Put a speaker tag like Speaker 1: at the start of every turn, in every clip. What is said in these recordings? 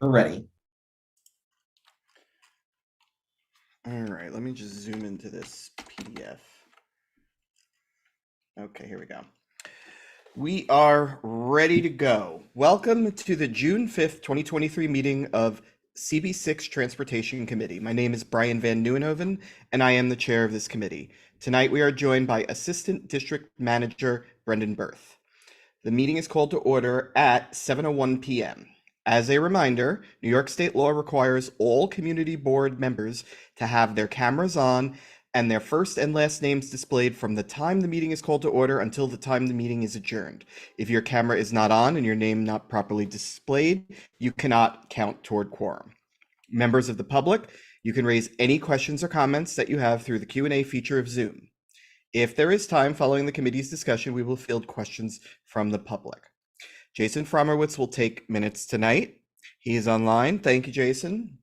Speaker 1: We're ready.
Speaker 2: All right, let me just zoom into this PDF. Okay, here we go. We are ready to go. Welcome to the June 5th, 2023 meeting of CB6 Transportation Committee. My name is Brian Van Nieuwenhoven, and I am the chair of this committee. Tonight, we are joined by Assistant District Manager Brendan Berth. The meeting is called to order at 7:01 p.m. As a reminder, New York State law requires all community board members to have their cameras on and their first and last names displayed from the time the meeting is called to order until the time the meeting is adjourned. If your camera is not on and your name not properly displayed, you cannot count toward quorum. Members of the public, you can raise any questions or comments that you have through the Q&A feature of Zoom. If there is time following the committee's discussion, we will field questions from the public. Jason Frommerwitz will take minutes tonight. He is online. Thank you, Jason.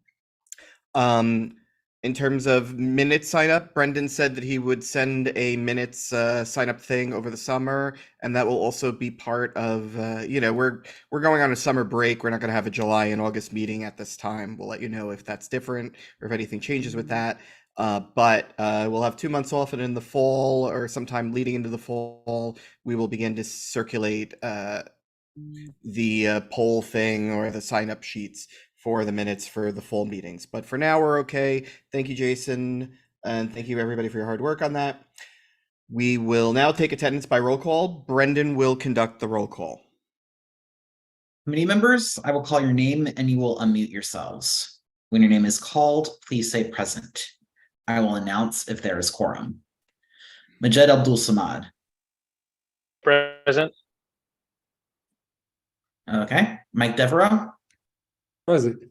Speaker 2: In terms of minute sign up, Brendan said that he would send a minutes sign up thing over the summer, and that will also be part of, we're going on a summer break. We're not going to have a July and August meeting at this time. We'll let you know if that's different or if anything changes with that. But we'll have 2 months off, and in the fall or sometime leading into the fall, we will begin to circulate the poll thing or the sign up sheets for the minutes for the full meetings. But for now, we're okay. Thank you, Jason. And thank you, everybody, for your hard work on that. We will now take attendance by roll call. Brendan will conduct the roll call.
Speaker 1: Committee members, I will call your name and you will unmute yourselves. When your name is called, please say present. I will announce if there is quorum. Majed Abdul Samad.
Speaker 3: Present.
Speaker 1: Okay. Mike Devereaux.
Speaker 4: Present.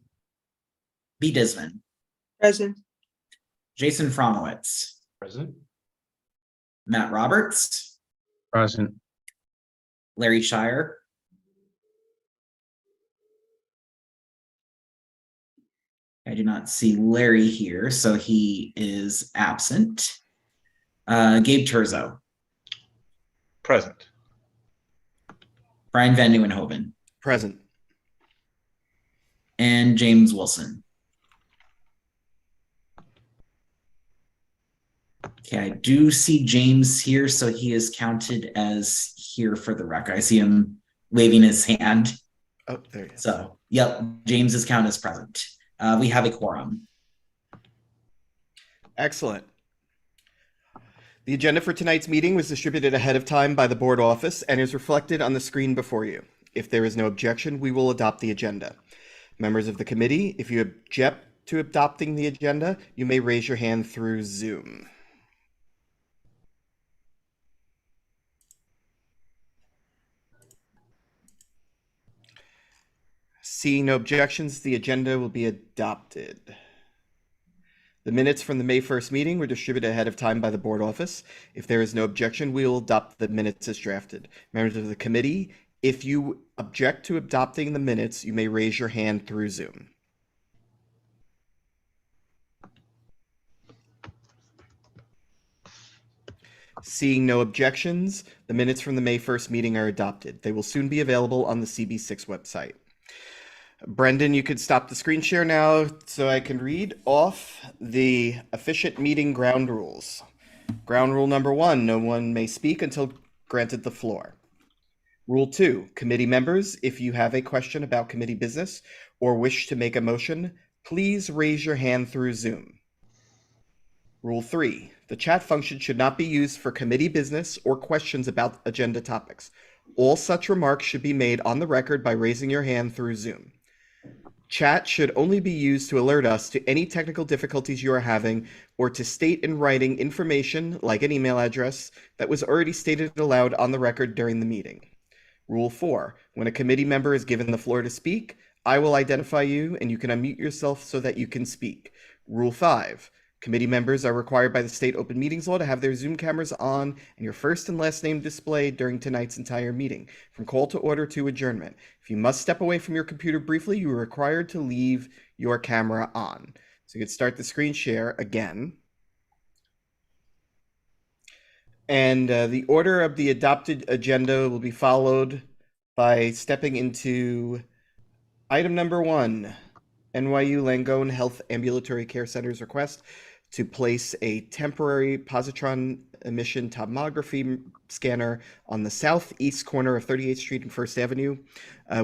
Speaker 1: B. Disman.
Speaker 4: Present.
Speaker 1: Jason Fromowitz.
Speaker 4: Present.
Speaker 1: Matt Roberts.
Speaker 4: Present.
Speaker 1: Larry Shire. I do not see Larry here, so he is absent. Gabe Terzo.
Speaker 3: Present.
Speaker 1: Brian Van Nieuwenhoven.
Speaker 2: Present.
Speaker 1: And James Wilson. Okay, I do see James here, so he is counted as here for the record. I see him waving his hand.
Speaker 2: Oh, there he is.
Speaker 1: So, yep, James is counted as present. We have a quorum.
Speaker 2: Excellent. The agenda for tonight's meeting was distributed ahead of time by the board office and is reflected on the screen before you. If there is no objection, we will adopt the agenda. Members of the committee, if you object to adopting the agenda, you may raise your hand through Zoom. Seeing no objections, the agenda will be adopted. The minutes from the May 1st meeting were distributed ahead of time by the board office. If there is no objection, we will adopt the minutes as drafted. Members of the committee, if you object to adopting the minutes, you may raise your hand through Zoom. Seeing no objections, the minutes from the May 1st meeting are adopted. They will soon be available on the CB6 website. Brendan, you could stop the screen share now so I can read off the efficient meeting ground rules. Ground rule number 1, no one may speak until granted the floor. Rule 2, committee members, if you have a question about committee business or wish to make a motion, please raise your hand through Zoom. Rule 3, the chat function should not be used for committee business or questions about agenda topics. All such remarks should be made on the record by raising your hand through Zoom. Chat should only be used to alert us to any technical difficulties you are having or to state in writing information, like an email address, that was already stated aloud on the record during the meeting. Rule 4, when a committee member is given the floor to speak, I will identify you and you can unmute yourself so that you can speak. Rule 5, committee members are required by the state open meetings law to have their Zoom cameras on and your first and last name displayed during tonight's entire meeting, from call to order to adjournment. If you must step away from your computer briefly, you are required to leave your camera on. So you can start the screen share again. And the order of the adopted agenda will be followed by stepping into Item number 1, NYU Langone Health Ambulatory Care Center's request to place a temporary positron emission tomography scanner on the southeast corner of 38th Street and First Avenue.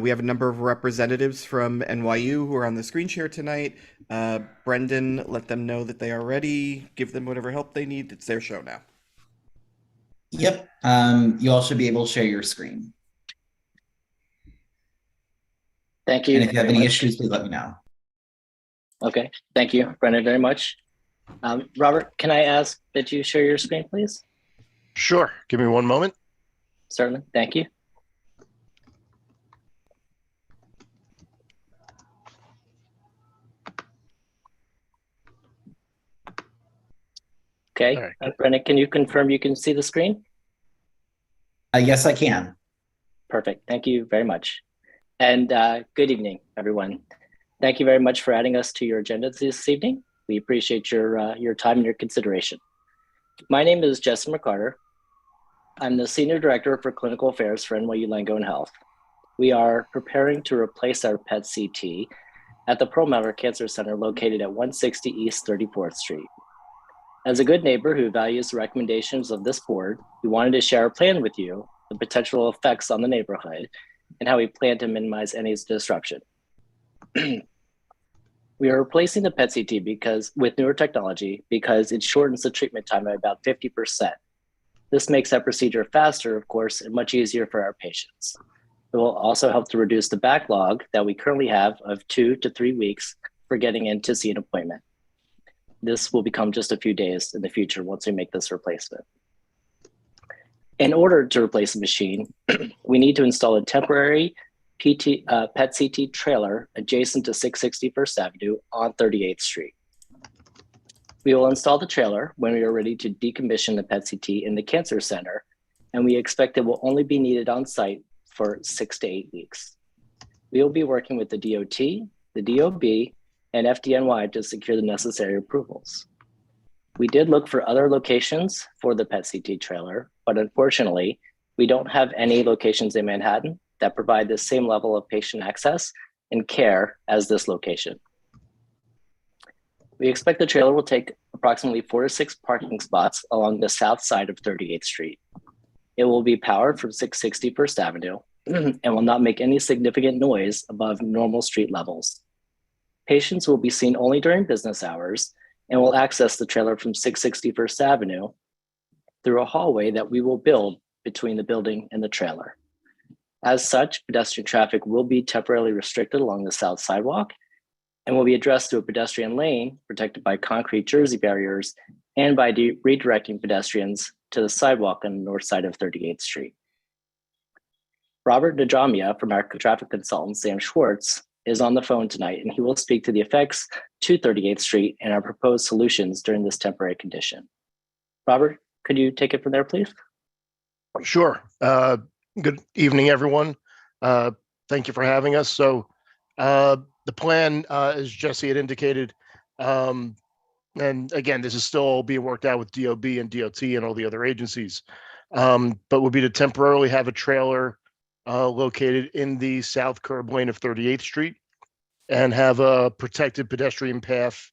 Speaker 2: We have a number of representatives from NYU who are on the screen share tonight. Brendan, let them know that they are ready. Give them whatever help they need. It's their show now.
Speaker 1: Yep, you all should be able to share your screen.
Speaker 5: Thank you.
Speaker 1: And if you have
Speaker 5: very
Speaker 1: any
Speaker 5: much.
Speaker 1: issues, please let me know.
Speaker 5: Okay, thank you, Brendan, very much. Robert, can I ask that you share your screen, please?
Speaker 3: Sure. Give me one moment.
Speaker 5: Certainly, thank you. Okay,
Speaker 3: All right.
Speaker 5: Brendan, can you confirm you can see the screen?
Speaker 1: Yes, I can.
Speaker 5: Perfect, thank you very much. And good evening, everyone. Thank you very much for adding us to your agenda this evening. We appreciate your time and your consideration. My name is Jesse McCarter. I'm the Senior Director for Clinical Affairs for NYU Langone Health. We are preparing to replace our PET CT at the Perlmutter Cancer Center located at 160 East 34th Street. As a good neighbor who values the recommendations of this board, we wanted to share a plan with you, the potential effects on the neighborhood, and how we plan to minimize any disruption. We are replacing the PET CT with newer technology because it shortens the treatment time by about 50%. This makes that procedure faster, of course, and much easier for our patients. It will also help to reduce the backlog that we currently have of 2 to 3 weeks for getting in to see an appointment. This will become just a few days in the future once we make this replacement. In order to replace the machine, we need to install a temporary PET CT trailer adjacent to 660 First Avenue on 38th Street. We will install the trailer when we are ready to decommission the PET CT in the Cancer Center, and we expect it will only be needed on site for 6 to 8 weeks. We will be working with the DOT, the DOB, and FDNY to secure the necessary approvals. We did look for other locations for the PET CT trailer, but unfortunately, we don't have any locations in Manhattan that provide the same level of patient access and care as this location. We expect the trailer will take approximately 4 to 6 parking spots along the south side of 38th Street. It will be powered from 660 First Avenue and will not make any significant noise above normal street levels. Patients will be seen only during business hours and will access the trailer from 660 First Avenue through a hallway that we will build between the building and the trailer. As such, pedestrian traffic will be temporarily restricted along the south sidewalk and will be addressed to a pedestrian lane protected by concrete jersey barriers and by redirecting pedestrians to the sidewalk on the north side of 38th Street. Robert Najamia from our traffic consultant, Sam Schwartz, is on the phone tonight, and he will speak to the effects to 38th Street and our proposed solutions during this temporary condition. Robert, could you take it from there, please?
Speaker 3: Sure. Good evening, everyone. Thank you for having us. So the plan, as Jesse had indicated, and again, this is still being worked out with DOB and DOT and all the other agencies, but would be to temporarily have a trailer located in the south curb lane of 38th Street and have a protected pedestrian path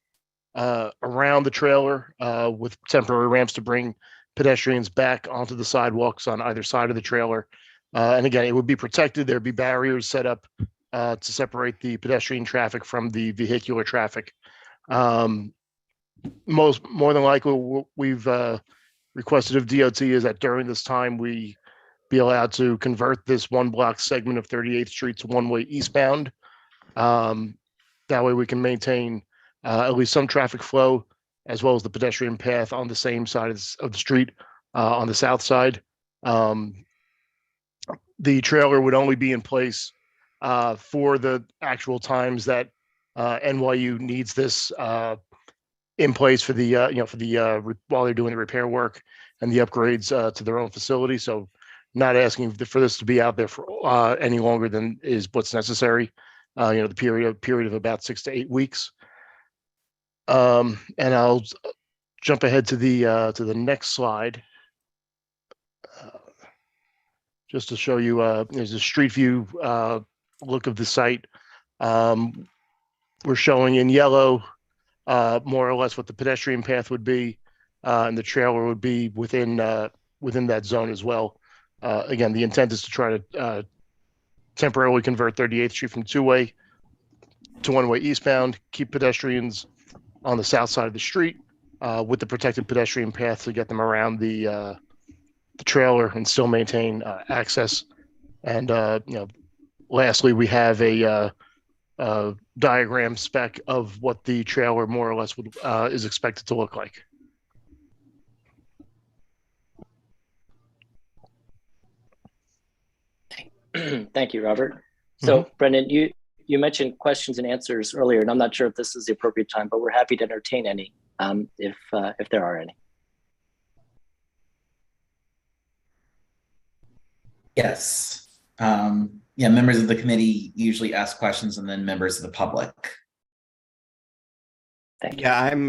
Speaker 3: around the trailer with temporary ramps to bring pedestrians back onto the sidewalks on either side of the trailer. And again, it would be protected. There'd be barriers set up to separate the pedestrian traffic from the vehicular traffic. More than likely, what we've requested of DOT is that during this time, we be allowed to convert this one block segment of 38th Street to one-way eastbound. That way we can maintain at least some traffic flow as well as the pedestrian path on the same side of the street on the south side. The trailer would only be in place for the actual times that NYU needs this in place for the while they're doing the repair work and the upgrades to their own facility. So not asking for this to be out there for any longer than is what's necessary. The period of about 6 to 8 weeks. And I'll jump ahead to the next slide. Just to show you, there's a street view look of the site We're showing in yellow more or less what the pedestrian path would be, and the trailer would be within that zone as well. Again, the intent is to try to temporarily convert 38th Street from two-way to one-way eastbound, keep pedestrians on the south side of the street with the protected pedestrian path to get them around the trailer and still maintain access. And lastly, we have a diagram spec of what the trailer more or less is expected to look like.
Speaker 5: Thank you, Robert. So, Brendan, you mentioned questions and answers earlier, and I'm not sure if this is the appropriate time, but we're happy to entertain any if there are any.
Speaker 1: Yes. Yeah, members of the committee usually ask questions and then members of the public.
Speaker 5: Thank you.
Speaker 2: Yeah, I'm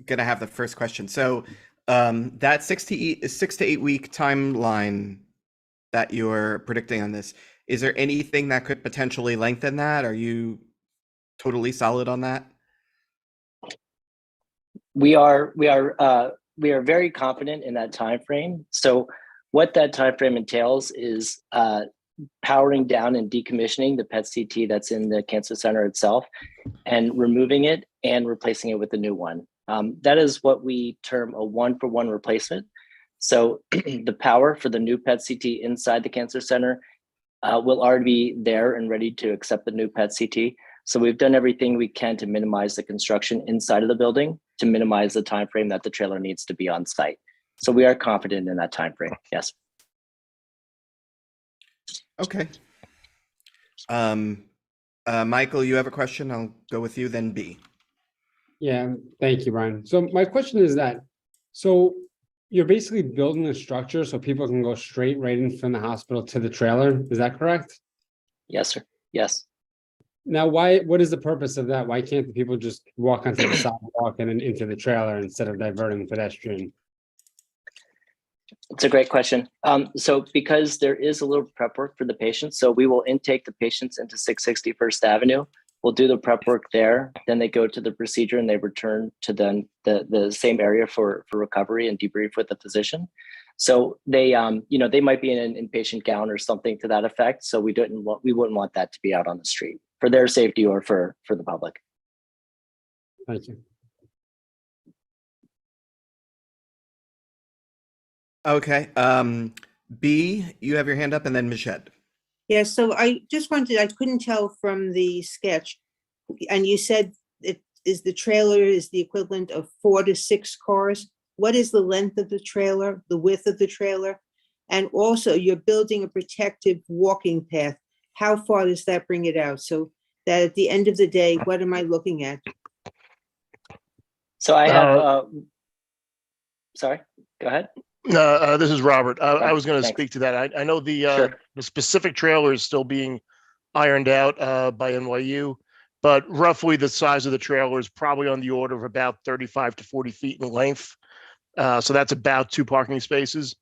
Speaker 2: gonna have the first question. So that 6 to 8 week timeline that you're predicting on this, is there anything that could potentially lengthen that? Are you totally solid on that?
Speaker 5: We are very confident in that time frame. So what that time frame entails is powering down and decommissioning the PET-CT that's in the cancer center itself and removing it and replacing it with a new one. That is what we term a one-for-one replacement. So the power for the new PET-CT inside the cancer center will already be there and ready to accept the new PET-CT. So we've done everything we can to minimize the construction inside of the building to minimize the time frame that the trailer needs to be on site. So we are confident in that time frame. Yes.
Speaker 2: Okay. Michael, you have a question? I'll go with you, then B.
Speaker 4: Yeah, thank you, Brian. So my question is that, so you're basically building a structure so people can go straight right in from the hospital to the trailer. Is that correct?
Speaker 5: Yes, sir. Yes.
Speaker 4: Now, what is the purpose of that? Why can't the people just walk onto the sidewalk and then into the trailer instead of diverting the pedestrian?
Speaker 5: It's a great question. So because there is a little prep work for the patients, so we will intake the patients into 660 First Avenue. We'll do the prep work there. Then they go to the procedure and they return to the same area for recovery and debrief with the physician. So they they might be in an inpatient gown or something to that effect. So we wouldn't want that to be out on the street for their safety or for the public.
Speaker 4: Thank you.
Speaker 2: Okay. B, you have your hand up, and then Majed.
Speaker 6: Yeah, so I just wanted, I couldn't tell from the sketch, and you said the trailer is the equivalent of 4 to 6 cars. What is the length of the trailer, the width of the trailer? And also you're building a protective walking path. How far does that bring it out? So that at the end of the day, what am I looking at?
Speaker 5: So I have, sorry, go ahead.
Speaker 3: This is Robert. I was going to
Speaker 5: Thanks.
Speaker 3: speak to that. I know the
Speaker 5: Sure.
Speaker 3: the specific trailer is still being ironed out by NYU, but roughly the size of the trailer is probably on the order of about 35 to 40 feet in length. So that's about 2 parking spaces.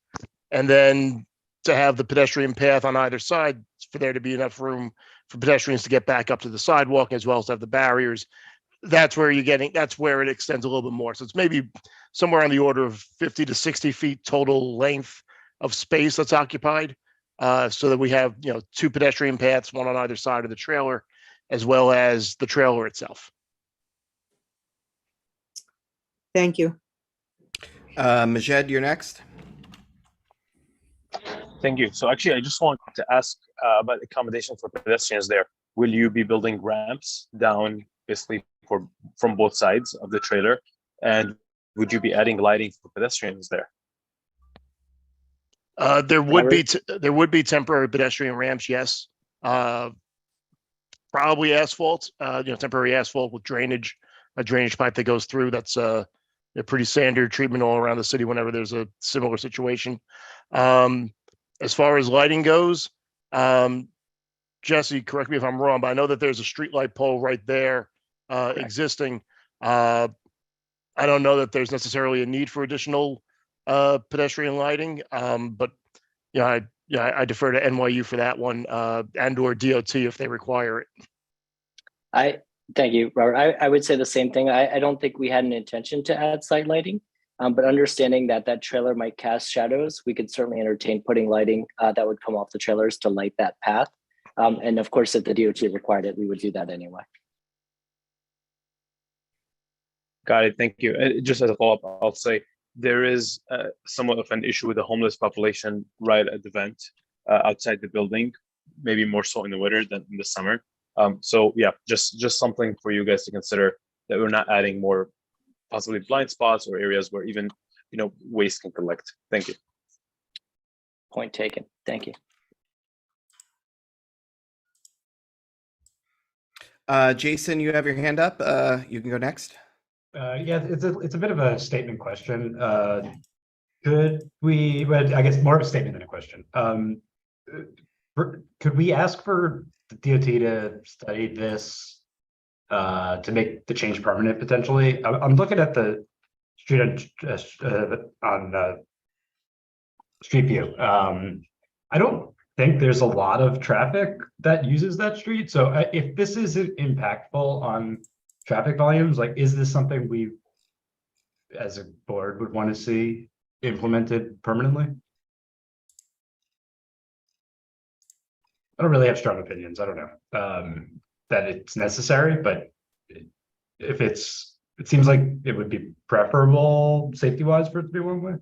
Speaker 3: And then to have the pedestrian path on either side for there to be enough room for pedestrians to get back up to the sidewalk, as well as have the barriers. That's where it extends a little bit more. So it's maybe somewhere on the order of 50 to 60 feet total length of space that's occupied. So that we have, 2 pedestrian paths, one on either side of the trailer, as well as the trailer itself.
Speaker 6: Thank you.
Speaker 2: Majed, you're next.
Speaker 7: Thank you. So actually, I just wanted to ask about accommodation for pedestrians there. Will you be building ramps down basically from both sides of the trailer? And would you be adding lighting for pedestrians there?
Speaker 3: There would be temporary pedestrian ramps, yes. Probably asphalt, temporary asphalt with drainage, a drainage pipe that goes through. That's a pretty standard treatment all around the city whenever there's a similar situation. As far as lighting goes, Jesse, correct me if I'm wrong, but I know that there's a street light pole right there existing. I don't know that there's necessarily a need for additional pedestrian lighting, but I defer to NYU for that one, and or DOT if they require it.
Speaker 5: Thank you, Robert. I would say the same thing. I don't think we had an intention to add site lighting, but understanding that that trailer might cast shadows, we could certainly entertain putting lighting that would come off the trailers to light that path. And of course, if the DOT required it, we would do that anyway.
Speaker 7: Got it. Thank you. Just as a follow-up, I'll say there is somewhat of an issue with the homeless population right at the vent outside the building, maybe more so in the winter than in the summer. So yeah, just something for you guys to consider, that we're not adding more possibly blind spots or areas where even waste can collect. Thank you.
Speaker 5: Point taken. Thank you.
Speaker 2: Jason, you have your hand up. You can go next.
Speaker 8: Yeah, it's a bit of a statement question. Could we, but I guess more of a statement than a question. Could we ask for the DOT to study this to make the change permanent potentially? I'm looking at the street on Street View. I don't think there's a lot of traffic that uses that street. So if this isn't impactful on traffic volumes, like, is this something we as a board would want to see implemented permanently? I don't really have strong opinions. I don't know that it's necessary, but if it seems like it would be preferable safety wise for it to be one way.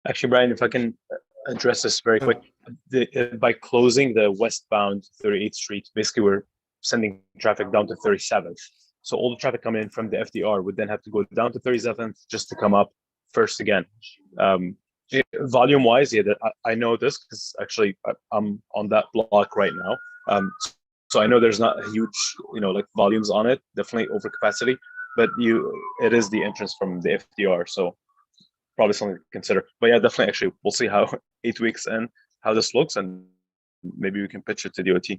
Speaker 7: Actually, Brian, if I can address this very quick, by closing the westbound 38th Street, basically we're sending traffic down to 37th. So all the traffic coming in from the FDR would then have to go down to 37th just to come up first again. Volume wise, yeah, I know this because actually I'm on that block right now. So I know there's not a huge, like volumes on it, definitely over capacity, but it is the entrance from the FDR. So probably something to consider. But yeah, definitely, actually, we'll see how 8 weeks in, how this looks, and maybe we can pitch it to DOT.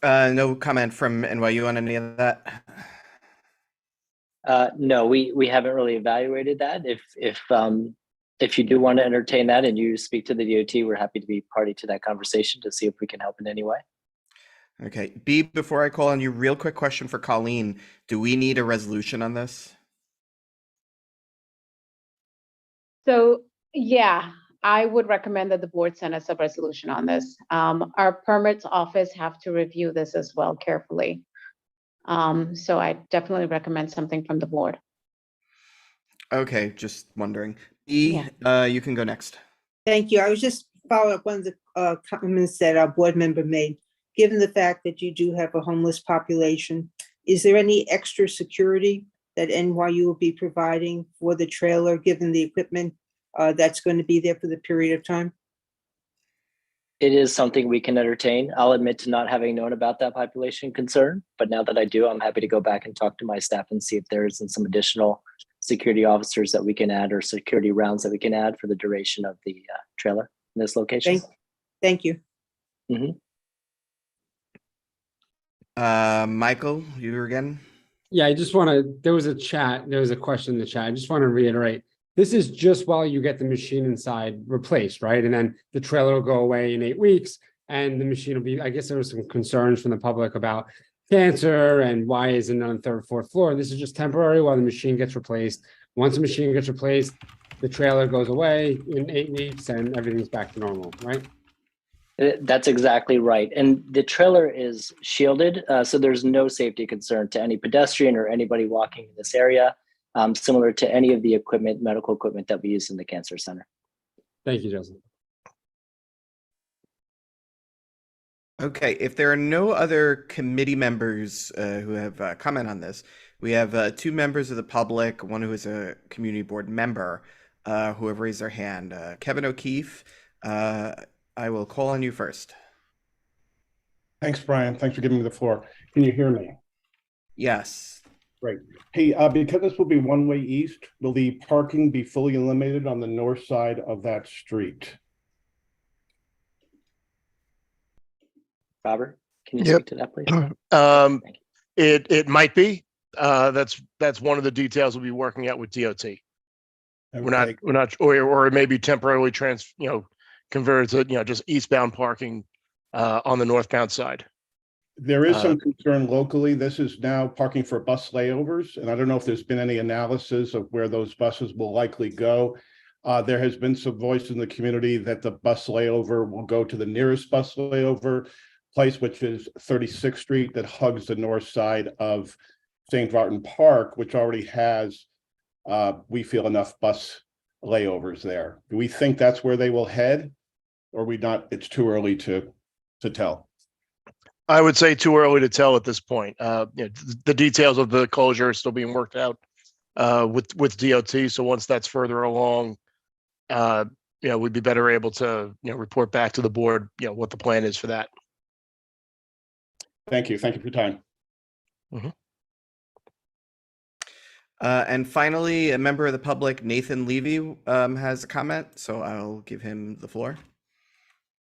Speaker 2: No comment from NYU on any of that.
Speaker 5: No, we haven't really evaluated that. If you do want to entertain that and you speak to the DOT, we're happy to be party to that conversation to see if we can help in any way.
Speaker 2: Okay, B, before I call on you, real quick question for Colleen. Do we need a resolution on this?
Speaker 9: So, yeah, I would recommend that the board send us a resolution on this. Our permits office have to review this as well carefully. So I definitely recommend something from the board.
Speaker 2: Okay, just wondering. E, you can go next.
Speaker 6: Thank you. I was just following up one of the comments that our board member made. Given the fact that you do have a homeless population, is there any extra security that NYU will be providing for the trailer, given the equipment that's going to be there for the period of time?
Speaker 5: It is something we can entertain. I'll admit to not having known about that population concern, but now that I do, I'm happy to go back and talk to my staff and see if there isn't some additional security officers that we can add or security rounds that we can add for the duration of the trailer in this location.
Speaker 6: Thank you.
Speaker 5: Mm-hmm.
Speaker 2: Michael, you again?
Speaker 4: Yeah, I just want to, there was a question in the chat. I just want to reiterate, this is just while you get the machine inside replaced, right? And then the trailer will go away in 8 weeks and the machine will be, I guess there was some concerns from the public about cancer and why isn't it on the third, fourth floor. This is just temporary while the machine gets replaced. Once the machine gets replaced, the trailer goes away in 8 weeks and everything's back to normal, right?
Speaker 5: That's exactly right. And the trailer is shielded, so there's no safety concern to any pedestrian or anybody walking in this area, similar to any of the equipment, medical equipment that we use in the cancer center.
Speaker 4: Thank you, Joseph.
Speaker 2: Okay, if there are no other committee members who have comment on this, we have 2 members of the public, one who is a community board member who have raised their hand. Kevin O'Keefe, I will call on you first.
Speaker 10: Thanks, Brian. Thanks for giving me the floor. Can you hear me?
Speaker 2: Yes.
Speaker 10: Great. Hey, because this will be one-way east, will the parking be fully eliminated on the north side of that street?
Speaker 5: Robert, can you speak to that, please?
Speaker 3: It might be. that's one of the details we'll be working out with DOT.
Speaker 10: Okay.
Speaker 3: We're not, or it may be temporarily converted to, just eastbound parking on the northbound side.
Speaker 10: There is some concern locally. This is now parking for bus layovers, and I don't know if there's been any analysis of where those buses will likely go. There has been some voice in the community that the bus layover will go to the nearest bus layover place, which is 36th Street, that hugs the north side of St. Martin Park, which already has, we feel, enough bus layovers there. Do we think that's where they will head, or we not? It's too early to tell.
Speaker 3: I would say too early to tell at this point. The details of the closure are still being worked out with DOT. So once that's further along, we'd be better able to report back to the board what the plan is for that.
Speaker 10: Thank you. Thank you for your time.
Speaker 2: And finally, a member of the public, Nathan Levy, has a comment, so I'll give him the floor.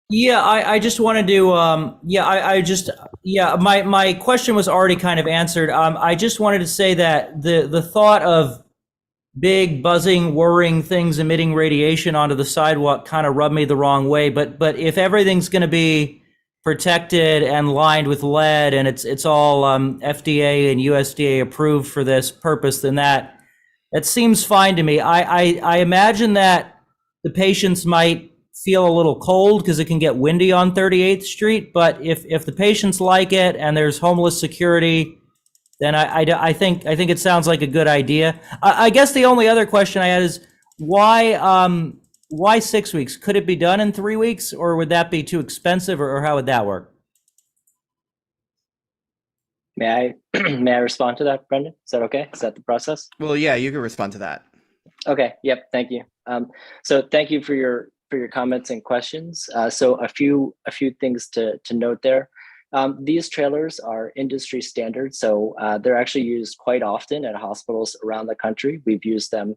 Speaker 11: Yeah, I just wanted to, my question was already kind of answered. I just wanted to say that the thought of big buzzing, whirring things emitting radiation onto the sidewalk kind of rubbed me the wrong way. But if everything's going to be protected and lined with lead and it's all FDA and USDA approved for this purpose, then that seems fine to me. I imagine that the patients might feel a little cold because it can get windy on 38th Street. But if the patients like it and there's homeless security, then I think it sounds like a good idea. I guess the only other question I had is why 6 weeks? Could it be done in 3 weeks, or would that be too expensive, or how would that work?
Speaker 5: May I respond to that, Brendan? Is that okay? Is that the process?
Speaker 2: Well, yeah, you can respond to that.
Speaker 5: Okay. Yep. Thank you. So thank you for your comments and questions. So a few things to note there. These trailers are industry standard, so they're actually used quite often at hospitals around the country. We've used them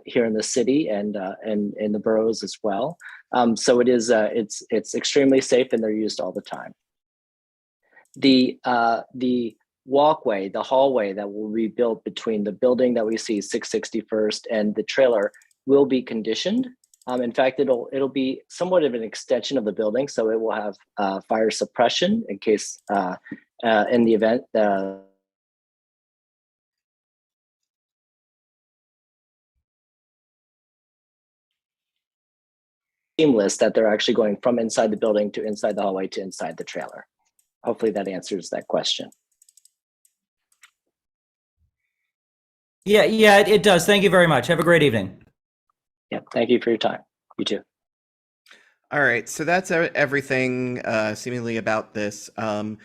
Speaker 5: here in the city and in the boroughs as well. So it is it's extremely safe, and they're used all the time. The walkway, the hallway that will be built between the building that we see 661st and the trailer will be conditioned. In fact, it'll be somewhat of an extension of the building, so it will have fire suppression in case in the event seamless that they're actually going from inside the building to inside the hallway to inside the trailer. Hopefully that answers that question.
Speaker 11: Yeah, it does. Thank you very much. Have a great evening.
Speaker 5: Yeah, thank you for your time. You too.
Speaker 2: All right, so that's everything seemingly about this. Do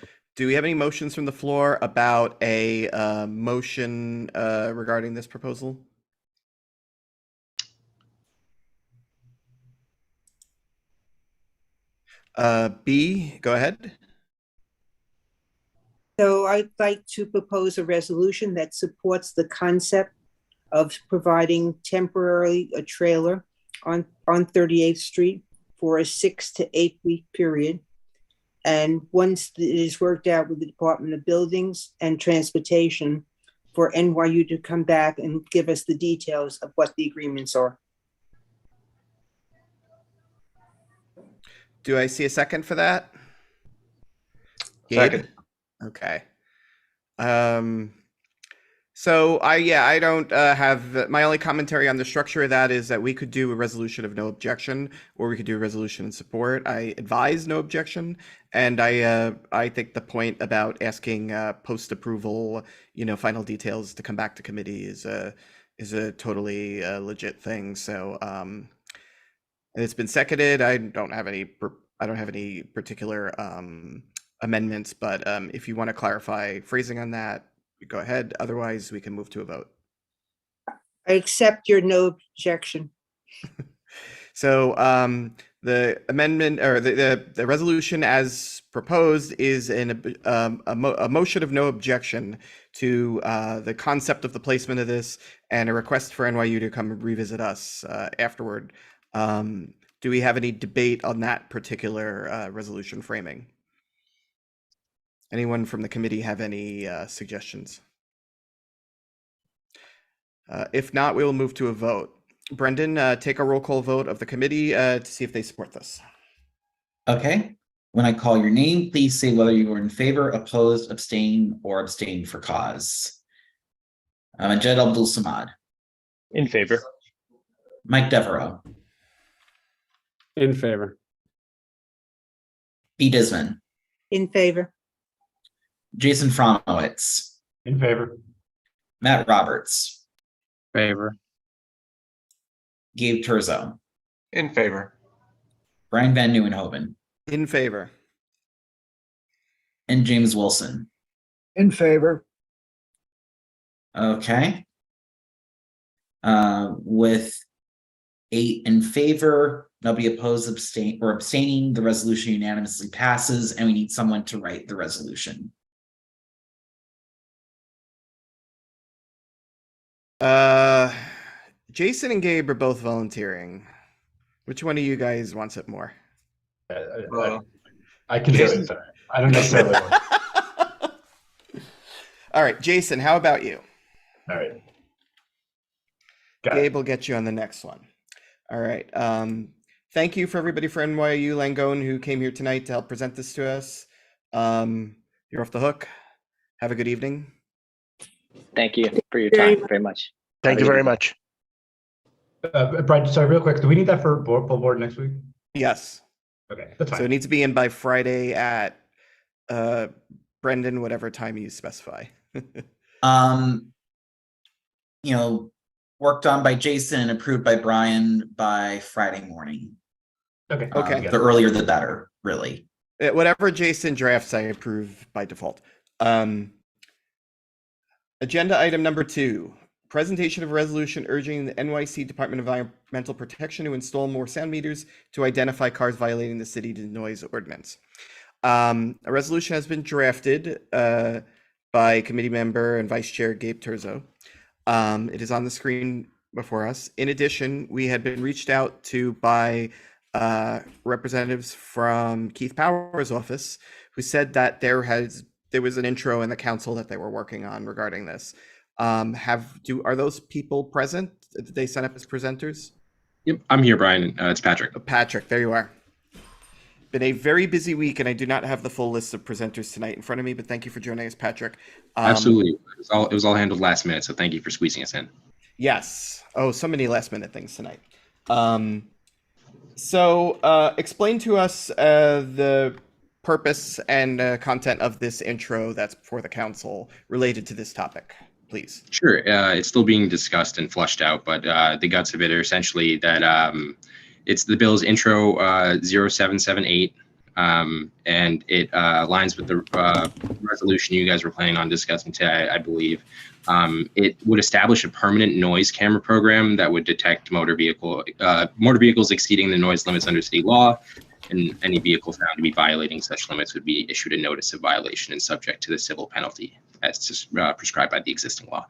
Speaker 2: we have any motions from the floor about a motion regarding this proposal? B, go ahead.
Speaker 6: So I'd like to propose a resolution that supports the concept of providing temporarily a trailer on 38th Street for a 6 to 8 week period. And once it is worked out with the Department of Buildings and Transportation, for NYU to come back and give us the details of what the agreements are.
Speaker 2: Do I see a second for that?
Speaker 8: Second.
Speaker 2: Okay. So I don't have, my only commentary on the structure of that is that we could do a resolution of no objection, or we could do a resolution in support. I advise no objection, and I think the point about asking post approval, final details to come back to committee is a totally legit thing. So it's been seconded. I don't have any particular amendments, but if you want to clarify phrasing on that, go ahead. Otherwise, we can move to a vote.
Speaker 6: I accept your no objection.
Speaker 2: So the amendment, or the resolution as proposed, is a motion of no objection to the concept of the placement of this, and a request for NYU to come revisit us afterward. Do we have any debate on that particular resolution framing? Anyone from the committee have any suggestions? If not, we will move to a vote. Brendan, take a roll call vote of the committee to see if they support this.
Speaker 1: Okay. When I call your name, please say whether you are in favor, opposed, abstain, or abstain for cause. Majed Abdul Samad,
Speaker 7: In favor.
Speaker 1: Mike Devereaux,
Speaker 4: In favor.
Speaker 1: B. Disman,
Speaker 6: In favor.
Speaker 1: Jason Fromowitz,
Speaker 8: In favor.
Speaker 1: Matt Roberts,
Speaker 8: Favor.
Speaker 1: Gabe Turzo,
Speaker 12: In favor.
Speaker 1: Brian Van Nieuwenhoven,
Speaker 2: In favor.
Speaker 1: and James Wilson.
Speaker 12: In favor.
Speaker 1: Okay. With 8 in favor, nobody opposed, abstaining, the resolution unanimously passes, and we need someone to write the resolution.
Speaker 2: Jason and Gabe are both volunteering. Which one of you guys wants it more?
Speaker 8: I can do it. I don't necessarily want.
Speaker 2: All right, Jason, how about you?
Speaker 8: All right. Got it.
Speaker 2: Gabe will get you on the next one. All right. Thank you for everybody for NYU Langone who came here tonight to help present this to us. You're off the hook. Have a good evening.
Speaker 5: Thank you for your time very much.
Speaker 3: Thank you very much.
Speaker 8: Brian, sorry, real quick. Do we need that for full board next week?
Speaker 2: Yes.
Speaker 8: Okay, that's fine.
Speaker 2: So it needs to be in by Friday at Brendan, whatever time you specify.
Speaker 1: Worked on by Jason and approved by Brian by Friday morning.
Speaker 8: Okay.
Speaker 2: Okay.
Speaker 1: The earlier the better, really.
Speaker 2: Whatever Jason drafts, I approve by default. Agenda item number 2, presentation of a resolution urging the NYC Department of Environmental Protection to install more sound meters to identify cars violating the city noise ordinance. A resolution has been drafted by committee member and vice chair Gabe Turzo. It is on the screen before us. In addition, we had been reached out to by representatives from Keith Power's office who said that there was an intro in the council that they were working on regarding this. Are those people present? Did they sign up as presenters?
Speaker 13: Yep, I'm here, Brian. It's Patrick.
Speaker 2: Patrick, there you are. Been a very busy week, and I do not have the full list of presenters tonight in front of me, but thank you for joining us, Patrick.
Speaker 13: Absolutely. It was all handled last minute, so thank you for squeezing us in.
Speaker 2: Yes. Oh, so many last minute things tonight. Explain to us the purpose and content of this intro that's for the council related to this topic, please.
Speaker 13: Sure. It's still being discussed and flushed out, but the guts of it are essentially that it's the bill's intro 0778, and it aligns with the resolution you guys were planning on discussing today, I believe. It would establish a permanent noise camera program that would detect motor vehicles exceeding the noise limits under city law, and any vehicle found to be violating such limits would be issued a notice of violation and subject to the civil penalty as prescribed by the existing law.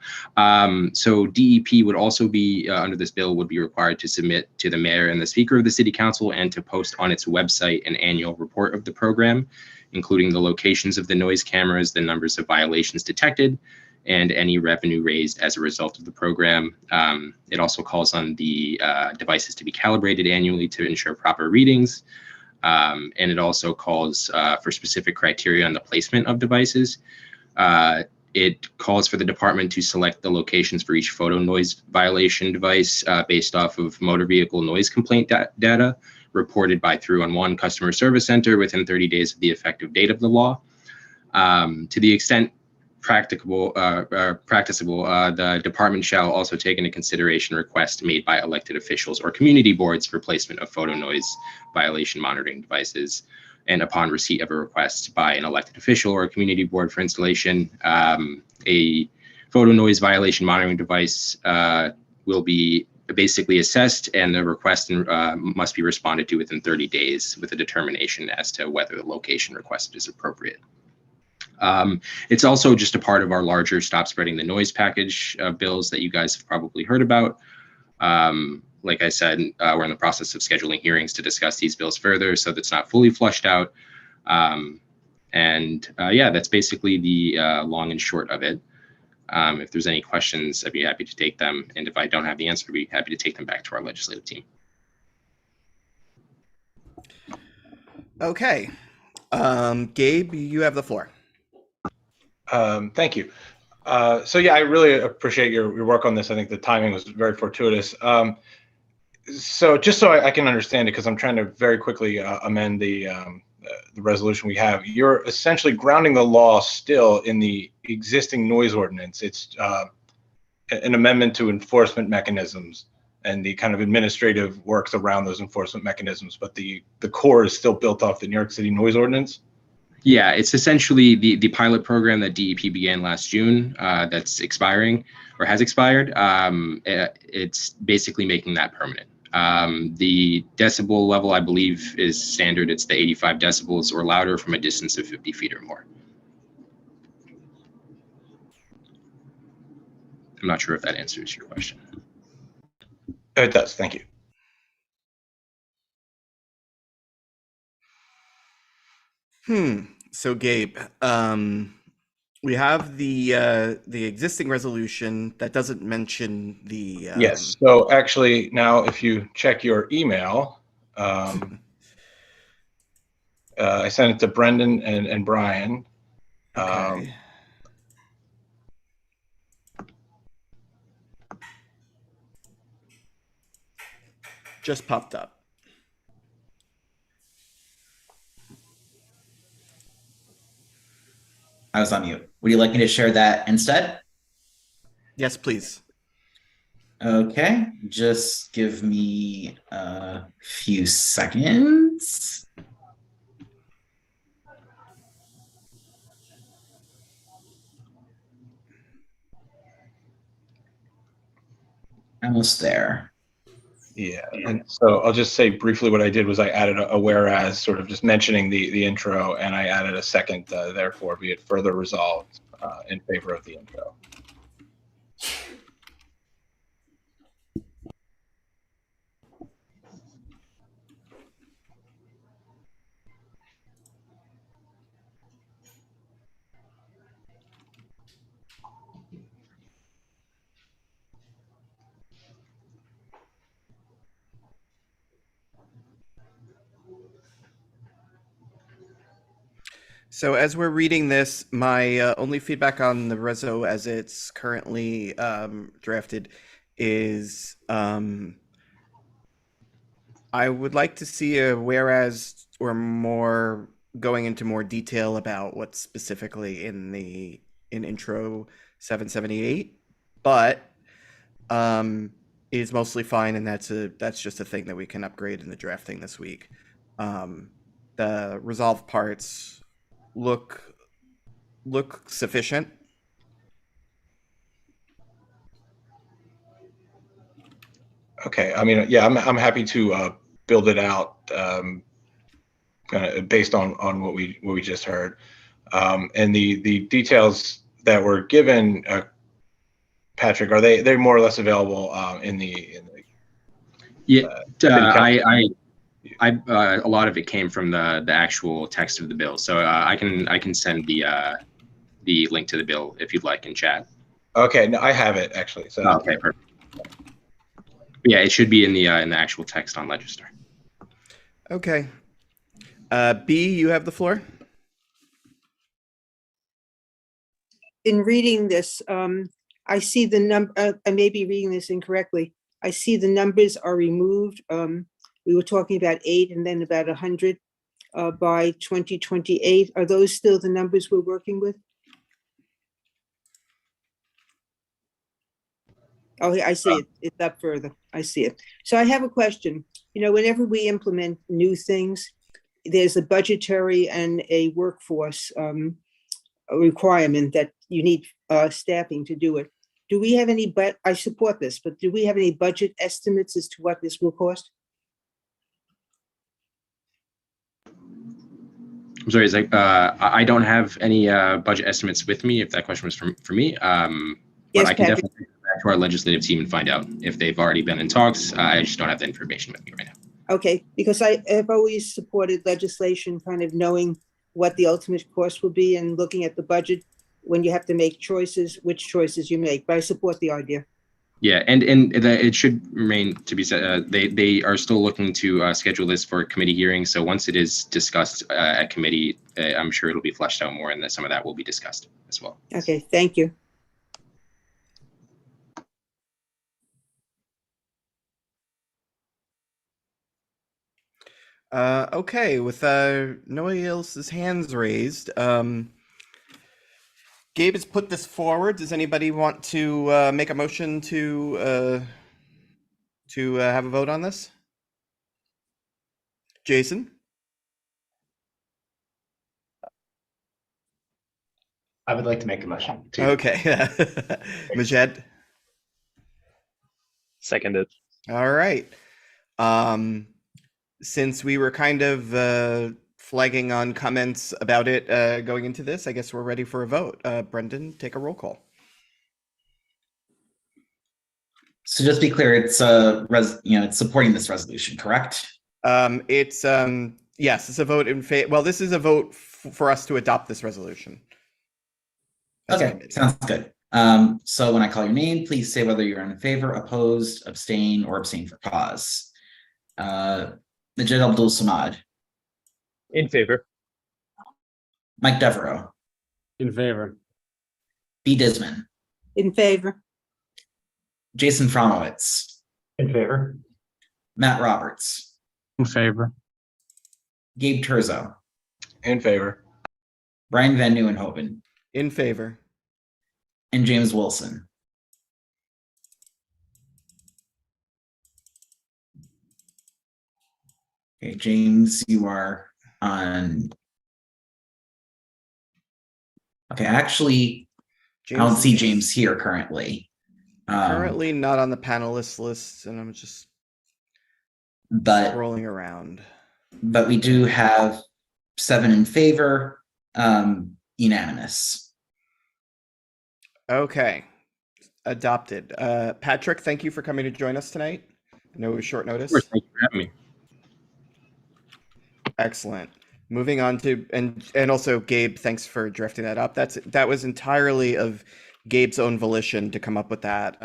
Speaker 13: So DEP would also be, under this bill, would be required to submit to the mayor and the speaker of the city council and to post on its website an annual report of the program, including the locations of the noise cameras, the numbers of violations detected, and any revenue raised as a result of the program. It also calls on the devices to be calibrated annually to ensure proper readings. And it also calls for specific criteria on the placement of devices. It calls for the department to select the locations for each photo noise violation device based off of motor vehicle noise complaint data reported by 311 customer service center within 30 days of the effective date of the law. To the extent practicable, the department shall also take into consideration requests made by elected officials or community boards for placement of photo noise violation monitoring devices. And upon receipt of a request by an elected official or a community board for installation, a photo noise violation monitoring device will be basically assessed, and the request must be responded to within 30 days with a determination as to whether the location requested is appropriate. It's also just a part of our larger Stop Spreading the Noise package of bills that you guys have probably heard about. Like I said, we're in the process of scheduling hearings to discuss these bills further, so that's not fully flushed out. Yeah, that's basically the long and short of it. If there's any questions, I'd be happy to take them. And if I don't have the answer, I'd be happy to take them back to our legislative team.
Speaker 2: Okay. Gabe, you have the floor.
Speaker 12: Thank you. So yeah, I really appreciate your work on this. I think the timing was very fortuitous. So just so I can understand it, because I'm trying to very quickly amend the resolution we have, you're essentially grounding the law still in the existing noise ordinance. It's an amendment to enforcement mechanisms and the kind of administrative works around those enforcement mechanisms, but the core is still built off the New York City noise ordinance.
Speaker 13: Yeah, it's essentially the pilot program that DEP began last June that's expiring or has expired. It's basically making that permanent. The decibel level, I believe, is standard. It's the 85 decibels or louder from a distance of 50 feet or more. I'm not sure if that answers your question.
Speaker 12: It does. Thank you.
Speaker 2: So Gabe, we have the existing resolution that doesn't mention the
Speaker 12: Yes. So actually, now if you check your email, I sent it to Brendan and Brian.
Speaker 2: Okay. Just popped up.
Speaker 1: I was on mute. Would you like me to share that instead?
Speaker 2: Yes, please.
Speaker 1: Okay, just give me a few seconds. Almost there.
Speaker 12: Yeah, and so I'll just say briefly what I did was I added a whereas, sort of just mentioning the intro, and I added a second, therefore be it further resolved in favor of the intro.
Speaker 2: So as we're reading this, my only feedback on the reso as it's currently drafted is I would like to see a whereas or more going into more detail about what's specifically in intro 778, but it is mostly fine, and that's just a thing that we can upgrade in the drafting this week. The resolved parts look sufficient.
Speaker 12: Okay, I mean, yeah, I'm happy to build it out kind of based on what we just heard, and the details that were given, Patrick, are they more or less available in the
Speaker 13: Yeah, a lot of it came from the actual text of the bill, so I can send the link to the bill if you'd like in chat.
Speaker 12: Okay, no, I have it actually. So
Speaker 13: okay, perfect. Yeah, it should be in the actual text on Legistar.
Speaker 2: Okay. B, you have the floor.
Speaker 6: In reading this, I see the number, I may be reading this incorrectly. I see the numbers are removed. We were talking about 8 and then about 100 by 2028. Are those still the numbers we're working with? Oh, I see it. It's up further. I see it. So I have a question. You know, whenever we implement new things, there's a budgetary and a workforce requirement that you need staffing to do it. Do we have any, but I support this, but do we have any budget estimates as to what this will cost?
Speaker 13: I'm sorry, is I don't have any budget estimates with me, if that question was for me. But
Speaker 6: Yes,
Speaker 13: I can
Speaker 6: Patrick.
Speaker 13: definitely go back to our legislative team and find out if they've already been in talks. I just don't have the information with me right now.
Speaker 6: Okay, because I have always supported legislation, kind of knowing what the ultimate cost will be and looking at the budget when you have to make choices, which choices you make, but I support the idea.
Speaker 13: Yeah, and that it should remain to be said. They are still looking to schedule this for a committee hearing. So once it is discussed at committee, I'm sure it'll be fleshed out more, and that some of that will be discussed as well.
Speaker 6: Okay, thank you.
Speaker 2: Okay, with nobody else's hands raised, Gabe has put this forward. Does anybody want to make a motion to have a vote on this? Jason?
Speaker 8: I would like to make a motion.
Speaker 2: Okay. Majed?
Speaker 7: Seconded.
Speaker 2: All right. Since we were kind of flagging on comments about it going into this, I guess we're ready for a vote. Brendan, take a roll call.
Speaker 1: So just be clear, it's it's supporting this resolution, correct?
Speaker 2: It's yes, it's a vote in favor. Well, this is a vote for us to adopt this resolution.
Speaker 1: Okay, sounds good. So when I call your name, please say whether you're in favor, opposed, abstain, or abstain for cause. Majid Abdul Samad.
Speaker 7: In favor.
Speaker 1: Mike Devereaux.
Speaker 4: In favor.
Speaker 1: B. Disman.
Speaker 6: In favor.
Speaker 1: Jason Fromowitz.
Speaker 8: In favor.
Speaker 1: Matt Roberts.
Speaker 8: In favor.
Speaker 1: Gabe Terzo.
Speaker 12: In favor.
Speaker 1: Brian Van Nieuwenhoven.
Speaker 2: In favor.
Speaker 1: And James Wilson. Okay, James, you are on. Okay, actually, I don't see James here currently.
Speaker 2: Currently not on the panelist list, and I'm just
Speaker 1: but
Speaker 2: scrolling around.
Speaker 1: But we do have 7 in favor, unanimous.
Speaker 2: Okay, adopted. Patrick, thank you for coming to join us tonight. I know it was short notice.
Speaker 13: Of course, thank you for having me.
Speaker 2: Excellent. Moving on to and also Gabe, thanks for drafting that up. That was entirely of Gabe's own volition to come up with that.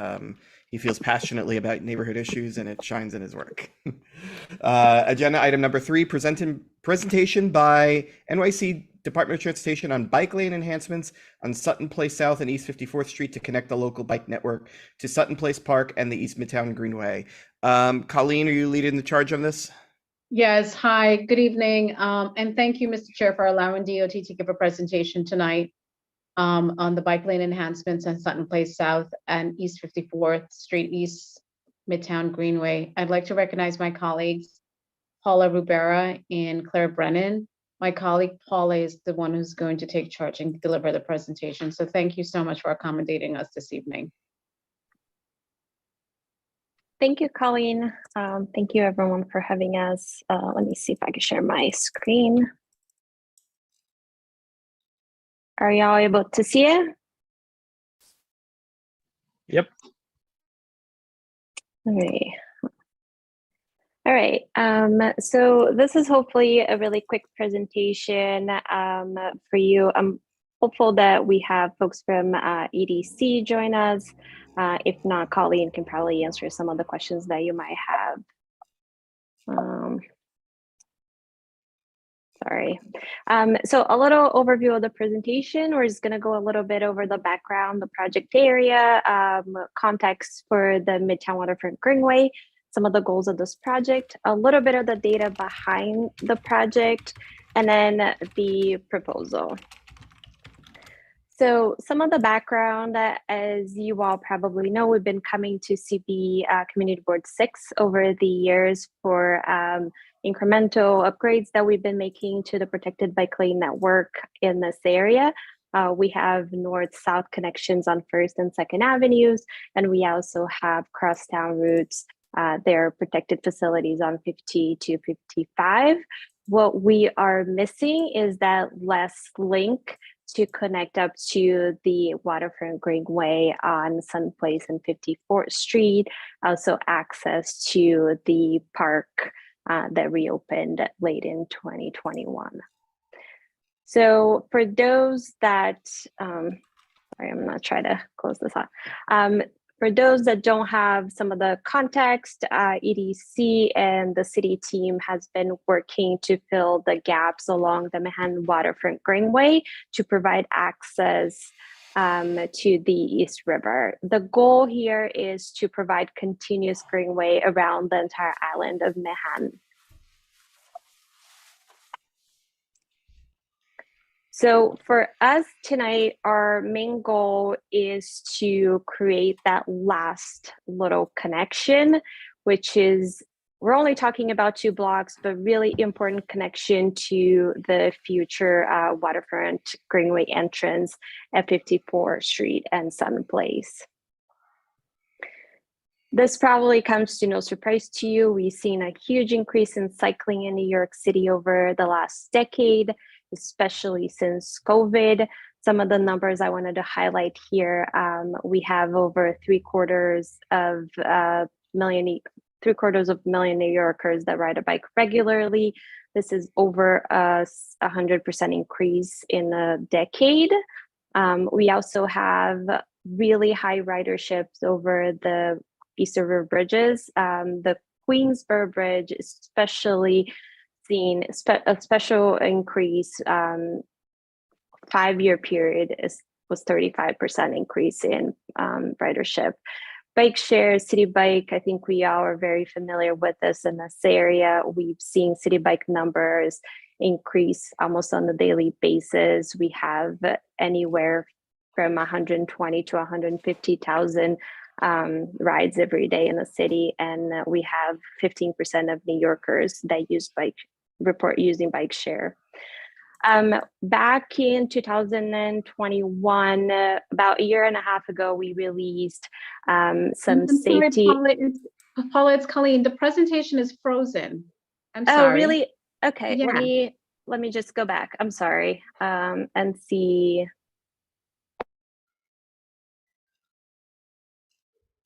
Speaker 2: He feels passionately about neighborhood issues, and it shines in his work. Agenda item number 3: presentation by NYC Department of Transportation on bike lane enhancements on Sutton Place South and East 54th Street to connect the local bike network to Sutton Place Park and the East Midtown Greenway. Colleen, are you leading the charge on this?
Speaker 9: Yes, hi, good evening. And thank you, Mr. Chair, for allowing DOT to give a presentation tonight on the bike lane enhancements on Sutton Place South and East 54th Street East Midtown Greenway. I'd like to recognize my colleagues, Paula Rubera and Claire Brennan. My colleague Paula is the one who's going to take charge and deliver the presentation. So thank you so much for accommodating us this evening.
Speaker 14: Thank you, Colleen. Thank you everyone for having us. Let me see if I can share my screen. Are y'all able to see it?
Speaker 7: Yep.
Speaker 14: Okay. All right. So this is hopefully a really quick presentation for you. I'm hopeful that we have folks from EDC join us. If not, Colleen can probably answer some of the questions that you might have. Sorry. So a little overview of the presentation. We're just going to go a little bit over the background, the project area, context for the Midtown Waterfront Greenway, some of the goals of this project, a little bit of the data behind the project, and then the proposal. So some of the background, as you all probably know, we've been coming to CB Community Board 6 over the years for incremental upgrades that we've been making to the protected bike lane network in this area. We have north-south connections on 1st and 2nd Avenues, and we also have crosstown routes. There are protected facilities on 50 to 55. What we are missing is that last link to connect up to the Waterfront Greenway on Sun Place and 54th Street, also access to the park that reopened late in 2021. So for those that Sorry, I'm gonna try to close this out. For those that don't have some of the context, EDC and the city team has been working to fill the gaps along the Manhattan Waterfront Greenway to provide access to the East River. The goal here is to provide continuous greenway around the entire island of Manhattan. So for us tonight, our main goal is to create that last little connection, which is, we're only talking about 2 blocks, but really important connection to the future waterfront greenway entrance at 54th Street and Sun Place. This probably comes to no surprise to you. We've seen a huge increase in cycling in New York City over the last decade, especially since COVID. Some of the numbers I wanted to highlight here, we have over 3/4 of a million New Yorkers that ride a bike regularly. This is over a 100% increase in a decade. We also have really high riderships over the East River bridges. The Queensboro Bridge, especially seen a special increase, 5-year period was 35% increase in ridership. Bike share, City Bike, I think we all are very familiar with this in this area. We've seen City Bike numbers increase almost on a daily basis. We have anywhere from 120 to 150,000 rides every day in the city, and we have 15% of New Yorkers that report using bike share. Back in 2021, about a year and a half ago, we released some safety.
Speaker 9: Paula, it's Colleen. The presentation is frozen. I'm
Speaker 14: Oh,
Speaker 9: sorry.
Speaker 14: really? Okay,
Speaker 9: Yeah.
Speaker 14: let me just go back. I'm sorry, and see.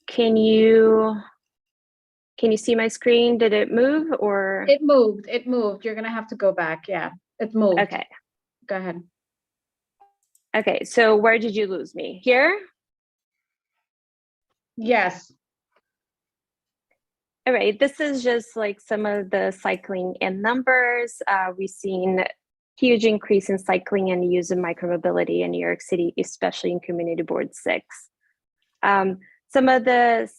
Speaker 14: Can you see my screen? Did it move or?
Speaker 9: It moved. It moved. You're gonna have to go back. Yeah, it moved.
Speaker 14: Okay.
Speaker 9: Go ahead.
Speaker 14: Okay, so where did you lose me? Here?
Speaker 9: Yes.
Speaker 14: All right, this is just like some of the cycling in numbers. We've seen huge increase in cycling and use of micromobility in New York City, especially in Community Board 6. Some of the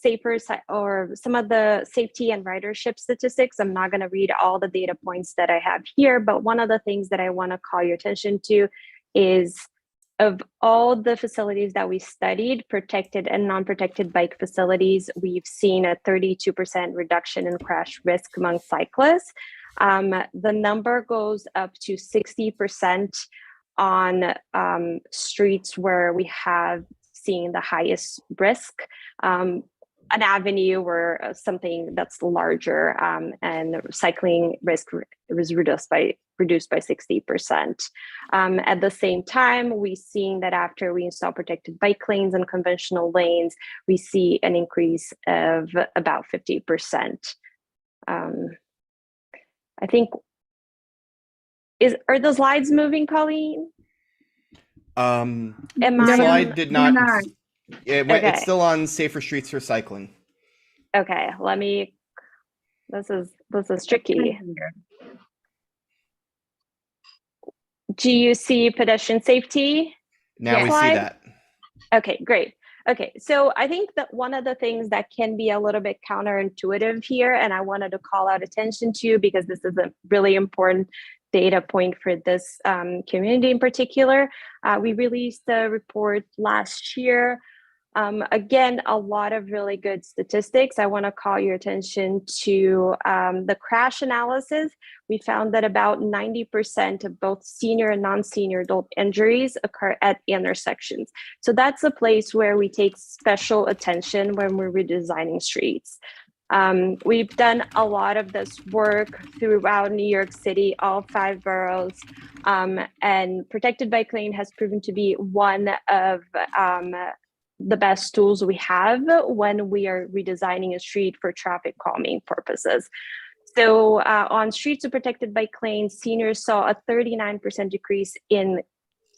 Speaker 14: some of the safety and ridership statistics, I'm not going to read all the data points that I have here, but one of the things that I want to call your attention to is, of all the facilities that we studied, protected and non-protected bike facilities, we've seen a 32% reduction in crash risk among cyclists. The number goes up to 60% on streets where we have seen the highest risk, an avenue or something that's larger, and cycling risk was reduced by 60%. At the same time, we're seeing that after we install protected bike lanes and conventional lanes, we see an increase of about 50%. I think, are the slides moving, Colleen?
Speaker 2: The slide did not. It's still on Safer Streets for Cycling.
Speaker 14: Okay, let me. This is tricky. Do you see pedestrian safety?
Speaker 2: Now we see that.
Speaker 14: Okay, great. Okay, so I think that one of the things that can be a little bit counterintuitive here, and I wanted to call out attention to because this is a really important data point for this community in particular. We released a report last year. Again, a lot of really good statistics. I want to call your attention to the crash analysis. We found that about 90% of both senior and non-senior adult injuries occur at intersections. So that's a place where we take special attention when we're redesigning streets. We've done a lot of this work throughout New York City, all 5 boroughs, and protected bike lane has proven to be one of the best tools we have when we are redesigning a street for traffic calming purposes. So on streets with protected bike lanes, seniors saw a 39% decrease in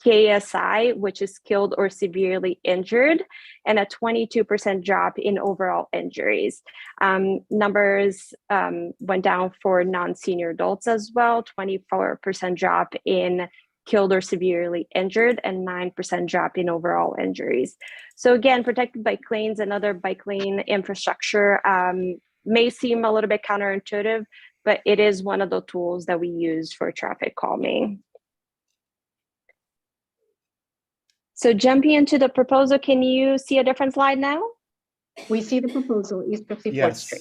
Speaker 14: KSI, which is killed or severely injured, and a 22% drop in overall injuries. Numbers went down for non-senior adults as well, 24% drop in killed or severely injured, and 9% drop in overall injuries. So again, protected bike lanes and other bike lane infrastructure may seem a little bit counterintuitive, but it is one of the tools that we use for traffic calming. So jumping into the proposal, can you see a different slide now?
Speaker 9: We see the proposal, East 54th Street.
Speaker 2: Yes.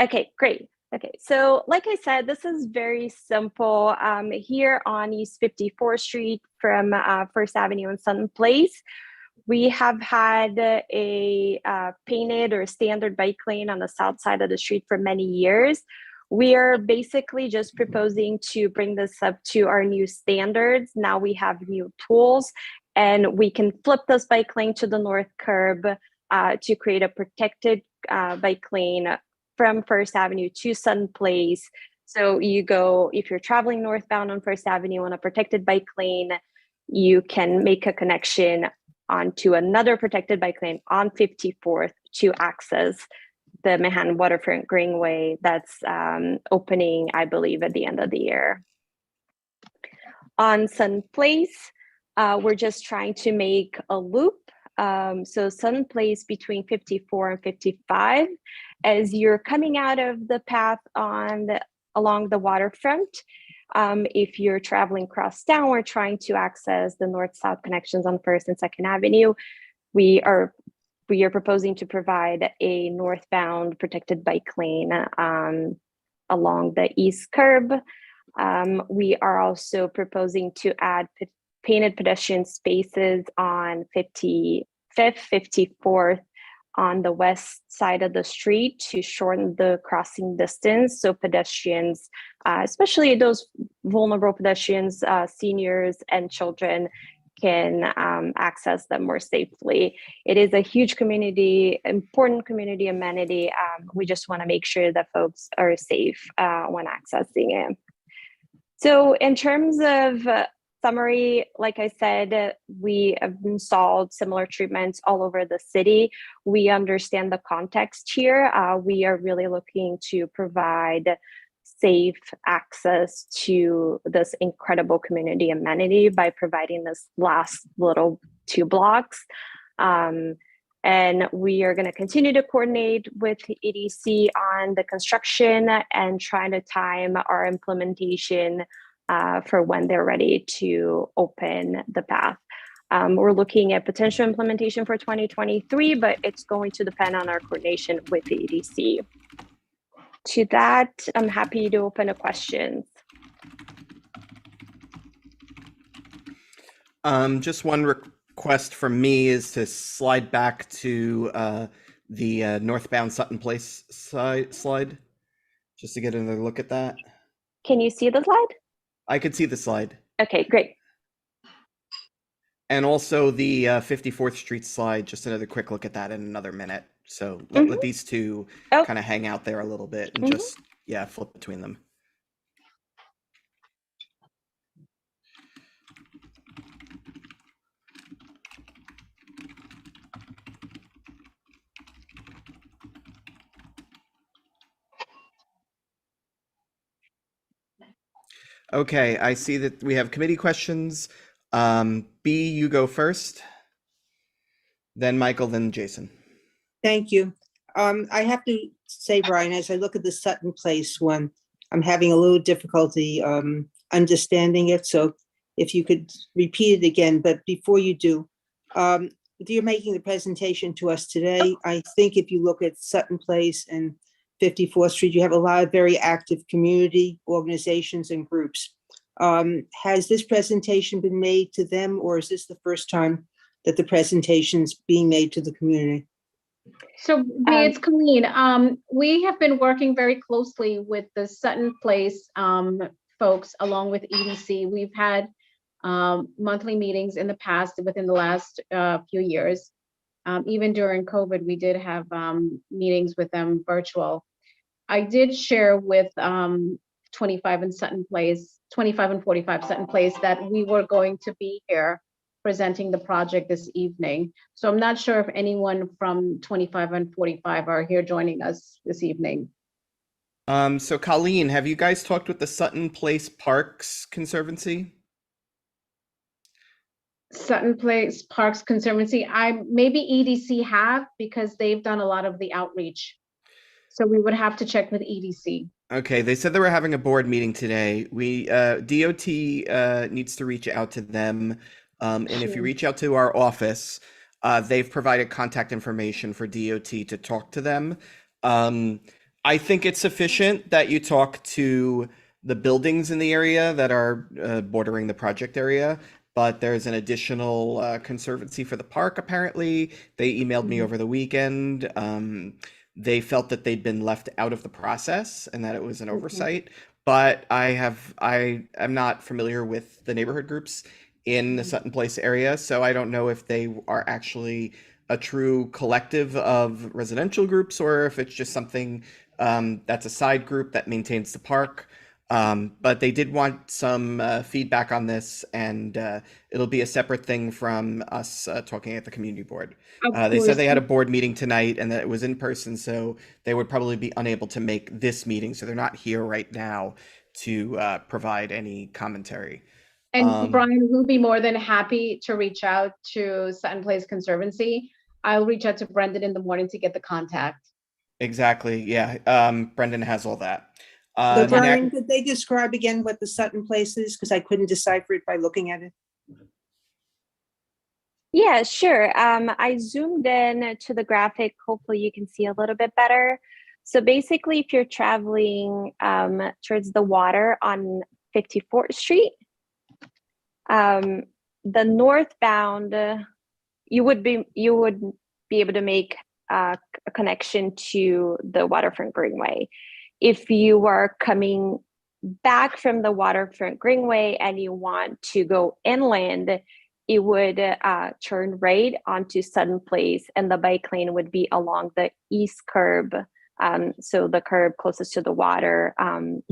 Speaker 14: Okay, great. Okay, so like I said, this is very simple. Here on East 54th Street from First Avenue and Sutton Place, we have had a painted or standard bike lane on the south side of the street for many years. We are basically just proposing to bring this up to our new standards. Now we have new tools, and we can flip this bike lane to the north curb to create a protected bike lane from First Avenue to Sutton Place. So you go, if you're traveling northbound on First Avenue on a protected bike lane, you can make a connection onto another protected bike lane on 54th to access the Manhattan Waterfront Greenway that's opening, I believe, at the end of the year. On Sutton Place, we're just trying to make a loop. So Sutton Place between 54 and 55, as you're coming out of the path along the waterfront, if you're traveling across town or trying to access the north-south connections on 1st and 2nd Avenue, we are proposing to provide a northbound protected bike lane along the east curb. We are also proposing to add painted pedestrian spaces on 55th, 54th on the west side of the street to shorten the crossing distance, so pedestrians, especially those vulnerable pedestrians, seniors and children, can access them more safely. It is a huge important community amenity. We just want to make sure that folks are safe when accessing it. So in terms of summary, like I said, we have installed similar treatments all over the city. We understand the context here. We are really looking to provide safe access to this incredible community amenity by providing this last little 2 blocks. And we are going to continue to coordinate with EDC on the construction and trying to time our implementation for when they're ready to open the path. We're looking at potential implementation for 2023, but it's going to depend on our coordination with the EDC. To that, I'm happy to open to questions.
Speaker 2: Just one request from me is to slide back to the northbound Sutton Place slide, just to get another look at that.
Speaker 14: Can you see the slide?
Speaker 2: I could see the slide.
Speaker 14: Okay, great.
Speaker 2: And also the 54th Street slide, just another quick look at that in another minute. So let these two kind of hang out there a little bit and just, flip between them. Okay, I see that we have committee questions. B, you go first. Then Michael, then Jason.
Speaker 6: Thank you. I have to say, Brian, as I look at the Sutton Place one, I'm having a little difficulty understanding it. So if you could repeat it again, but before you do, you're making the presentation to us today. I think if you look at Sutton Place and 54th Street, you have a lot of very active community organizations and groups. Has this presentation been made to them, or is this the first time that the presentation's being made to the community?
Speaker 9: So it's Colleen. We have been working very closely with the Sutton Place folks along with EDC. We've had monthly meetings in the past within the last few years. Even during COVID, we did have meetings with them virtual. I did share with 25 and 45 Sutton Place that we were going to be here presenting the project this evening. So I'm not sure if anyone from 25 and 45 are here joining us this evening.
Speaker 2: So Colleen, have you guys talked with the Sutton Place Parks Conservancy?
Speaker 9: Sutton Place Parks Conservancy, maybe EDC have, because they've done a lot of the outreach. So we would have to check with EDC.
Speaker 2: Okay, they said they were having a board meeting today. DOT needs to reach out to them. And if you
Speaker 9: Sure.
Speaker 2: reach out to our office, they've provided contact information for DOT to talk to them. I think it's sufficient that you talk to the buildings in the area that are bordering the project area, but there's an additional conservancy for the park, apparently. They emailed me over the weekend. They felt that they'd been left out of the process and that it was an oversight. But I am not familiar with the neighborhood groups in the Sutton Place area, so I don't know if they are actually a true collective of residential groups or if it's just something that's a side group that maintains the park. But they did want some feedback on this, and it'll be a separate thing from us talking at the community board. They said they had a board meeting tonight and that it was in person, so they would probably be unable to make this meeting, so they're not here right now to provide any commentary.
Speaker 9: And Brian, we'll be more than happy to reach out to Sutton Place Conservancy. I'll reach out to Brendan in the morning to get the contact.
Speaker 2: Exactly, yeah. Brendan has all that.
Speaker 6: So Brian, could they describe again what the Sutton Place is? Because I couldn't decipher it by looking at it.
Speaker 14: Yeah, sure. I zoomed in to the graphic. Hopefully you can see a little bit better. So basically, if you're traveling towards the water on 54th Street, the northbound, you would be able to make a connection to the Waterfront Greenway. If you are coming back from the Waterfront Greenway and you want to go inland, it would turn right onto Sutton Place, and the bike lane would be along the east curb. So the curb closest to the water.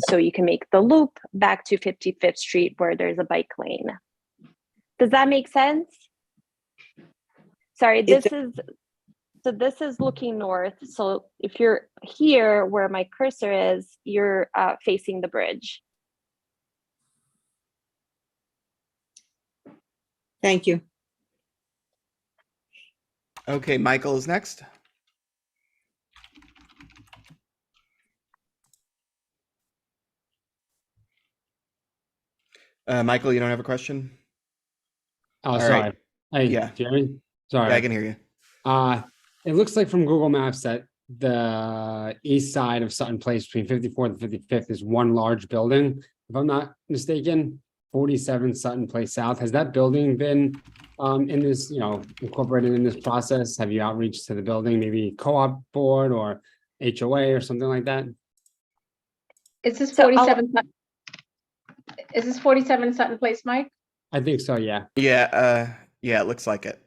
Speaker 14: So you can make the loop back to 55th Street where there's a bike lane. Does that make sense? Sorry, this is looking north. So if you're here where my cursor is, you're facing the bridge.
Speaker 6: Thank you.
Speaker 2: Okay, Michael is next. Michael, you don't have a question?
Speaker 4: Oh,
Speaker 2: All
Speaker 4: sorry.
Speaker 2: right.
Speaker 4: Hey,
Speaker 2: Yeah.
Speaker 4: Jerry? Sorry.
Speaker 2: Yeah, I can hear you.
Speaker 4: It looks like from Google Maps that the east side of Sutton Place between 54th and 55th is one large building. If I'm not mistaken, 47 Sutton Place South. Has that building been in this, incorporated in this process? Have you outreach to the building, maybe co-op board or HOA or something like that?
Speaker 9: Is this 47? Is this 47 Sutton Place, Mike?
Speaker 4: I think so, yeah.
Speaker 2: Yeah, it looks like it.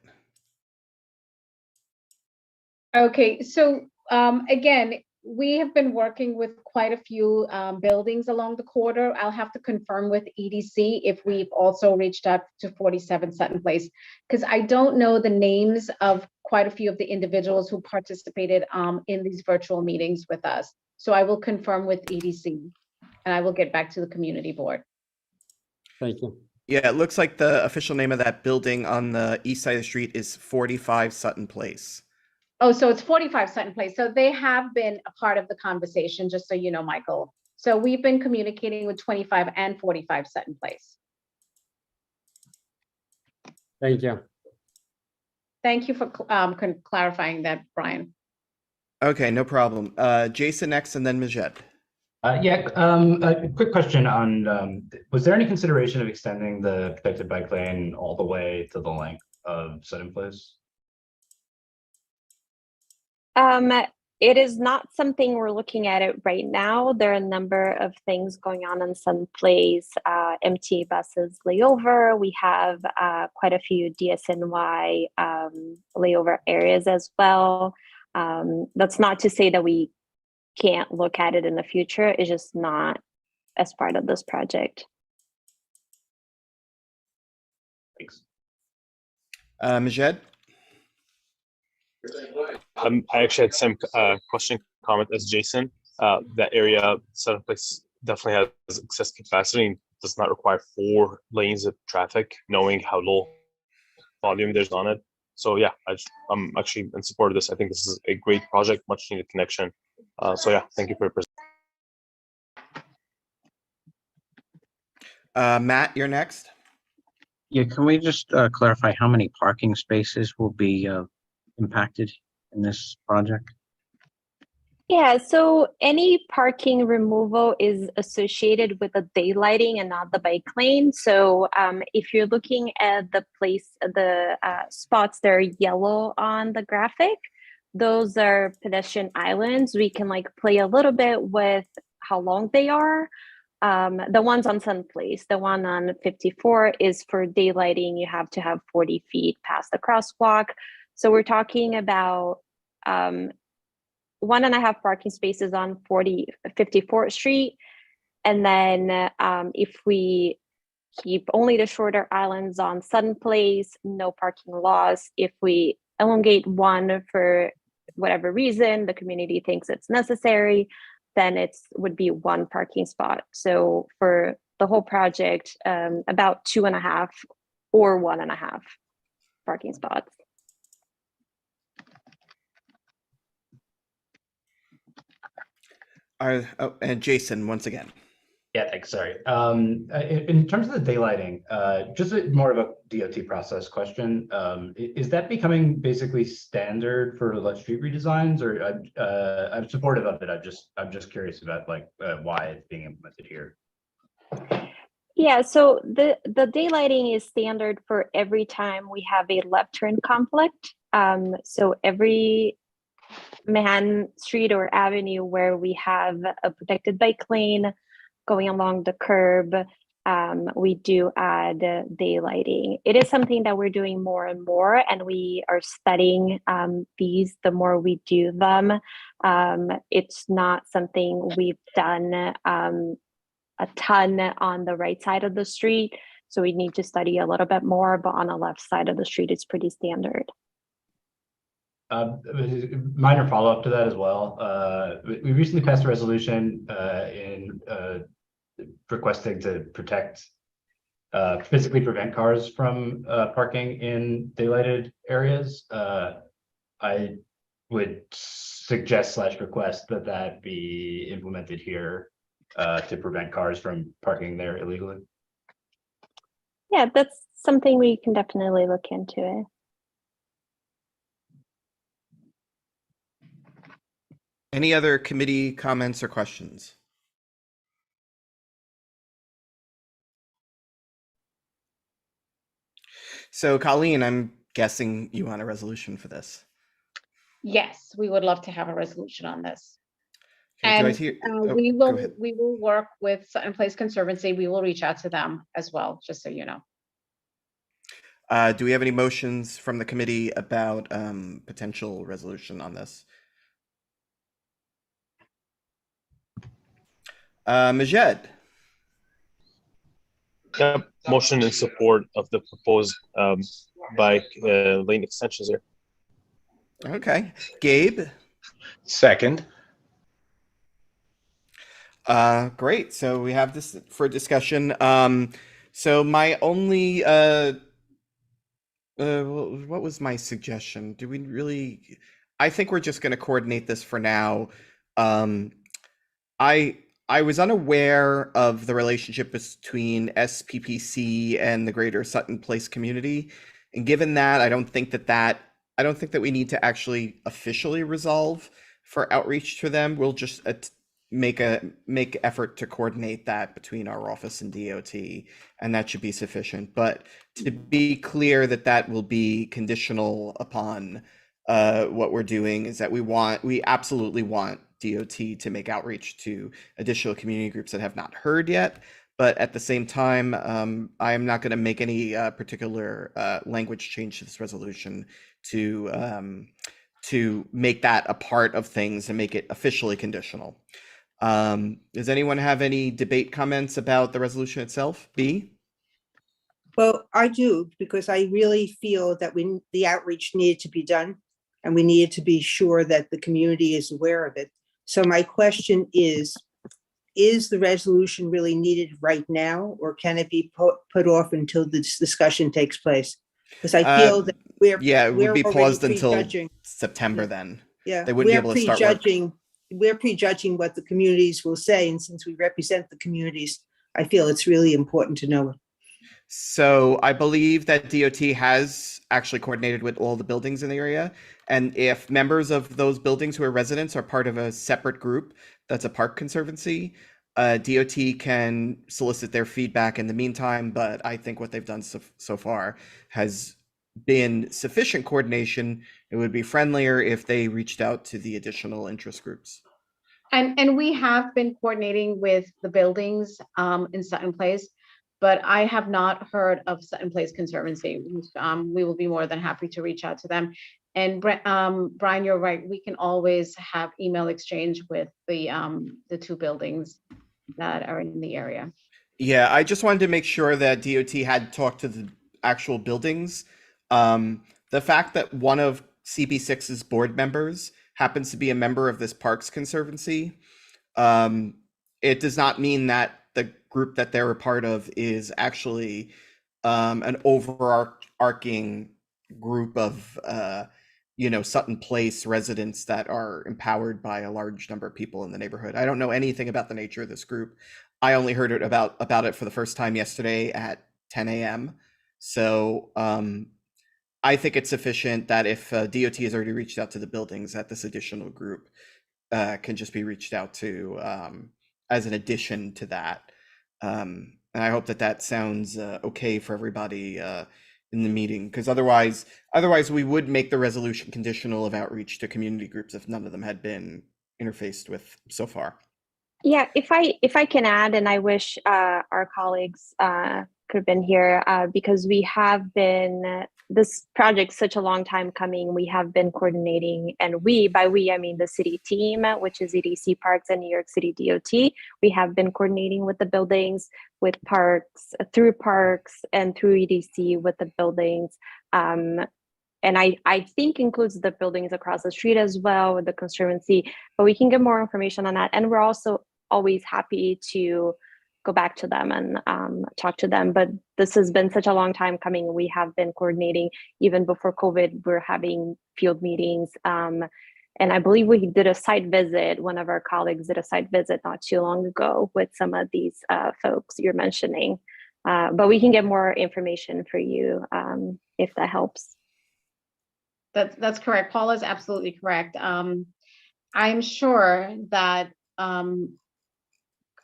Speaker 9: Okay, so again, we have been working with quite a few buildings along the corridor. I'll have to confirm with EDC if we've also reached out to 47 Sutton Place, because I don't know the names of quite a few of the individuals who participated in these virtual meetings with us. So I will confirm with EDC and I will get back to the community board.
Speaker 4: Thank you.
Speaker 2: Yeah, it looks like the official name of that building on the east side of the street is 45 Sutton Place.
Speaker 9: Oh, so it's 45 Sutton Place. So they have been a part of the conversation, just so you know, Michael. So we've been communicating with 25 and 45 Sutton Place.
Speaker 4: Thank you.
Speaker 9: Thank you for clarifying that, Brian.
Speaker 2: Okay, no problem. Jason next, and then Majed.
Speaker 8: A quick question on, was there any consideration of extending the protected bike lane all the way to the length of Sutton Place?
Speaker 14: It is not something we're looking at it right now. There are a number of things going on in Sutton Place. MTA buses layover. We have quite a few DSNY layover areas as well. That's not to say that we can't look at it in the future. It's just not as part of this project.
Speaker 8: Thanks.
Speaker 2: Majed?
Speaker 7: I actually had some question comment as Jason. That area, Southern Place definitely has excess capacity and does not require 4 lanes of traffic, knowing how low volume there's on it. So yeah, I'm actually in support of this. I think this is a great project, much needed connection. So yeah, thank you for your presentation.
Speaker 2: Matt, you're next.
Speaker 15: Yeah, can we just clarify how many parking spaces will be impacted in this project?
Speaker 14: Yeah, so any parking removal is associated with the daylighting and not the bike lane. So if you're looking at the spots that are yellow on the graphic, those are pedestrian islands. We can like play a little bit with how long they are. The ones on Sun Place, the one on 54 is for daylighting. You have to have 40 feet past the crosswalk. So we're talking about 1.5 parking spaces on 54th Street. And then if we keep only the shorter islands on Sun Place, no parking laws. If we elongate one for whatever reason, the community thinks it's necessary, then it would be 1 parking spot. So for the whole project, about 2.5 or 1.5 parking spots.
Speaker 2: And Jason, once again.
Speaker 8: Yeah, thanks. Sorry. In terms of the daylighting, just more of a DOT process question. Is that becoming basically standard for like street redesigns, or I'm supportive of it. I'm just curious about like why it's being implemented here.
Speaker 14: Yeah, so the daylighting is standard for every time we have a left turn conflict. So every Manhattan Street or avenue where we have a protected bike lane going along the curb, we do add daylighting. It is something that we're doing more and more, and we are studying these the more we do them. It's not something we've done a ton on the right side of the street, so we need to study a little bit more, but on the left side of the street, it's pretty standard.
Speaker 8: Minor follow-up to that as well. We recently passed a resolution in requesting to physically prevent cars from parking in daylighted areas. I would suggest / request that be implemented here to prevent cars from parking there illegally.
Speaker 14: Yeah, that's something we can definitely look into.
Speaker 2: Any other committee comments or questions? So Colleen, I'm guessing you want a resolution for this.
Speaker 9: Yes, we would love to have a resolution on this.
Speaker 2: Okay,
Speaker 9: And we
Speaker 2: go ahead.
Speaker 9: will work with Sutton Place Conservancy. We will reach out to them as well, just so you know.
Speaker 2: Do we have any motions from the committee about potential resolution on this? Majed.
Speaker 7: Yep, motion in support of the proposed bike lane extensions here.
Speaker 2: Okay, Gabe.
Speaker 12: Second.
Speaker 2: Great. So we have this for discussion. So my only what was my suggestion? Do we really? I think we're just going to coordinate this for now. I was unaware of the relationship between SPPC and the greater Sutton Place community, and given that, I don't think that we need to actually officially resolve for outreach to them. We'll just make effort to coordinate that between our office and DOT, and that should be sufficient. But to be clear that will be conditional upon what we're doing is that we absolutely want DOT to make outreach to additional community groups that have not heard yet. But at the same time, I am not going to make any particular language change to this resolution to make that a part of things and make it officially conditional. Does anyone have any debate comments about the resolution itself? B?
Speaker 6: Well, I do, because I really feel that the outreach needed to be done, and we needed to be sure that the community is aware of it. So my question is the resolution really needed right now, or can it be put off until this discussion takes place? Because I feel that
Speaker 2: Yeah, it would be
Speaker 6: we're
Speaker 2: paused
Speaker 6: already
Speaker 2: until
Speaker 6: prejudging.
Speaker 2: September then.
Speaker 6: Yeah,
Speaker 2: They wouldn't be
Speaker 6: we're
Speaker 2: able to start work.
Speaker 6: we're prejudging what the communities will say, and since we represent the communities, I feel it's really important to know it.
Speaker 2: So I believe that DOT has actually coordinated with all the buildings in the area. And if members of those buildings who are residents are part of a separate group that's a park conservancy, DOT can solicit their feedback in the meantime. But I think what they've done so far has been sufficient coordination. It would be friendlier if they reached out to the additional interest groups.
Speaker 9: And we have been coordinating with the buildings in Sutton Place, but I have not heard of Sutton Place Conservancy. We will be more than happy to reach out to them. And Brian, you're right. We can always have email exchange with the two buildings that are in the area.
Speaker 2: Yeah, I just wanted to make sure that DOT had talked to the actual buildings. The fact that one of CB6's board members happens to be a member of this Parks Conservancy, it does not mean that the group that they're a part of is actually an overarching group of Sutton Place residents that are empowered by a large number of people in the neighborhood. I don't know anything about the nature of this group. I only heard about it for the first time yesterday at 10 a.m. So I think it's sufficient that if DOT has already reached out to the buildings, that this additional group can just be reached out to as an addition to that. And I hope that sounds okay for everybody in the meeting, because otherwise we would make the resolution conditional of outreach to community groups if none of them had been interfaced with so far.
Speaker 14: Yeah, if I can add, and I wish our colleagues could have been here because we have been, this project such a long time coming. We have been coordinating, and by we I mean the city team, which is EDC Parks and New York City DOT. We have been coordinating with the buildings, with parks, through parks, and through EDC with the buildings. And I think includes the buildings across the street as well with the Conservancy, but we can get more information on that. And we're also always happy to go back to them and talk to them. But this has been such a long time coming. We have been coordinating even before COVID. We're having field meetings. And I believe we did a site visit. One of our colleagues did a site visit not too long ago with some of these folks you're mentioning. But we can get more information for you if that helps.
Speaker 9: That's correct. Paula is absolutely correct. I'm sure that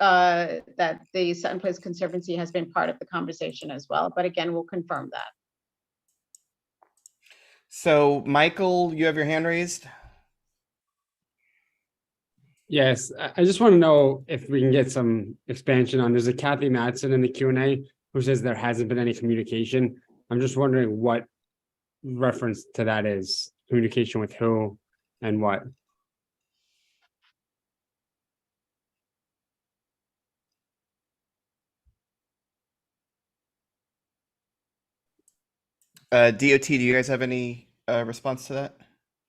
Speaker 9: that the Sutton Place Conservancy has been part of the conversation as well. But again, we'll confirm that.
Speaker 2: So, Michael, you have your hand raised?
Speaker 4: Yes, I just want to know if we can get some expansion on, there's a Kathy Matson in the Q&A who says there hasn't been any communication. I'm just wondering what reference to that is. Communication with who and what?
Speaker 2: DOT, do you guys have any response to that?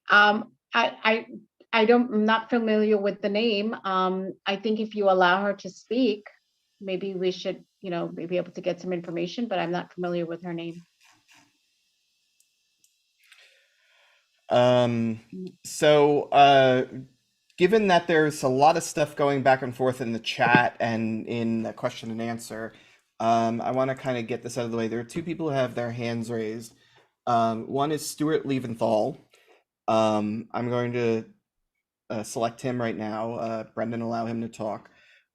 Speaker 9: I'm not familiar with the name. I think if you allow her to speak, maybe we should, be able to get some information, but I'm not familiar with her name.
Speaker 2: So given that there's a lot of stuff going back and forth in the chat and in the question and answer, I want to kind of get this out of the way. There are two people who have their hands raised. One is Stuart Leventhal. I'm going to select him right now. Brendan, allow him to talk.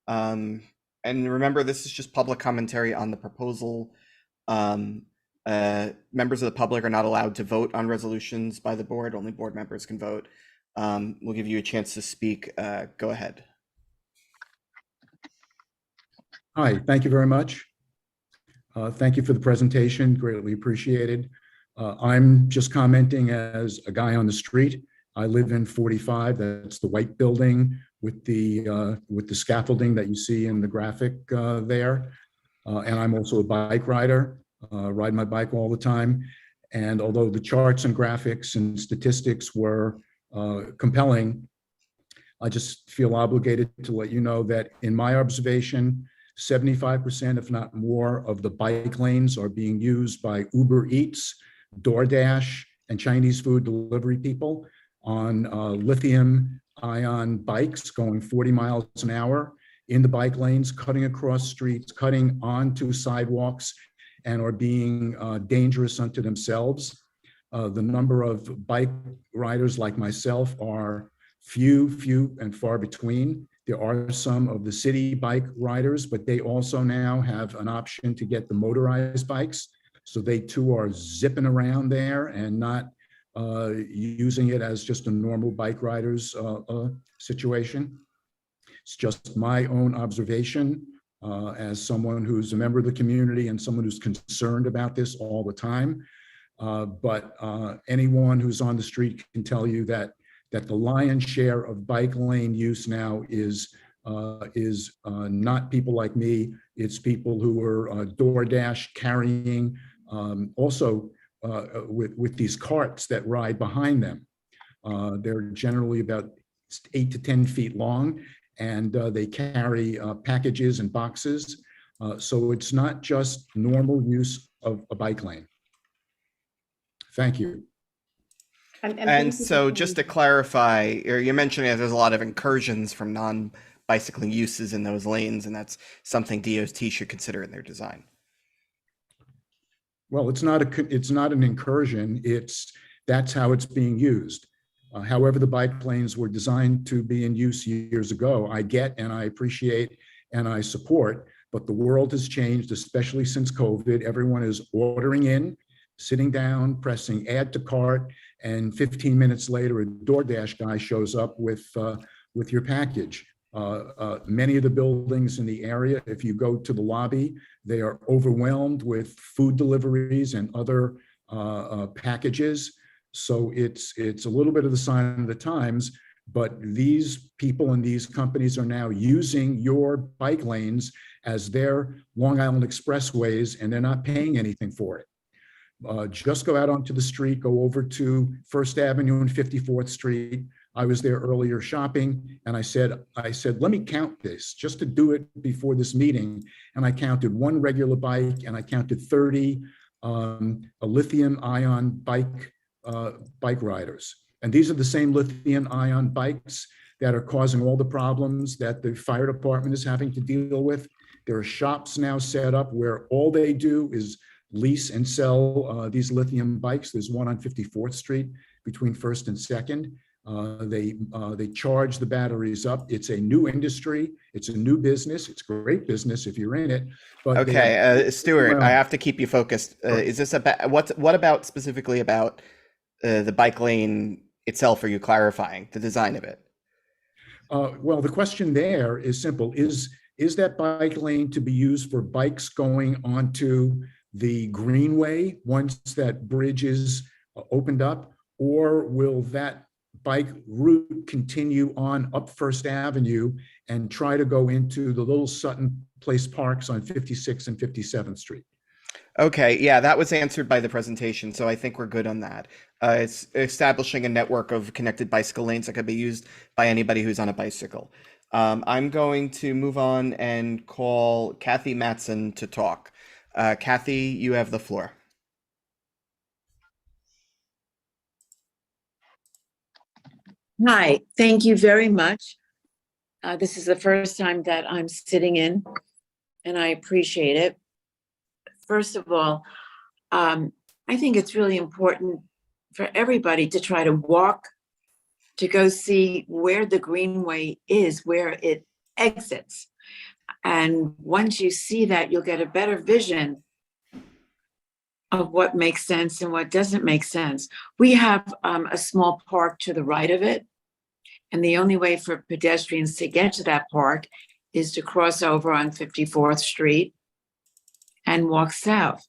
Speaker 2: And remember, this is just public commentary on the proposal. Members of the public are not allowed to vote on resolutions by the board. Only board members can vote. We'll give you a chance to speak. Go ahead.
Speaker 16: Hi, thank you very much. Thank you for the presentation, greatly appreciated. I'm just commenting as a guy on the street. I live in 45, that's the white building with the scaffolding that you see in the graphic there. And I'm also a bike rider. ride my bike all the time. And although the charts and graphics and statistics were compelling, I just feel obligated to let you know that in my observation, 75%, if not more, of the bike lanes are being used by Uber Eats, DoorDash, and Chinese food delivery people on lithium-ion bikes going 40 miles an hour in the bike lanes, cutting across streets, cutting onto sidewalks, and are being dangerous unto themselves. The number of bike riders like myself are few and far between. There are some of the city bike riders, but they also now have an option to get the motorized bikes. So they too are zipping around there and not using it as just a normal bike rider's situation. It's just my own observation as someone who's a member of the community and someone who's concerned about this all the time. But anyone who's on the street can tell you that the lion's share of bike lane use now is not people like me. It's people who are DoorDash carrying, also with these carts that ride behind them. They're generally about 8 to 10 feet long, and they carry packages and boxes. So it's not just normal use of a bike lane. Thank you.
Speaker 2: And so just to clarify, you're mentioning there's a lot of incursions from non-bicycling uses in those lanes, and that's something DOT should consider in their design.
Speaker 16: Well, it's not an incursion. That's how it's being used. However, the bike lanes were designed to be in use years ago. I get and I appreciate and I support, but the world has changed, especially since COVID. Everyone is ordering in, sitting down, pressing add to cart, and 15 minutes later, a DoorDash guy shows up with your package. Many of the buildings in the area, if you go to the lobby, they are overwhelmed with food deliveries and other packages. So it's a little bit of the sign of the times, but these people and these companies are now using your bike lanes as their Long Island expressways, and they're not paying anything for it. Just go out onto the street, go over to First Avenue and 54th Street. I was there earlier shopping, and I said, let me count this just to do it before this meeting. And I counted one regular bike, and I counted 30 lithium-ion bike riders. And these are the same lithium-ion bikes that are causing all the problems that the fire department is having to deal with. There are shops now set up where all they do is lease and sell these lithium bikes. There's one on 54th Street between 1st and 2nd. They charge the batteries up. It's a new industry. It's a new business. It's great business if you're in it. But
Speaker 2: okay, Stuart, I have to keep you focused. Is this about what about specifically about the bike lane itself? Are you clarifying the design of it?
Speaker 16: Well, the question there is simple. Is that bike lane to be used for bikes going onto the greenway once that bridge is opened up, or will that bike route continue on up First Avenue and try to go into the little Sutton Place parks on 56th and 57th Street?
Speaker 2: Okay, yeah, that was answered by the presentation, so I think we're good on that. It's establishing a network of connected bicycle lanes that can be used by anybody who's on a bicycle. I'm going to move on and call Kathy Matson to talk. Kathy, you have the floor.
Speaker 17: Hi, thank you very much. This is the first time that I'm sitting in, and I appreciate it. First of all, I think it's really important for everybody to try to walk to go see where the greenway is, where it exits. And once you see that, you'll get a better vision of what makes sense and what doesn't make sense. We have a small park to the right of it. And the only way for pedestrians to get to that park is to cross over on 54th Street and walk south.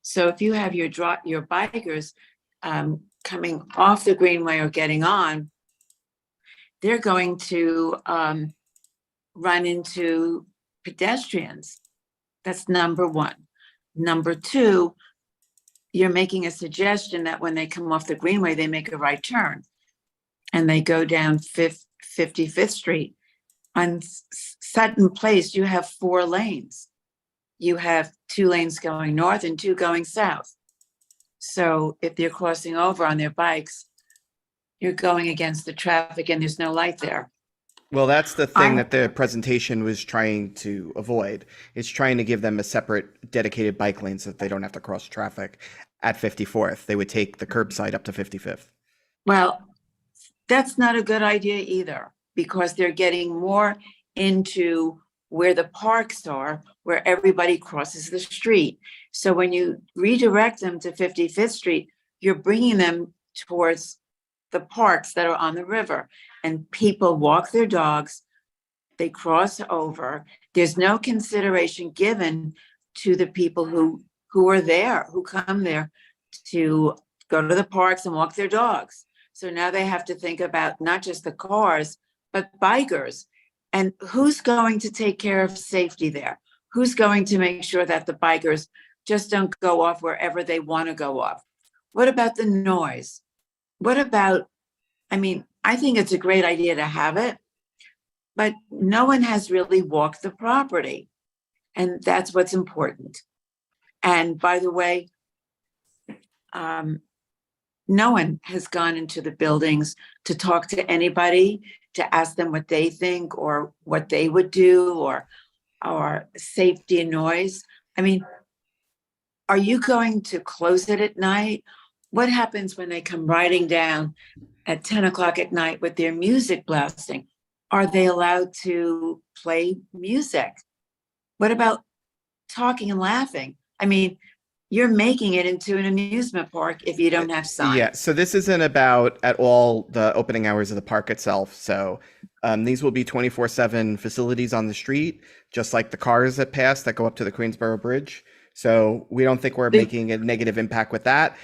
Speaker 17: So if you have your bikers coming off the greenway or getting on, they're going to run into pedestrians. That's number one. Number two, you're making a suggestion that when they come off the Greenway, they make a right turn and they go down 55th Street. On Sutton Place, you have 4 lanes. You have 2 lanes going north and 2 going south. So if they're crossing over on their bikes, you're going against the traffic and there's no light there.
Speaker 2: Well, that's the thing that the presentation was trying to avoid. It's trying to give them a separate dedicated bike lane so that they don't have to cross traffic at 54th. They would take the curbside up to 55th.
Speaker 17: Well, that's not a good idea either, because they're getting more into where the parks are, where everybody crosses the street. So when you redirect them to 55th Street, you're bringing them towards the parks that are on the river, and people walk their dogs, they cross over. There's no consideration given to the people who are there, who come there to go to the parks and walk their dogs. So now they have to think about not just the cars, but bikers. And who's going to take care of safety there? Who's going to make sure that the bikers just don't go off wherever they want to go off? What about the noise? What about, I mean, I think it's a great idea to have it, but no one has really walked the property. And that's what's important. And by the way, no one has gone into the buildings to talk to anybody, to ask them what they think or what they would do, or safety and noise. I mean, are you going to close it at night? What happens when they come riding down at 10 o'clock at night with their music blasting? Are they allowed to play music? What about talking and laughing? I mean, you're making it into an amusement park if you don't have signs.
Speaker 2: Yeah, so this isn't about at all the opening hours of the park itself. So these will be 24/7 facilities on the street, just like the cars that pass that go up to the Queensboro Bridge. So we don't think we're making a negative impact with that.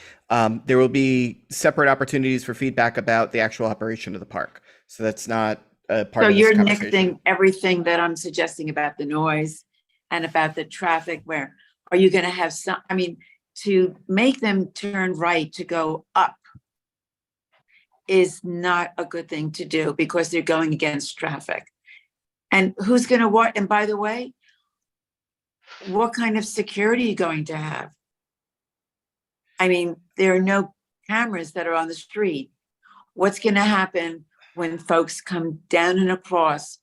Speaker 2: There will be separate opportunities for feedback about the actual operation of the park. So that's not a part
Speaker 17: So
Speaker 2: of this
Speaker 17: you're
Speaker 2: conversation.
Speaker 17: nixing everything that I'm suggesting about the noise and about the traffic. Where are you going to have some, I mean, to make them turn right to go up is not a good thing to do because they're going against traffic. And who's going to what? And by the way, what kind of security are you going to have? I mean, there are no cameras that are on the street. What's going to happen when folks come down and across?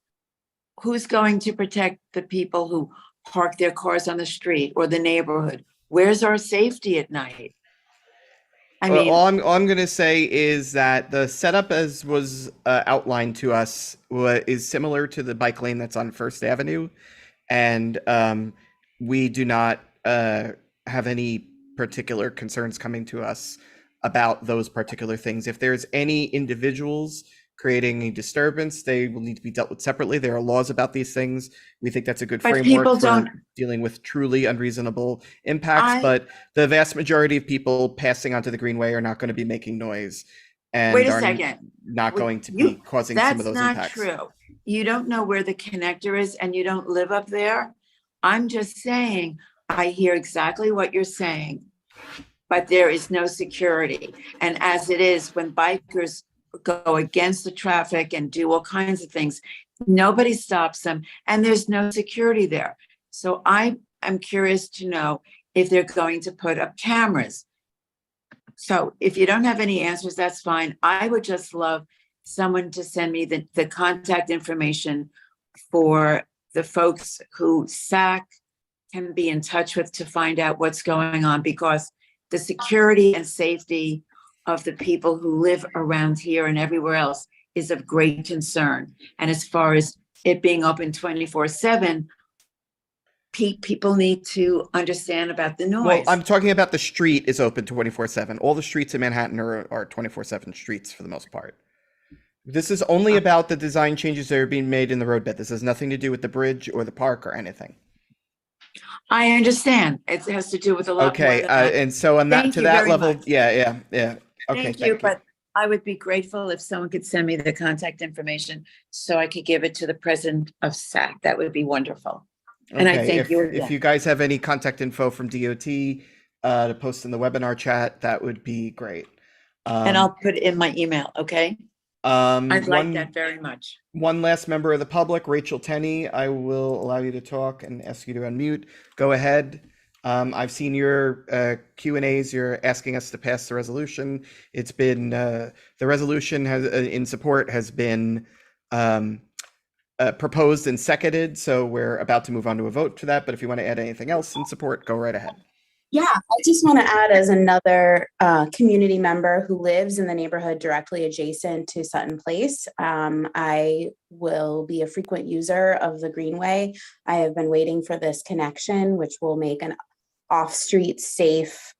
Speaker 17: Who's going to protect the people who park their cars on the street or the neighborhood? Where's our safety at night? I
Speaker 2: Well,
Speaker 17: mean,
Speaker 2: all I'm going to say is that the setup as was outlined to us is similar to the bike lane that's on First Avenue. And we do not have any particular concerns coming to us about those particular things. If there's any individuals creating a disturbance, they will need to be dealt with separately. There are laws about these things. We think that's a good
Speaker 17: But
Speaker 2: framework
Speaker 17: people
Speaker 2: for
Speaker 17: don't-
Speaker 2: dealing with truly unreasonable impacts. But the vast majority of people passing onto the Greenway are not going to be making noise and
Speaker 17: wait a
Speaker 2: are
Speaker 17: second.
Speaker 2: not
Speaker 17: Wait,
Speaker 2: going to be causing some of those
Speaker 17: That's
Speaker 2: impacts.
Speaker 17: not true. You don't know where the connector is and you don't live up there. I'm just saying, I hear exactly what you're saying, but there is no security. And as it is, when bikers go against the traffic and do all kinds of things, nobody stops them and there's no security there. So I'm curious to know if they're going to put up cameras. So if you don't have any answers, that's fine. I would just love someone to send me the contact information for the folks who SAC can be in touch with to find out what's going on, because the security and safety of the people who live around here and everywhere else is of great concern. And as far as it being open 24/7, people need to understand about the noise.
Speaker 2: Well, I'm talking about the street is open 24/7. All the streets in Manhattan are 24/7 streets for the most part. This is only about the design changes that are being made in the roadbed. This has nothing to do with the bridge or the park or anything.
Speaker 17: I understand. It has to do with a lot more
Speaker 2: Okay,
Speaker 17: than that.
Speaker 2: and so on that
Speaker 17: Thank
Speaker 2: to
Speaker 17: you
Speaker 2: that
Speaker 17: very
Speaker 2: level,
Speaker 17: much.
Speaker 2: yeah. Okay,
Speaker 17: Thank you, but I would be grateful if someone could send me the contact information so I could give it to the president of SAC. That would be wonderful. And I
Speaker 2: Okay,
Speaker 17: thank you
Speaker 2: if
Speaker 17: again.
Speaker 2: you guys have any contact info from DOT to post in the webinar chat, that would be great.
Speaker 17: And I'll put it in my email, okay? I'd like that very much.
Speaker 2: One last member of the public, Rachel Tenney, I will allow you to talk and ask you to unmute. Go ahead. I've seen your Q&As. You're asking us to pass the resolution. It's been, the resolution has in support has been proposed and seconded. So we're about to move on to a vote to that. But if you want to add anything else in support, go right ahead.
Speaker 18: Yeah, I just want to add as another community member who lives in the neighborhood directly adjacent to Sutton Place. I will be a frequent user of the Greenway. I have been waiting for this connection, which will make an off-street safe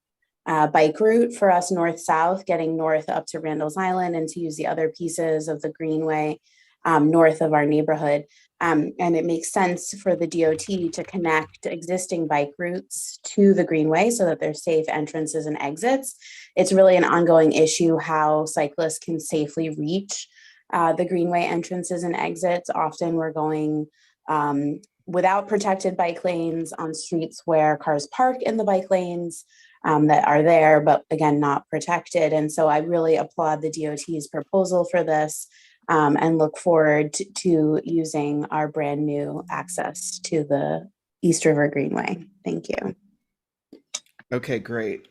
Speaker 18: bike route for us north-south, getting north up to Randall's Island and to use the other pieces of the Greenway north of our neighborhood. And it makes sense for the DOT to connect existing bike routes to the Greenway so that there's safe entrances and exits. It's really an ongoing issue how cyclists can safely reach the Greenway entrances and exits. Often we're going without protected bike lanes on streets where cars park in the bike lanes that are there, but again, not protected. And so I really applaud the DOT's proposal for this. And look forward to using our brand new access to the East River Greenway. Thank you.
Speaker 2: Okay, great.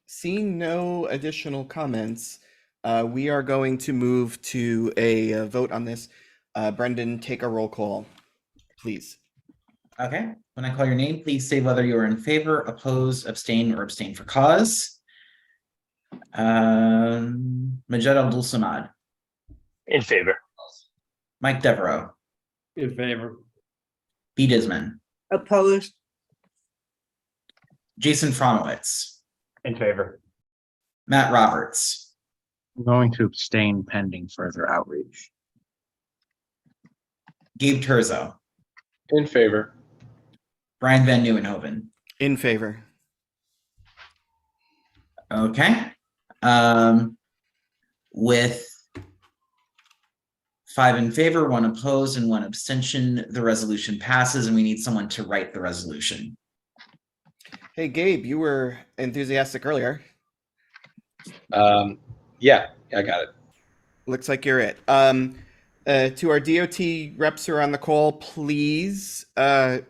Speaker 2: Seeing no additional comments, we are going to move to a vote on this. Brendan, take a roll call, please.
Speaker 1: Okay, when I call your name, please say whether you are in favor, oppose, abstain, or abstain for cause. Majed Abdul-Samad.
Speaker 7: In favor.
Speaker 1: Mike Devereaux.
Speaker 4: In favor.
Speaker 1: B. Disman.
Speaker 6: Opposed?
Speaker 1: Jason Franowitz.
Speaker 8: In favor.
Speaker 1: Matt Roberts.
Speaker 15: I'm going to abstain pending further outreach.
Speaker 1: Gabe Terzo.
Speaker 12: In favor.
Speaker 1: Brian Van Nieuwenhoven.
Speaker 2: In favor.
Speaker 1: Okay. With 5 in favor, 1 opposed, and 1 abstention, the resolution passes, and we need someone to write the resolution.
Speaker 2: Hey, Gabe, you were enthusiastic earlier.
Speaker 12: Yeah, I got it.
Speaker 2: Looks like you're it. To our DOT reps who are on the call, please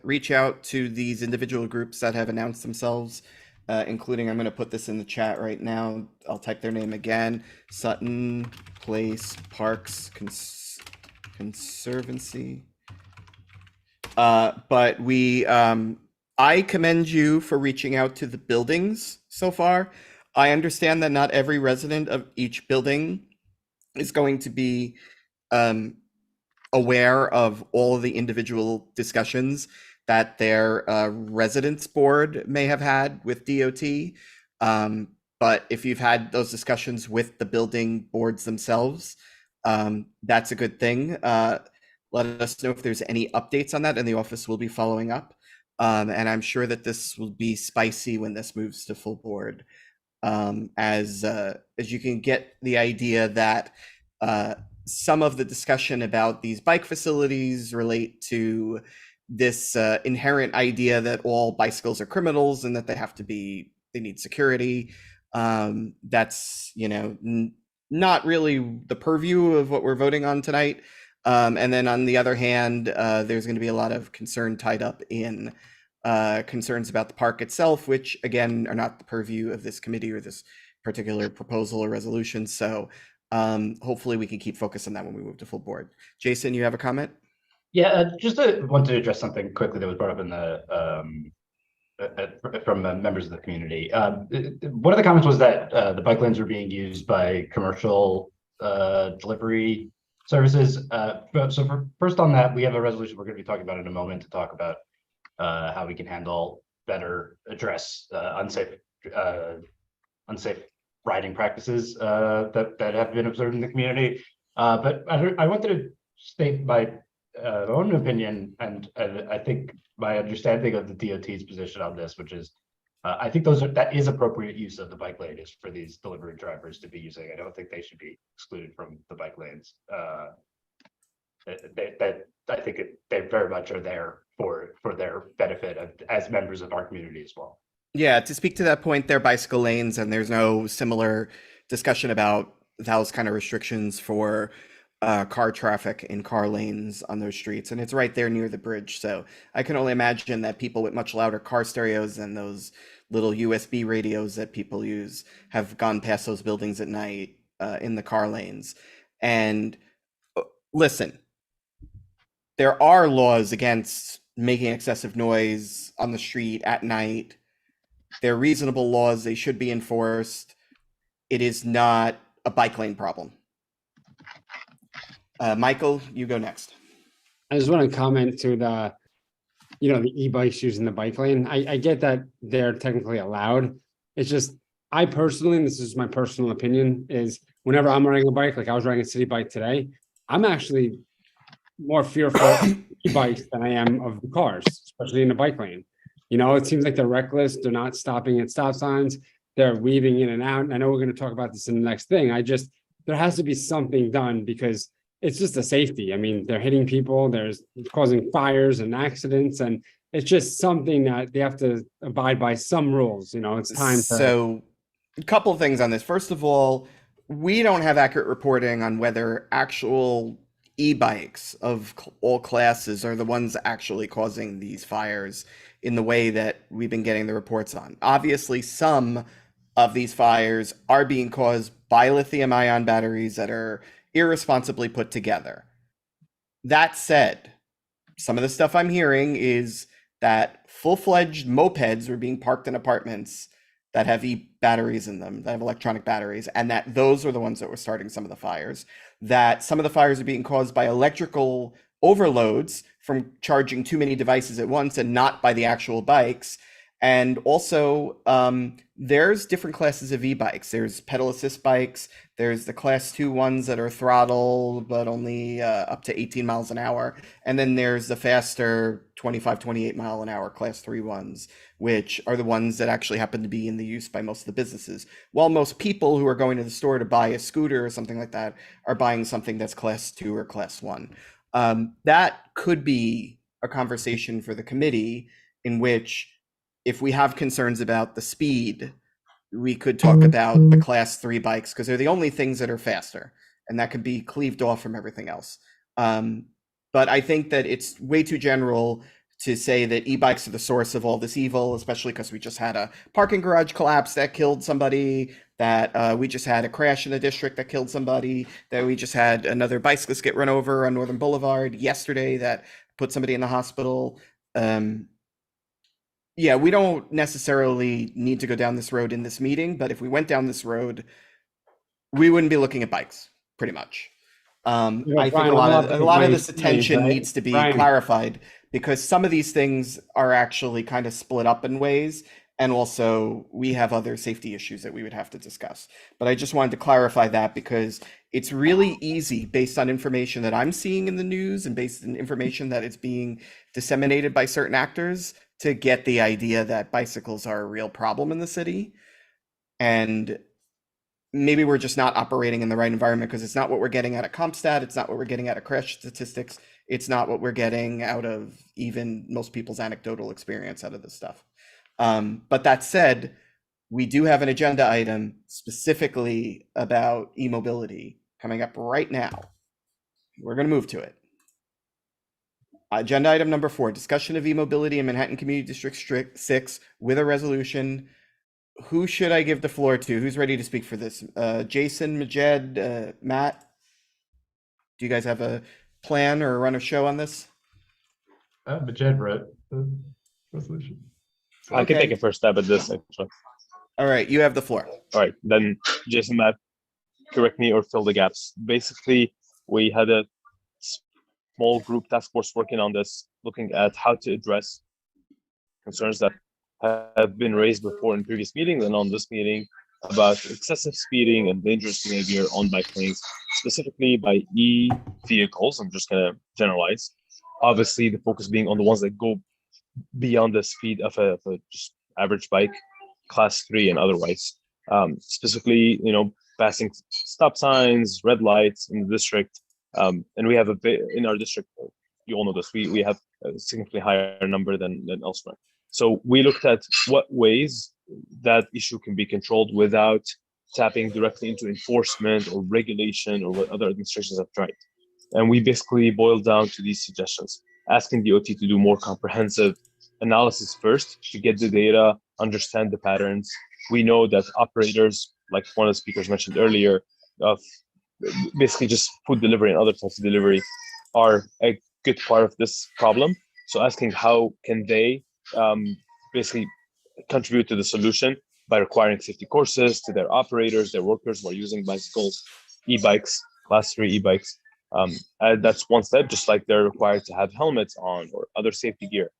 Speaker 2: reach out to these individual groups that have announced themselves, including, I'm going to put this in the chat right now. I'll type their name again. Sutton Place Parks Conservancy. But I commend you for reaching out to the buildings so far. I understand that not every resident of each building is going to be aware of all of the individual discussions that their residence board may have had with DOT. But if you've had those discussions with the building boards themselves, that's a good thing. Let us know if there's any updates on that, and the office will be following up. And I'm sure that this will be spicy when this moves to full board. As you can get the idea that some of the discussion about these bike facilities relate to this inherent idea that all bicycles are criminals and that they need security. That's, not really the purview of what we're voting on tonight. And then on the other hand, there's going to be a lot of concern tied up in concerns about the park itself, which again are not the purview of this committee or this particular proposal or resolution. So hopefully we can keep focus on that when we move to full board. Jason, you have a comment?
Speaker 8: Yeah, just wanted to address something quickly that was brought up in the from members of the community. One of the comments was that the bike lanes were being used by commercial delivery services. So first on that, we have a resolution we're going to be talking about in a moment to talk about how we can address unsafe riding practices that have been observed in the community. But I wanted to state my own opinion, and I think my understanding of the DOT's position on this, which is I think that is appropriate use of the bike lane is for these delivery drivers to be using. I don't think they should be excluded from the bike lanes. that I think they very much are there for their benefit as members of our community as well.
Speaker 2: Yeah, to speak to that point, they're bicycle lanes, and there's no similar discussion about those kind of restrictions for car traffic in car lanes on those streets. And it's right there near the bridge. So I can only imagine that people with much louder car stereos than those little USB radios that people use have gone past those buildings at night in the car lanes. And listen, there are laws against making excessive noise on the street at night. They're reasonable laws. They should be enforced. It is not a bike lane problem. Michael, you go next.
Speaker 4: I just want to comment to the e-bikes using the bike lane. I get that they're technically allowed. It's just, I personally, and this is my personal opinion, is whenever I'm riding a bike, like I was riding a city bike today, I'm actually more fearful of e-bikes than I am of the cars, especially in the bike lane. It seems like they're reckless. They're not stopping at stop signs. They're weaving in and out. And I know we're going to talk about this in the next thing. There has to be something done because it's just a safety. I mean, they're hitting people, it's causing fires and accidents, and it's just something that they have to abide by some rules. It's time to.
Speaker 2: So, a couple of things on this. First of all, we don't have accurate reporting on whether actual e-bikes of all classes are the ones actually causing these fires in the way that we've been getting the reports on. Obviously, some of these fires are being caused by lithium-ion batteries that are irresponsibly put together. That said, some of the stuff I'm hearing is that full-fledged mopeds are being parked in apartments that have batteries in them, that have electronic batteries, and that those are the ones that were starting some of the fires. That some of the fires are being caused by electrical overloads from charging too many devices at once and not by the actual bikes. And also, there's different classes of e-bikes. There's pedal assist bikes. There's the class 2 ones that are throttle, but only up to 18 miles an hour. And then there's the faster 25, 28 mile an hour class 3 ones, which are the ones that actually happen to be in the use by most of the businesses. While most people who are going to the store to buy a scooter or something like that are buying something that's class 2 or class 1. That could be a conversation for the committee in which, if we have concerns about the speed, we could talk about the class 3 bikes because they're the only things that are faster, and that could be cleaved off from everything else. But I think that it's way too general to say that e-bikes are the source of all this evil, especially because we just had a parking garage collapse that killed somebody, that we just had a crash in the district that killed somebody, that we just had another bicyclist get run over on Northern Boulevard yesterday that put somebody in the hospital. Yeah, we don't necessarily need to go down this road in this meeting, but if we went down this road, we wouldn't be looking at bikes, pretty much. I think
Speaker 4: Brian,
Speaker 2: a lot of this
Speaker 4: right?
Speaker 2: attention needs to be
Speaker 4: Brian.
Speaker 2: clarified because some of these things are actually kind of split up in ways, and also we have other safety issues that we would have to discuss. But I just wanted to clarify that because it's really easy based on information that I'm seeing in the news and based on information that is being disseminated by certain actors to get the idea that bicycles are a real problem in the city. And maybe we're just not operating in the right environment because it's not what we're getting out of CompStat. It's not what we're getting out of crash statistics. It's not what we're getting out of even most people's anecdotal experience out of this stuff. But that said, we do have an agenda item specifically about e-mobility coming up right now. We're going to move to it. Agenda item number 4, discussion of e-mobility in Manhattan Community District 6 with a resolution. Who should I give the floor to? Who's ready to speak for this? Jason, Majed, Matt? Do you guys have a plan or a run of show on this?
Speaker 8: Majed wrote the resolution.
Speaker 7: I can
Speaker 2: Okay.
Speaker 7: take a first stab at this, actually.
Speaker 2: All right, you have the floor.
Speaker 7: All right, then Jason, Matt, correct me or fill the gaps. Basically, we had a small group task force working on this, looking at how to address concerns that have been raised before in previous meetings and on this meeting about excessive speeding and dangerous behavior on bike lanes, specifically by e-vehicles. I'm just going to generalize. Obviously, the focus being on the ones that go beyond the speed of a just average bike, class 3 and otherwise. Specifically, passing stop signs, red lights in the district, And we have a bit in our district. You all know this. We have a significantly higher number than elsewhere. So we looked at what ways that issue can be controlled without tapping directly into enforcement or regulation or what other administrations have tried. And we basically boiled down to these suggestions, asking DOT to do more comprehensive analysis first to get the data, understand the patterns. We know that operators, like one of the speakers mentioned earlier, of basically just food delivery and other types of delivery are a good part of this problem. So asking how can they basically contribute to the solution by requiring safety courses to their operators, their workers who are using bicycles, e-bikes, class 3 e-bikes. That's one step, just like they're required to have helmets on or other safety gear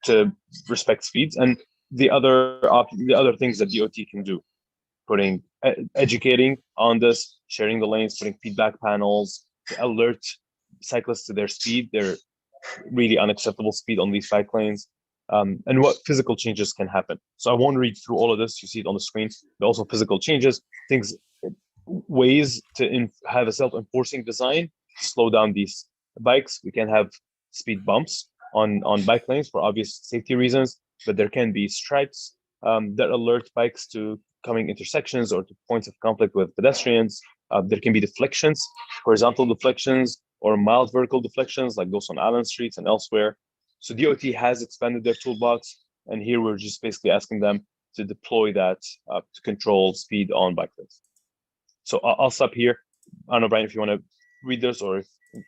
Speaker 7: to respect speeds. And the other things that DOT can do, educating on this, sharing the lanes, putting feedback panels to alert cyclists to their speed, their really unacceptable speed on these bike lanes, and what physical changes can happen. So I won't read through all of this, you see it on the screen, but also physical changes, ways to have a self-enforcing design to slow down these bikes. We can have speed bumps on bike lanes for obvious safety reasons, but there can be stripes that alert bikes to coming intersections or to points of conflict with pedestrians. There can be deflections, horizontal deflections, or mild vertical deflections like those on Allen Streets and elsewhere. So DOT has expanded their toolbox, and here we're just basically asking them to deploy that to control speed on bike lanes. So I'll stop here. I don't know, Brian, if you want to read this, or if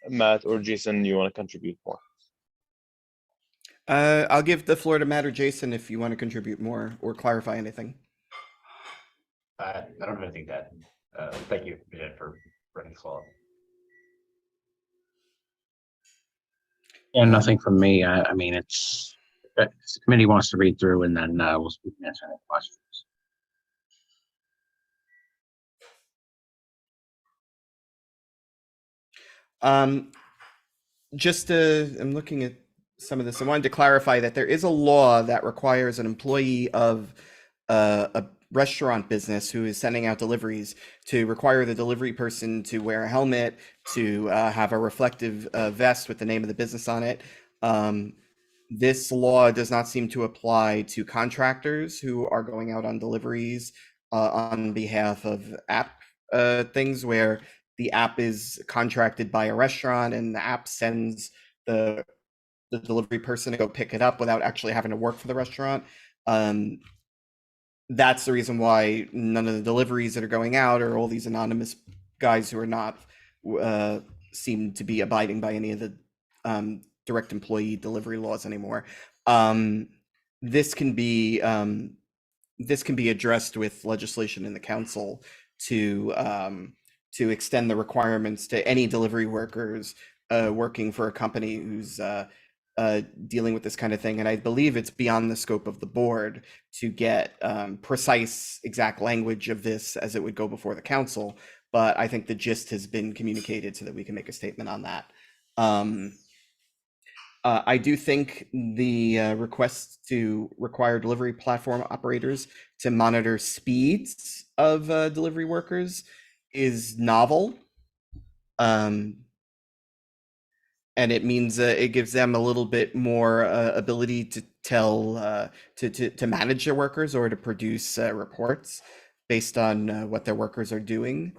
Speaker 7: Matt or Jason, you want to contribute more.
Speaker 2: I'll give the floor to Matt or Jason if you want to contribute more or clarify anything.
Speaker 8: I don't have anything to add. Thank you, Vijay, for running this all up.
Speaker 15: Yeah, nothing from me. I mean, it's the committee wants to read through, and then we can answer any questions.
Speaker 2: I'm looking at some of this. I wanted to clarify that there is a law that requires an employee of a restaurant business who is sending out deliveries to require the delivery person to wear a helmet, to have a reflective vest with the name of the business on it. This law does not seem to apply to contractors who are going out on deliveries on behalf of app things where the app is contracted by a restaurant and the app sends the delivery person to go pick it up without actually having to work for the restaurant. That's the reason why none of the deliveries that are going out are all these anonymous guys who are not seem to be abiding by any of the direct employee delivery laws anymore. This can be addressed with legislation in the council to extend the requirements to any delivery workers working for a company who's dealing with this kind of thing. And I believe it's beyond the scope of the board to get precise exact language of this as it would go before the council. But I think the gist has been communicated so that we can make a statement on that. I do think the request to require delivery platform operators to monitor speeds of delivery workers is novel. And it means it gives them a little bit more ability to tell to manage their workers or to produce reports based on what their workers are doing.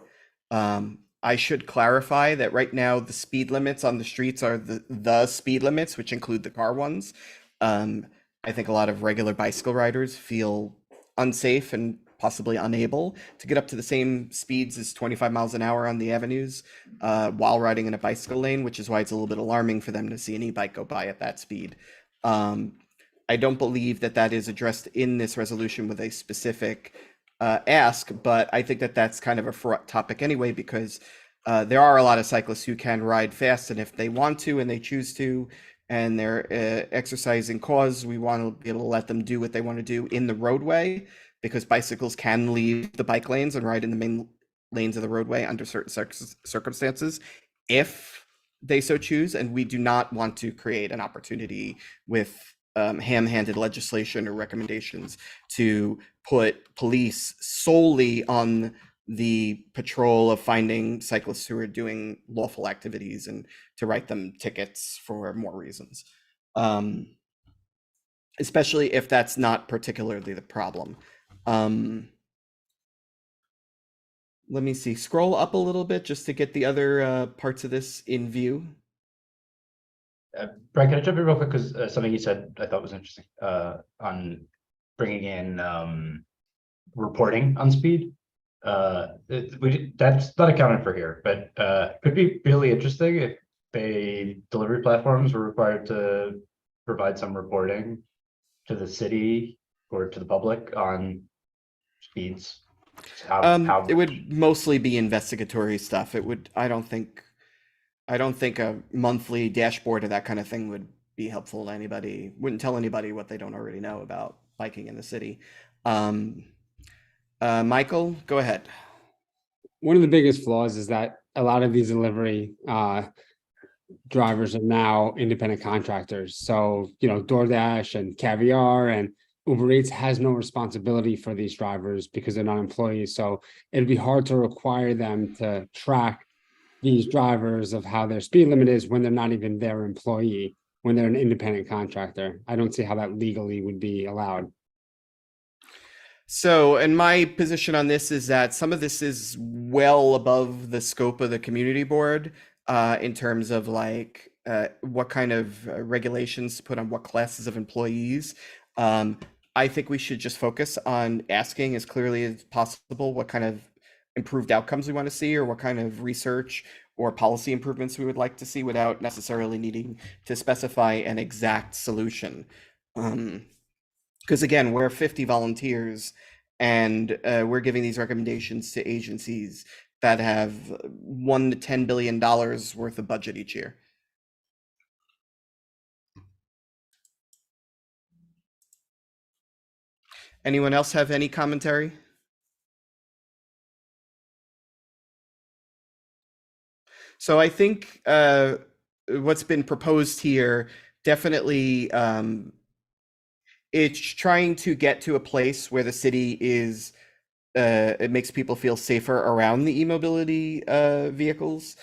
Speaker 2: I should clarify that right now the speed limits on the streets are the speed limits, which include the car ones. I think a lot of regular bicycle riders feel unsafe and possibly unable to get up to the same speeds as 25 miles an hour on the avenues while riding in a bicycle lane, which is why it's a little bit alarming for them to see an e-bike go by at that speed. I don't believe that that is addressed in this resolution with a specific ask, but I think that that's kind of a fraught topic anyway, because there are a lot of cyclists who can ride fast, and if they want to and they choose to, and they're exercising cause, we want to be able to let them do what they want to do in the roadway, because bicycles can leave the bike lanes and ride in the main lanes of the roadway under certain circumstances, if they so choose. And we do not want to create an opportunity with ham-handed legislation or recommendations to put police solely on the patrol of finding cyclists who are doing lawful activities and to write them tickets for more reasons. Especially if that's not particularly the problem. Let me see, scroll up a little bit just to get the other parts of this in view.
Speaker 8: Brian, can I jump in real quick? Because something you said I thought was interesting on bringing in reporting on speed. That's not accounted for here, but could be really interesting if delivery platforms were required to provide some reporting to the city or to the public on speeds.
Speaker 2: It would mostly be investigatory stuff. It would, I don't think a monthly dashboard or that kind of thing would be helpful to anybody. Wouldn't tell anybody what they don't already know about biking in the city. Michael, go ahead.
Speaker 4: One of the biggest flaws is that a lot of these delivery drivers are now independent contractors. So, DoorDash and Caviar and Uber Eats has no responsibility for these drivers because they're not employees. So it'd be hard to require them to track these drivers of how their speed limit is when they're not even their employee, when they're an independent contractor. I don't see how that legally would be allowed.
Speaker 2: So, and my position on this is that some of this is well above the scope of the community board in terms of like what kind of regulations to put on what classes of employees. I think we should just focus on asking as clearly as possible what kind of improved outcomes we want to see or what kind of research or policy improvements we would like to see without necessarily needing to specify an exact solution. Because again, we're 50 volunteers and we're giving these recommendations to agencies that have $1 to $10 billion worth of budget each year. Anyone else have any commentary? So I think what's been proposed here definitely it's trying to get to a place where the city is it makes people feel safer around the e-mobility vehicles,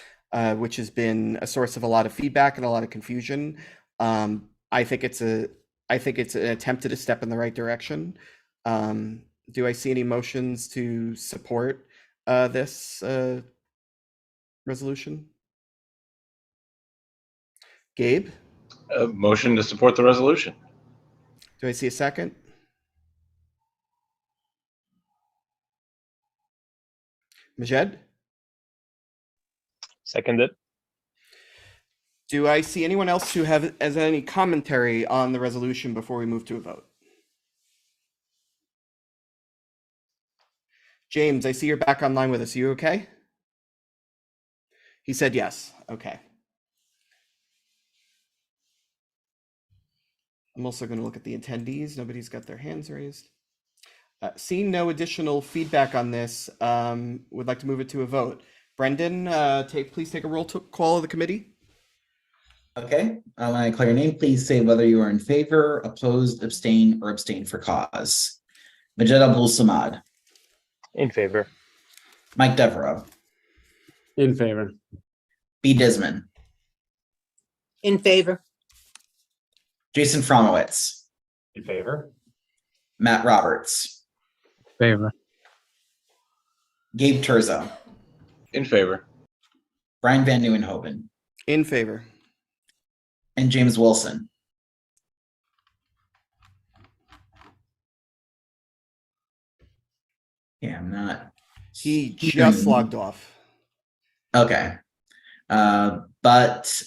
Speaker 2: which has been a source of a lot of feedback and a lot of confusion. I think it's an attempted step in the right direction. Do I see any motions to support this resolution? Gabe?
Speaker 12: A motion to support the resolution.
Speaker 2: Do I see a second? Majed?
Speaker 7: Seconded.
Speaker 2: Do I see anyone else who has any commentary on the resolution before we move to a vote? James, I see you're back online with us. Are you okay? He said yes. Okay. I'm also going to look at the attendees. Nobody's got their hands raised. Seeing no additional feedback on this, would like to move it to a vote. Brendan, please take a roll call of the committee.
Speaker 1: Okay, when I call your name, please say whether you are in favor, opposed, abstain, or abstain for cause. Majed Abdul Samad.
Speaker 7: In favor.
Speaker 1: Mike Devereaux.
Speaker 4: In favor.
Speaker 1: B. Disman.
Speaker 6: In favor.
Speaker 1: Jason Fromowitz.
Speaker 8: In favor.
Speaker 1: Matt Roberts.
Speaker 15: Favor.
Speaker 1: Gabe Terzo.
Speaker 12: In favor.
Speaker 1: Brian Van Nieuwenhoven.
Speaker 2: In favor.
Speaker 1: And James Wilson. Yeah, I'm not.
Speaker 2: He just logged off.
Speaker 1: Okay. But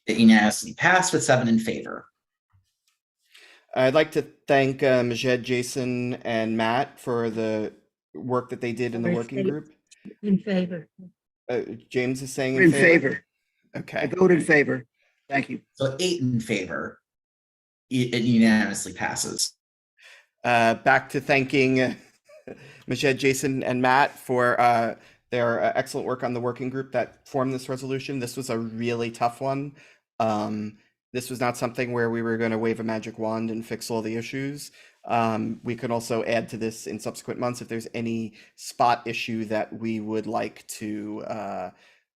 Speaker 1: it unanimously passed with 7 in favor.
Speaker 2: I'd like to thank Majed, Jason, and Matt for the work that they did in the working group.
Speaker 19: In favor.
Speaker 2: James is saying
Speaker 19: In favor.
Speaker 2: Okay.
Speaker 19: I vote in favor. Thank you.
Speaker 1: So 8 in favor. It unanimously passes.
Speaker 2: Back to thanking Majed, Jason, and Matt for their excellent work on the working group that formed this resolution. This was a really tough one. This was not something where we were going to wave a magic wand and fix all the issues. We can also add to this in subsequent months if there's any spot issue that we would like to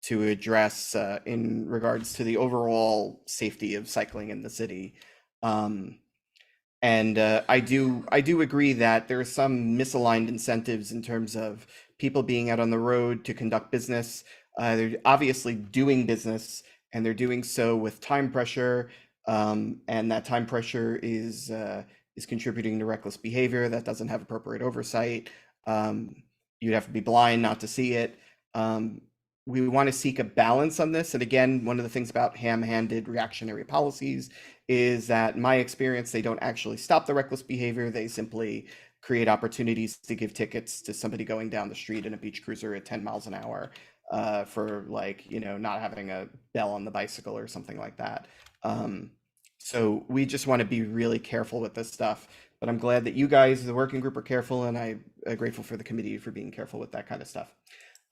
Speaker 2: address in regards to the overall safety of cycling in the city. And I do agree that there are some misaligned incentives in terms of people being out on the road to conduct business. They're obviously doing business, and they're doing so with time pressure, and that time pressure is contributing to reckless behavior that doesn't have appropriate oversight. You'd have to be blind not to see it. We want to seek a balance on this. And again, one of the things about ham-handed reactionary policies is that in my experience, they don't actually stop the reckless behavior. They simply create opportunities to give tickets to somebody going down the street in a beach cruiser at 10 miles an hour for, like, you know, not having a bell on the bicycle or something like that. So we just want to be really careful with this stuff. But I'm glad that you guys, the working group, are careful, and I'm grateful for the committee for being careful with that kind of stuff.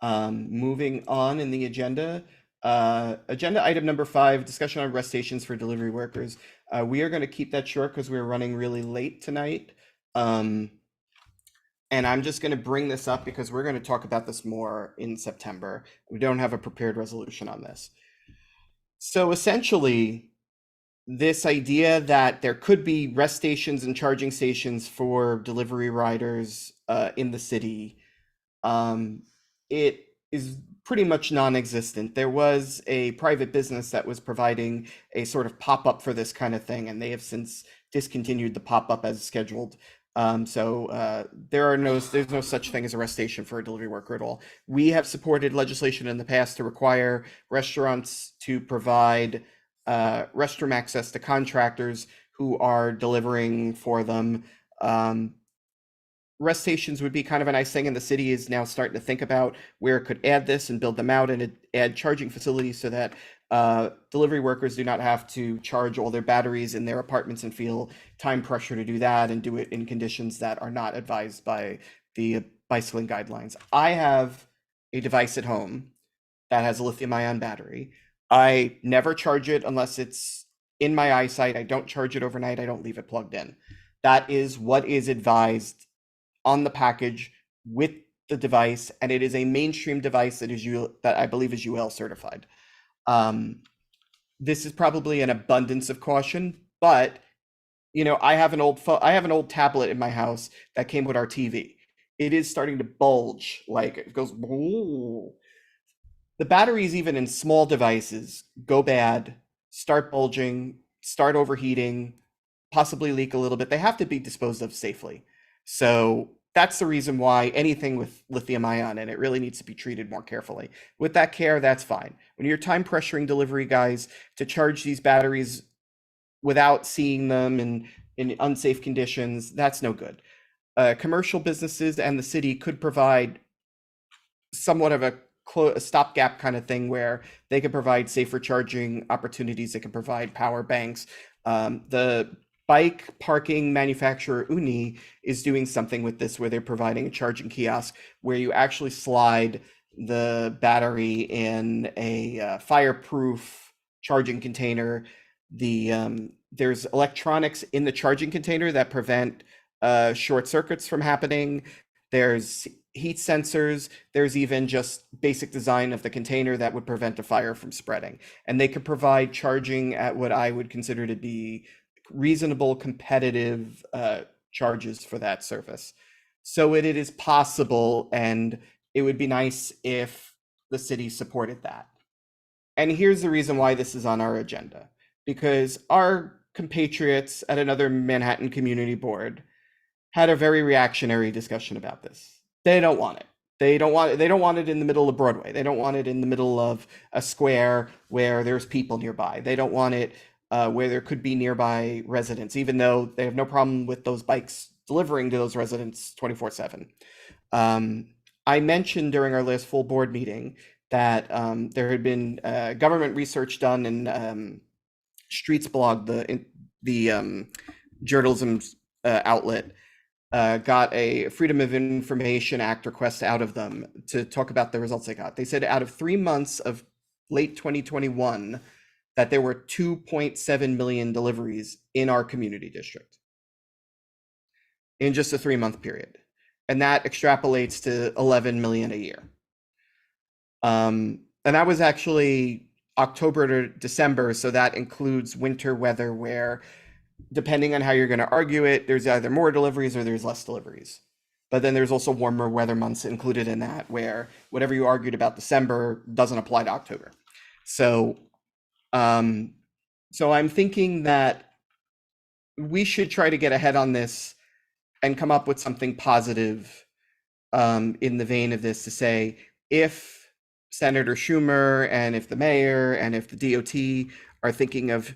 Speaker 2: Moving on in the agenda, agenda item number 5, discussion on rest stations for delivery workers. We are going to keep that short because we're running really late tonight. And I'm just going to bring this up because we're going to talk about this more in September. We don't have a prepared resolution on this. So essentially, this idea that there could be rest stations and charging stations for delivery riders in the city, it is pretty much non-existent. There was a private business that was providing a sort of pop-up for this kind of thing, and they have since discontinued the pop-up as scheduled. There's no such thing as a rest station for a delivery worker at all. We have supported legislation in the past to require restaurants to provide restroom access to contractors who are delivering for them. Rest stations would be kind of a nice thing, and the city is now starting to think about where it could add this and build them out and add charging facilities so that delivery workers do not have to charge all their batteries in their apartments and feel time pressure to do that and do it in conditions that are not advised by the bicycling guidelines. I have a device at home that has a lithium-ion battery. I never charge it unless it's in my eyesight. I don't charge it overnight. I don't leave it plugged in. That is what is advised on the package with the device, and it is a mainstream device that I believe is UL certified. This is probably an abundance of caution, but you know, I have an old tablet in my house that came with our TV. It is starting to bulge, like it goes. Whoa. The batteries, even in small devices, go bad, start bulging, start overheating, possibly leak a little bit. They have to be disposed of safely. So that's the reason why anything with lithium ion in it really needs to be treated more carefully. With that care, that's fine. When you're time pressuring delivery guys to charge these batteries without seeing them in unsafe conditions, that's no good. Commercial businesses and the city could provide somewhat of a stopgap kind of thing where they can provide safer charging opportunities. They can provide power banks. The bike parking manufacturer Uni is doing something with this where they're providing a charging kiosk where you actually slide the battery in a fireproof charging container. There's electronics in the charging container that prevent short circuits from happening. There's heat sensors. There's even just basic design of the container that would prevent a fire from spreading. And they could provide charging at what I would consider to be reasonable, competitive charges for that service. So it is possible, and it would be nice if the city supported that. And here's the reason why this is on our agenda. Because our compatriots at another Manhattan community board had a very reactionary discussion about this. They don't want it. They don't want it in the middle of Broadway. They don't want it in the middle of a square where there's people nearby. They don't want it where there could be nearby residents, even though they have no problem with those bikes delivering to those residents 24/7. I mentioned during our last full board meeting that there had been government research done in Streets Blog, the journalism outlet, got a Freedom of Information Act request out of them to talk about the results they got. They said out of 3 months of late 2021, that there were 2.7 million deliveries in our community district. in just a 3-month period. And that extrapolates to 11 million a year. And that was actually October to December. So that includes winter weather where, depending on how you're going to argue it, there's either more deliveries or there's less deliveries. But then there's also warmer weather months included in that, where whatever you argued about December doesn't apply to October. So, so I'm thinking that we should try to get ahead on this and come up with something positive in the vein of this, to say, if Senator Schumer and if the mayor and if the DOT are thinking of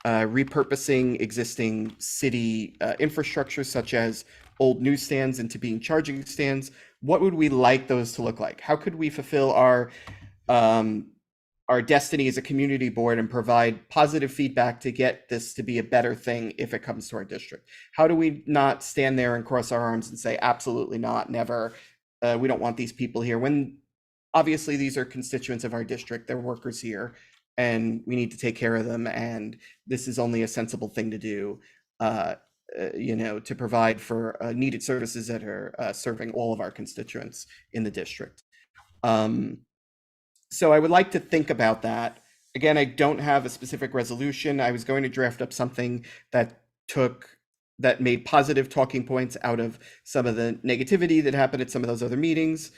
Speaker 2: repurposing existing city infrastructure, such as old newsstands into being charging stands, what would we like those to look like? How could we fulfill our destiny as a community board and provide positive feedback to get this to be a better thing if it comes to our district? How do we not stand there and cross our arms and say, absolutely not, never, we don't want these people here, when obviously these are constituents of our district, they're workers here, and we need to take care of them, and this is only a sensible thing to do, you know, to provide for needed services that are serving all of our constituents in the district. So I would like to think about that. Again, I don't have a specific resolution. I was going to draft up something that made positive talking points out of some of the negativity that happened at some of those other meetings.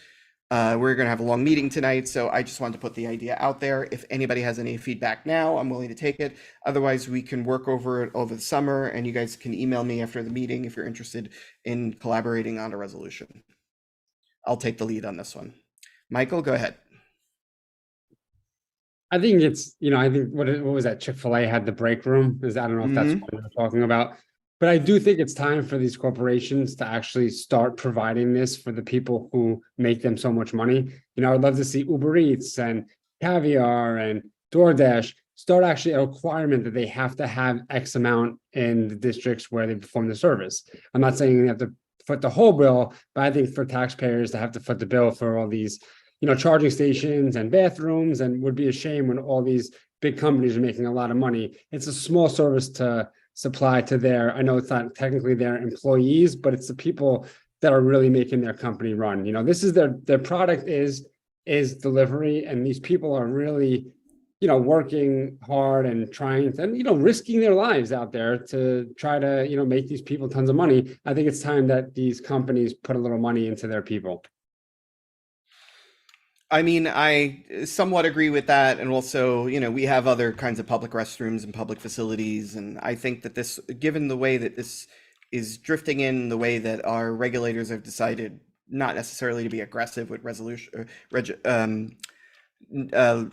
Speaker 2: We're going to have a long meeting tonight, so I just wanted to put the idea out there. If anybody has any feedback now, I'm willing to take it. Otherwise, we can work over it over the summer, and you guys can email me after the meeting if you're interested in collaborating on a resolution. I'll take the lead on this one. Michael, go ahead.
Speaker 4: I think it's, you know, I think what was that, Chick-fil-A had the break room? I don't know if that's what we're talking about. But I do think it's time for these corporations to actually start providing this for the people who make them so much money. You know, I'd love to see Uber Eats and Caviar and DoorDash start actually a requirement that they have to have X amount in the districts where they perform the service. I'm not saying they have to foot the whole bill, but I think for taxpayers to have to foot the bill for all these, you know, charging stations and bathrooms, and would be a shame when all these big companies are making a lot of money. It's a small service to supply to their, I know it's not technically their employees, but it's the people that are really making their company run. You know, this is their product is delivery, and these people are really, you know, working hard and trying to, and, you know, risking their lives out there to try to, you know, make these people tons of money. I think it's time that these companies put a little money into their people.
Speaker 2: I mean, I somewhat agree with that. And also, you know, we have other kinds of public restrooms and public facilities. And I think that this, given the way that this is drifting in, the way that our regulators have decided not necessarily to be aggressive with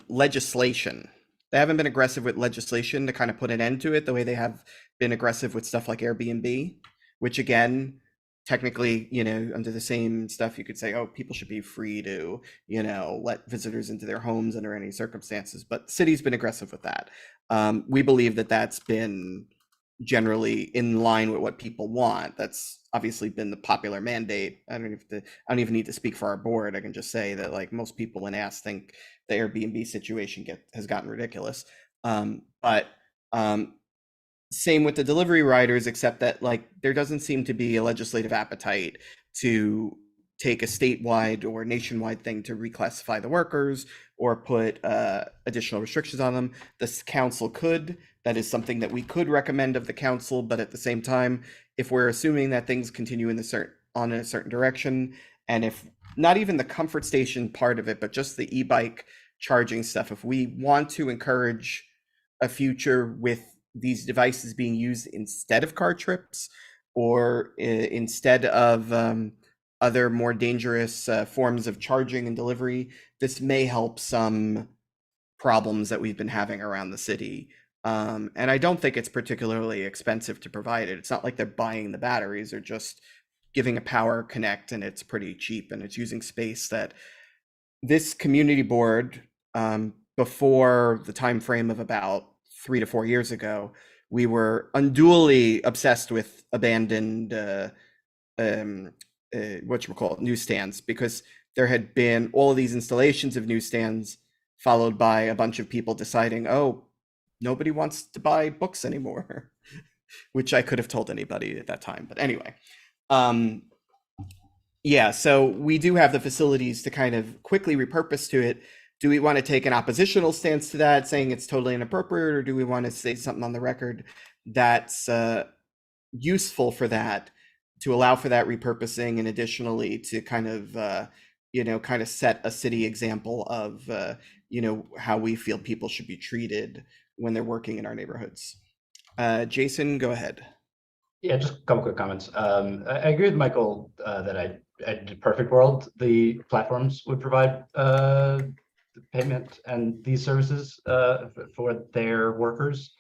Speaker 2: legislation. They haven't been aggressive with legislation to kind of put an end to it the way they have been aggressive with stuff like Airbnb, which again, technically, you know, under the same stuff, you could say, oh, people should be free to, you know, let visitors into their homes under any circumstances. But the city's been aggressive with that. We believe that that's been generally in line with what people want. That's obviously been the popular mandate. I don't even need to speak for our board. I can just say that, like, most people when asked think the Airbnb situation has gotten ridiculous. Same with the delivery riders, except that, like, there doesn't seem to be a legislative appetite to take a statewide or nationwide thing to reclassify the workers or put additional restrictions on them. This council could. That is something that we could recommend of the council, but at the same time, if we're assuming that things continue in on a certain direction, and if not even the comfort station part of it, but just the e-bike charging stuff, if we want to encourage a future with these devices being used instead of car trips or instead of other more dangerous forms of charging and delivery, this may help some problems that we've been having around the city. And I don't think it's particularly expensive to provide it. It's not like they're buying the batteries, they're just giving a power connect, and it's pretty cheap, and it's using space that this community board, before the time frame of about 3 to 4 years ago, we were unduly obsessed with abandoned newsstands, because there had been all of these installations of newsstands followed by a bunch of people deciding, oh, nobody wants to buy books anymore, which I could have told anybody at that time. But anyway, Yeah, so we do have the facilities to kind of quickly repurpose to it. Do we want to take an oppositional stance to that, saying it's totally inappropriate, or do we want to say something on the record that's useful for that, to allow for that repurposing, and additionally to kind of kind of set a city example of how we feel people should be treated when they're working in our neighborhoods? Jason, go ahead.
Speaker 8: Yeah, just a couple quick comments. I agree with Michael that in a perfect world, the platforms would provide payment and these services for their workers.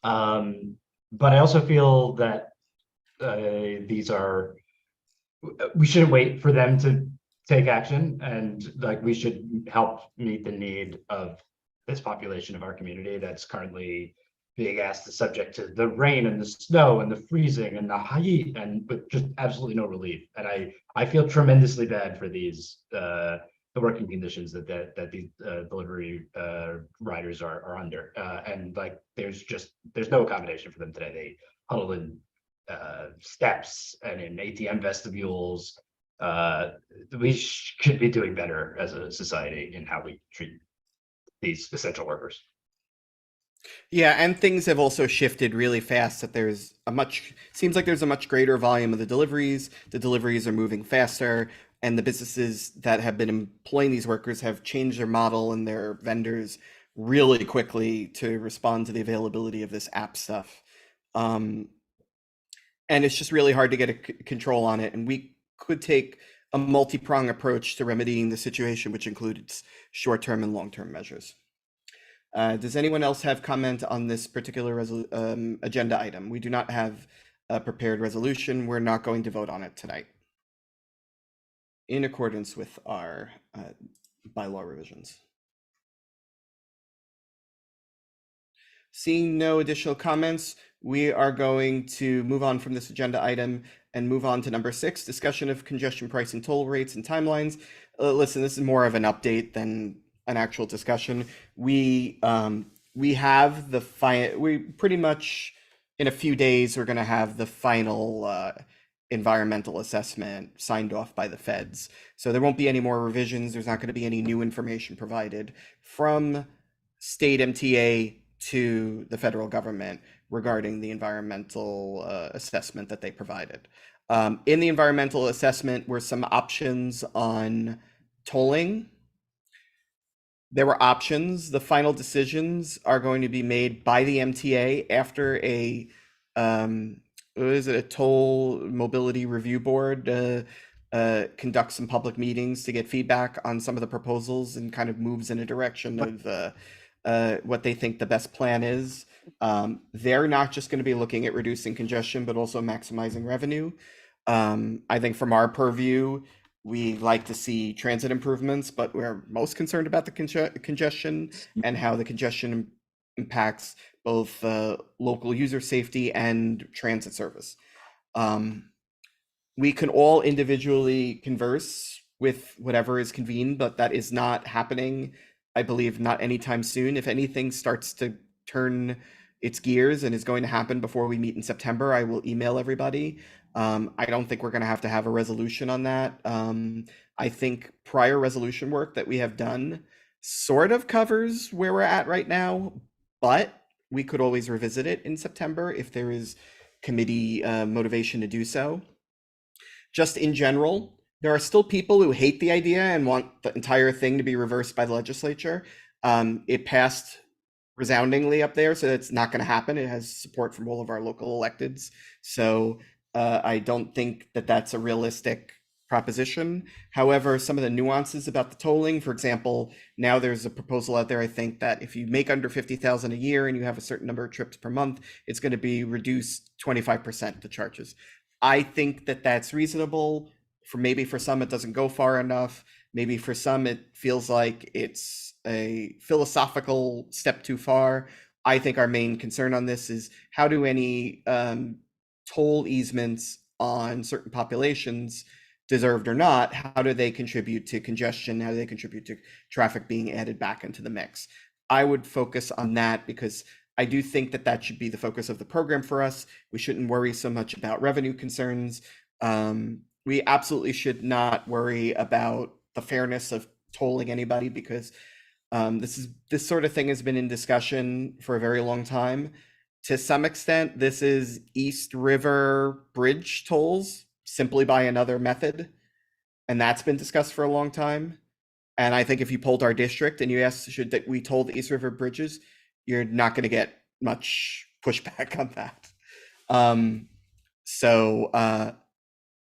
Speaker 8: But I also feel that we shouldn't wait for them to take action, and like we should help meet the need of this population of our community that's currently being asked to subject to the rain and the snow and the freezing and the heat, and with just absolutely no relief. And I feel tremendously bad for these the working conditions that these delivery riders are under. And like there's no accommodation for them today. They huddle in steps and in ATM vestibules. We should be doing better as a society in how we treat these essential workers.
Speaker 2: Yeah, and things have also shifted really fast. That seems like there's a much greater volume of the deliveries. The deliveries are moving faster, and the businesses that have been employing these workers have changed their model and their vendors really quickly to respond to the availability of this app stuff. And it's just really hard to get a control on it. And we could take a multi-pronged approach to remedying the situation, which includes short-term and long-term measures. Does anyone else have comment on this particular agenda item? We do not have a prepared resolution. We're not going to vote on it tonight, in accordance with our bylaw revisions. Seeing no additional comments, we are going to move on from this agenda item and move on to number 6, discussion of congestion pricing, toll rates, and timelines. Listen, this is more of an update than an actual discussion. We have we pretty much in a few days we're going to have the final environmental assessment signed off by the feds. So there won't be any more revisions. There's not going to be any new information provided from state MTA to the federal government regarding the environmental assessment that they provided. In the environmental assessment were some options on tolling. There were options. The final decisions are going to be made by the MTA after a toll mobility review board conducts some public meetings to get feedback on some of the proposals and kind of moves in a direction of what they think the best plan is. They're not just going to be looking at reducing congestion, but also maximizing revenue. I think from our purview, we like to see transit improvements, but we're most concerned about the congestion and how the congestion impacts both local user safety and transit service. We can all individually converse with whatever is convened, but that is not happening, I believe, not anytime soon. If anything starts to turn its gears and is going to happen before we meet in September, I will email everybody. I don't think we're going to have a resolution on that. I think prior resolution work that we have done sort of covers where we're at right now, but we could always revisit it in September if there is committee motivation to do so. Just in general, there are still people who hate the idea and want the entire thing to be reversed by the legislature. It passed resoundingly up there, so it's not going to happen. It has support from all of our local electeds. So I don't think that that's a realistic proposition. However, some of the nuances about the tolling, for example, now there's a proposal out there, I think, that if you make under 50,000 a year and you have a certain number of trips per month, it's going to be reduced 25%, the charges. I think that that's reasonable. Maybe for some, it doesn't go far enough. Maybe for some, it feels like it's a philosophical step too far. I think our main concern on this is how do any toll easements on certain populations, deserved or not, how do they contribute to congestion? How do they contribute to traffic being added back into the mix? I would focus on that because I do think that that should be the focus of the program for us. We shouldn't worry so much about revenue concerns. We absolutely should not worry about the fairness of tolling anybody because this sort of thing has been in discussion for a very long time. To some extent, this is East River Bridge tolls simply by another method, and that's been discussed for a long time. And I think if you polled our district and you asked, should that we toll the East River bridges, you're not going to get much pushback on that.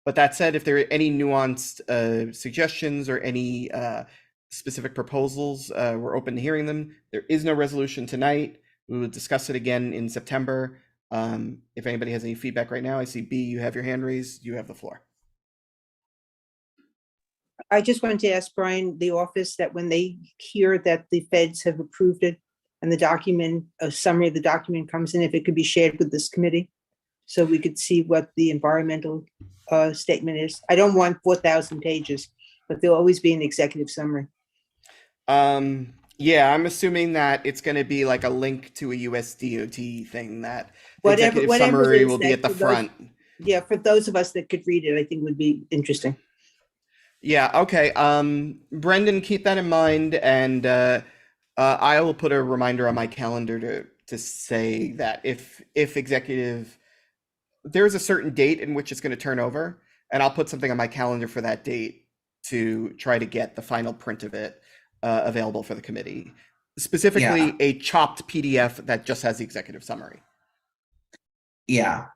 Speaker 2: But that said, if there are any nuanced suggestions or any specific proposals, we're open to hearing them. There is no resolution tonight. We will discuss it again in September. If anybody has any feedback right now, I see B, you have your hand raised. You have the floor.
Speaker 6: I just wanted to ask Brian, the office, that when they hear that the feds have approved it and the document, a summary of the document comes in, if it could be shared with this committee so we could see what the environmental statement is. I don't want 4,000 pages, but there'll always be an executive summary.
Speaker 2: Yeah, I'm assuming that it's going to be like a link to a US DOT thing that the
Speaker 6: Whatever
Speaker 2: executive
Speaker 6: it
Speaker 2: summary
Speaker 6: is
Speaker 2: will be
Speaker 6: that
Speaker 2: at the
Speaker 6: for those-
Speaker 2: front.
Speaker 6: Yeah, for those of us that could read it, I think would be interesting.
Speaker 2: Yeah, okay. Brendan, keep that in mind, and I will put a reminder on my calendar to say that if executive, there's a certain date in which it's going to turn over, and I'll put something on my calendar for that date to try to get the final print of it available for the committee. Specifically,
Speaker 1: Yeah.
Speaker 2: a chopped PDF that just has the executive summary.
Speaker 1: Yeah.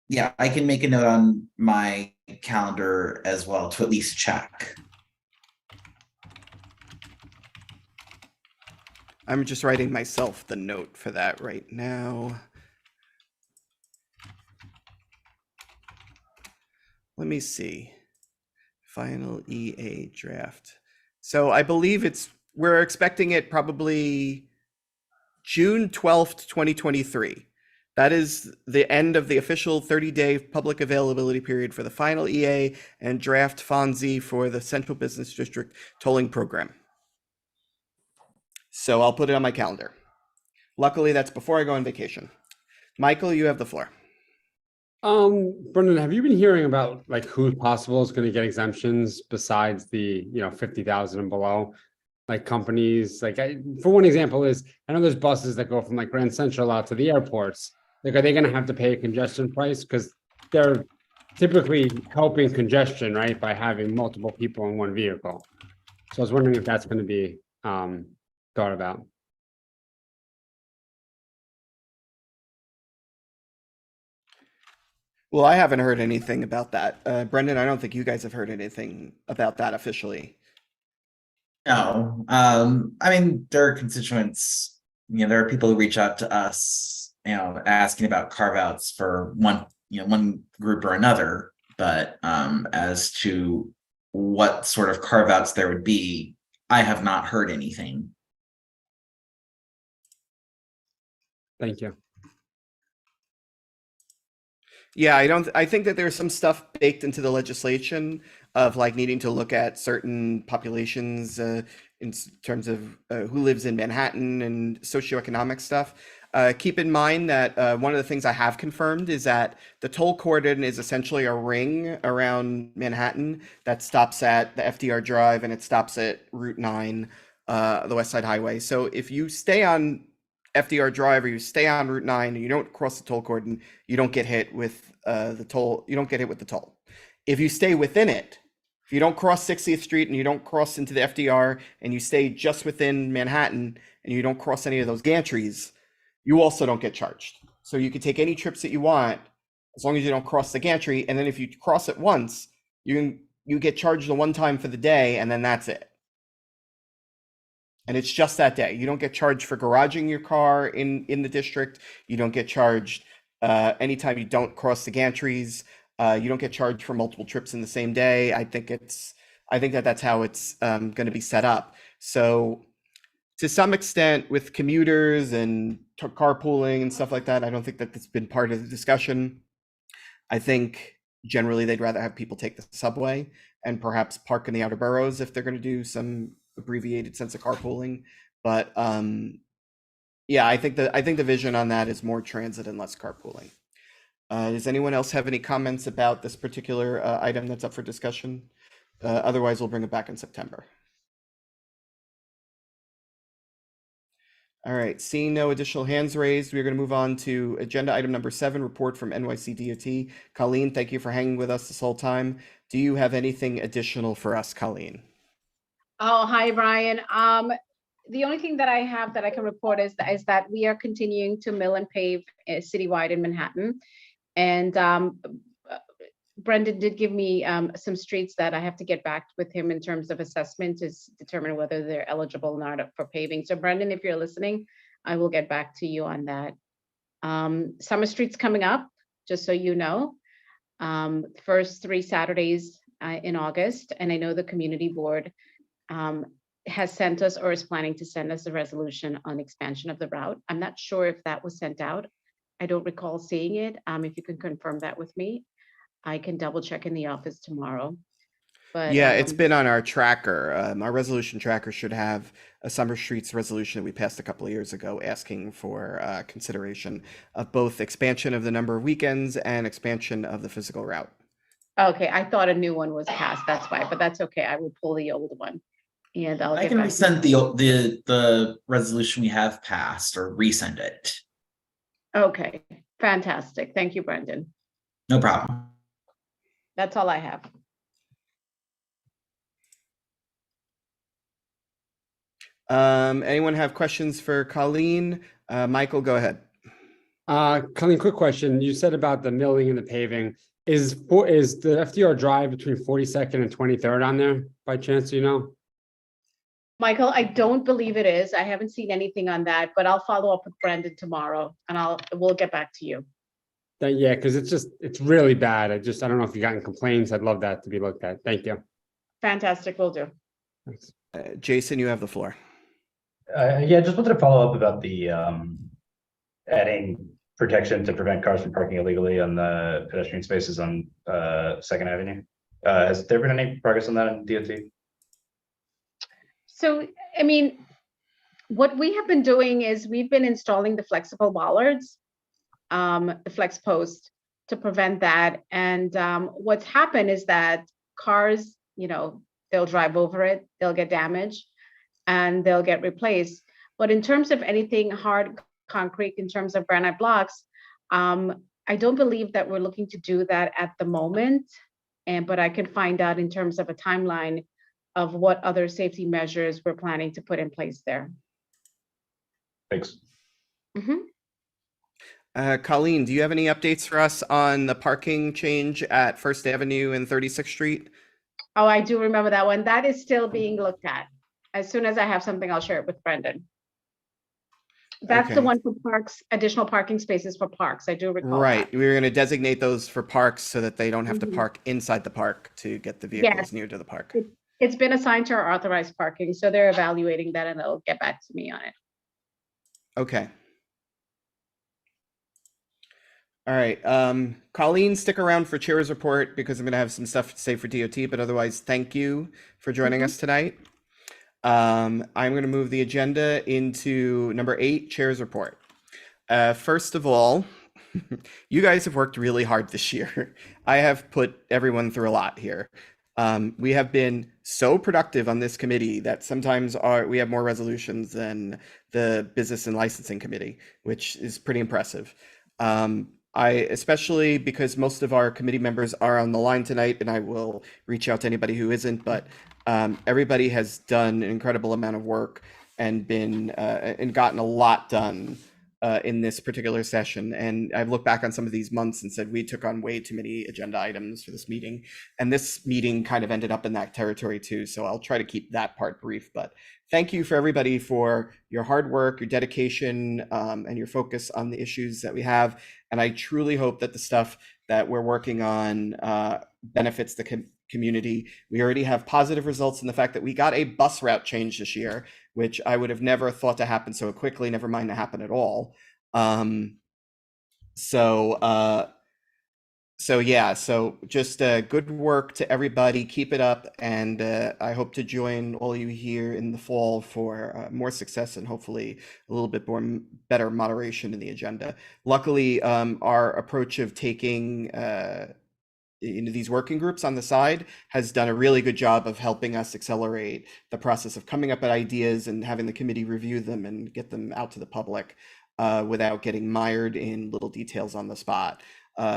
Speaker 1: Yeah, I can make a note on my calendar as well to at least check.
Speaker 2: I'm just writing myself the note for that right now. Let me see. Final EA draft. So I believe we're expecting it probably June 12th, 2023. That is the end of the official 30-day public availability period for the final EA and draft FONSI for the Central Business District tolling program. So I'll put it on my calendar. Luckily, that's before I go on vacation. Michael, you have the floor.
Speaker 4: Brendan, have you been hearing about like who possible is going to get exemptions besides the 50,000 and below? Like companies, like for one example is, I know there's buses that go from like Grand Central out to the airports. Like, are they going to have to pay a congestion price? Because they're typically helping congestion, right, by having multiple people in one vehicle. So I was wondering if that's going to be thought about.
Speaker 2: Well, I haven't heard anything about that. Brendan, I don't think you guys have heard anything about that officially.
Speaker 1: No, I mean, there are constituents, there are people who reach out to us, asking about carve outs for one group or another, but as to what sort of carve outs there would be, I have not heard anything.
Speaker 4: Thank you.
Speaker 2: Yeah, I think that there's some stuff baked into the legislation of like needing to look at certain populations in terms of who lives in Manhattan and socioeconomic stuff. Keep in mind that one of the things I have confirmed is that the toll cordon is essentially a ring around Manhattan that stops at the FDR Drive and it stops at Route 9, the West Side Highway. So if you stay on FDR Drive or you stay on Route 9 and you don't cross the toll cordon, you don't get hit with the toll. You don't get hit with the toll. If you stay within it, if you don't cross 60th Street and you don't cross into the FDR and you stay just within Manhattan and you don't cross any of those gantries, you also don't get charged. So you can take any trips that you want as long as you don't cross the gantry. And then if you cross it once, you get charged the one time for the day, and then that's it. And it's just that day. You don't get charged for garaging your car in the district. You don't get charged anytime you don't cross the gantries. You don't get charged for multiple trips in the same day. I think that's how it's going to be set up. So to some extent with commuters and carpooling and stuff like that, I don't think that that's been part of the discussion. I think generally they'd rather have people take the subway and perhaps park in the outer boroughs if they're going to do some abbreviated sense of carpooling. But yeah, I think the vision on that is more transit and less carpooling. Does anyone else have any comments about this particular item that's up for discussion? Otherwise, we'll bring it back in September. All right, seeing no additional hands raised, we're going to move on to agenda item number 7, report from NYC DOT. Colleen, thank you for hanging with us this whole time. Do you have anything additional for us, Colleen?
Speaker 9: Oh, hi, Brian. The only thing that I have that I can report is that we are continuing to mill and pave citywide in Manhattan. And Brendan did give me some streets that I have to get back with him in terms of assessment to determine whether they're eligible or not for paving. So Brendan, if you're listening, I will get back to you on that. Summer Street's coming up, just so you know. First 3 Saturdays in August, and I know the community board has sent us or is planning to send us a resolution on expansion of the route. I'm not sure if that was sent out. I don't recall seeing it. If you can confirm that with me, I can double check in the office tomorrow. But
Speaker 2: yeah, it's been on our tracker. Our resolution tracker should have a Summer Streets resolution that we passed a couple of years ago asking for consideration of both expansion of the number of weekends and expansion of the physical route.
Speaker 9: Okay, I thought a new one was passed. That's why, but that's okay. I will pull the old one. And I'll
Speaker 1: I
Speaker 9: get
Speaker 1: can
Speaker 9: back to you.
Speaker 1: resend the resolution we have passed or resend it.
Speaker 9: Okay, fantastic. Thank you, Brendan.
Speaker 1: No problem.
Speaker 9: That's all I have.
Speaker 2: Anyone have questions for Colleen? Michael, go ahead.
Speaker 4: Colleen, quick question. You said about the milling and the paving. Is the FDR Drive between 42nd and 23rd on there by chance, you know?
Speaker 9: Michael, I don't believe it is. I haven't seen anything on that, but I'll follow up with Brendan tomorrow and we'll get back to you.
Speaker 4: Yeah, because it's really bad. I don't know if you've gotten complaints. I'd love that to be looked at. Thank you.
Speaker 9: Fantastic, will do.
Speaker 4: Thanks.
Speaker 2: Jason, you have the floor.
Speaker 8: Yeah, just wanted to follow up about the adding protection to prevent cars from parking illegally on the pedestrian spaces on 2nd Avenue. Has there been any progress on that in DOT?
Speaker 9: So, I mean, what we have been doing is we've been installing the flexible bollards, the flex post to prevent that. And what's happened is that cars, they'll drive over it, they'll get damaged and they'll get replaced. But in terms of anything hard concrete, in terms of granite blocks, I don't believe that we're looking to do that at the moment. But I can find out in terms of a timeline of what other safety measures we're planning to put in place there.
Speaker 8: Thanks.
Speaker 2: Colleen, do you have any updates for us on the parking change at 1st Avenue and 36th Street?
Speaker 9: Oh, I do remember that one. That is still being looked at. As soon as I have something, I'll share it with Brendan. That's the
Speaker 2: Okay.
Speaker 9: one for parks, additional parking spaces for parks. I do recall.
Speaker 2: Right.
Speaker 9: that.
Speaker 2: We were going to designate those for parks so that they don't have to park inside the park to get the vehicles
Speaker 9: Yes.
Speaker 2: near to the park.
Speaker 9: It's been assigned to our authorized parking, so they're evaluating that and they'll get back to me on it.
Speaker 2: Okay. All right. Colleen, stick around for Chair's report because I'm going to have some stuff to say for DOT, but otherwise, thank you for joining us tonight. I'm going to move the agenda into number 8, Chair's report. First of all, you guys have worked really hard this year. I have put everyone through a lot here. We have been so productive on this committee that sometimes we have more resolutions than the Business and Licensing Committee, which is pretty impressive. Especially because most of our committee members are on the line tonight, and I will reach out to anybody who isn't, but everybody has done an incredible amount of work and gotten a lot done in this particular session. And I've looked back on some of these months and said we took on way too many agenda items for this meeting. And this meeting kind of ended up in that territory too. So I'll try to keep that part brief. But thank you for everybody for your hard work, your dedication, and your focus on the issues that we have. And I truly hope that the stuff that we're working on benefits the community. We already have positive results in the fact that we got a bus route change this year, which I would have never thought to happen so quickly, never mind to happen at all. So yeah, so just good work to everybody. Keep it up, and I hope to join all you here in the fall for more success and hopefully a little bit more better moderation in the agenda. Luckily, our approach of taking into these working groups on the side has done a really good job of helping us accelerate the process of coming up with ideas and having the committee review them and get them out to the public without getting mired in little details on the spot.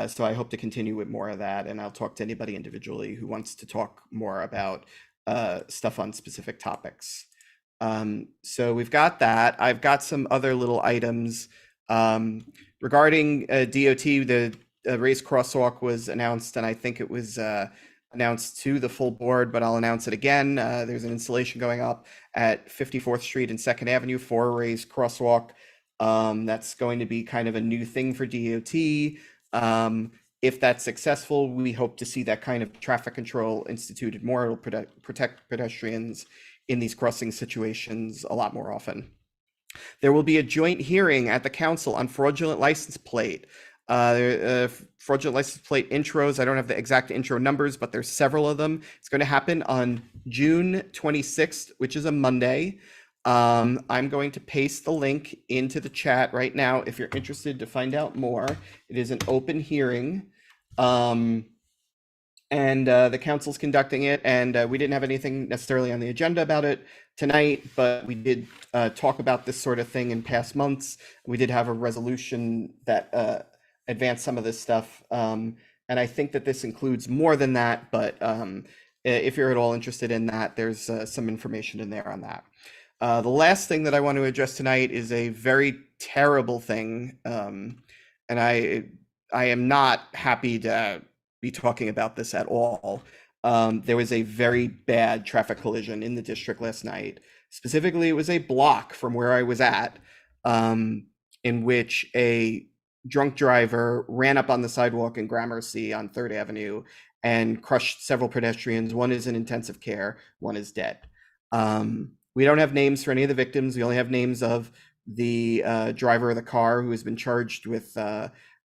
Speaker 2: So I hope to continue with more of that, and I'll talk to anybody individually who wants to talk more about stuff on specific topics. So we've got that. I've got some other little items regarding DOT. The raised crosswalk was announced, and I think it was announced to the full board, but I'll announce it again. There's an installation going up at 54th Street and 2nd Avenue for a raised crosswalk. That's going to be kind of a new thing for DOT. If that's successful, we hope to see that kind of traffic control instituted more. It'll protect pedestrians in these crossing situations a lot more often. There will be a joint hearing at the council on fraudulent license plate. Fraudulent license plate intros. I don't have the exact intro numbers, but there's several of them. It's going to happen on June 26th, which is a Monday. I'm going to paste the link into the chat right now if you're interested to find out more. It is an open hearing, and the council's conducting it, and we didn't have anything necessarily on the agenda about it tonight, but we did talk about this sort of thing in past months. We did have a resolution that advanced some of this stuff, and I think that this includes more than that, but if you're at all interested in that, there's some information in there on that. The last thing that I want to address tonight is a very terrible thing, and I am not happy to be talking about this at all. There was a very bad traffic collision in the district last night. Specifically, it was a block from where I was at, in which a drunk driver ran up on the sidewalk in Gramercy on 3rd Avenue and crushed several pedestrians. One is in intensive care, one is dead. We don't have names for any of the victims. We only have names of the driver of the car who has been charged with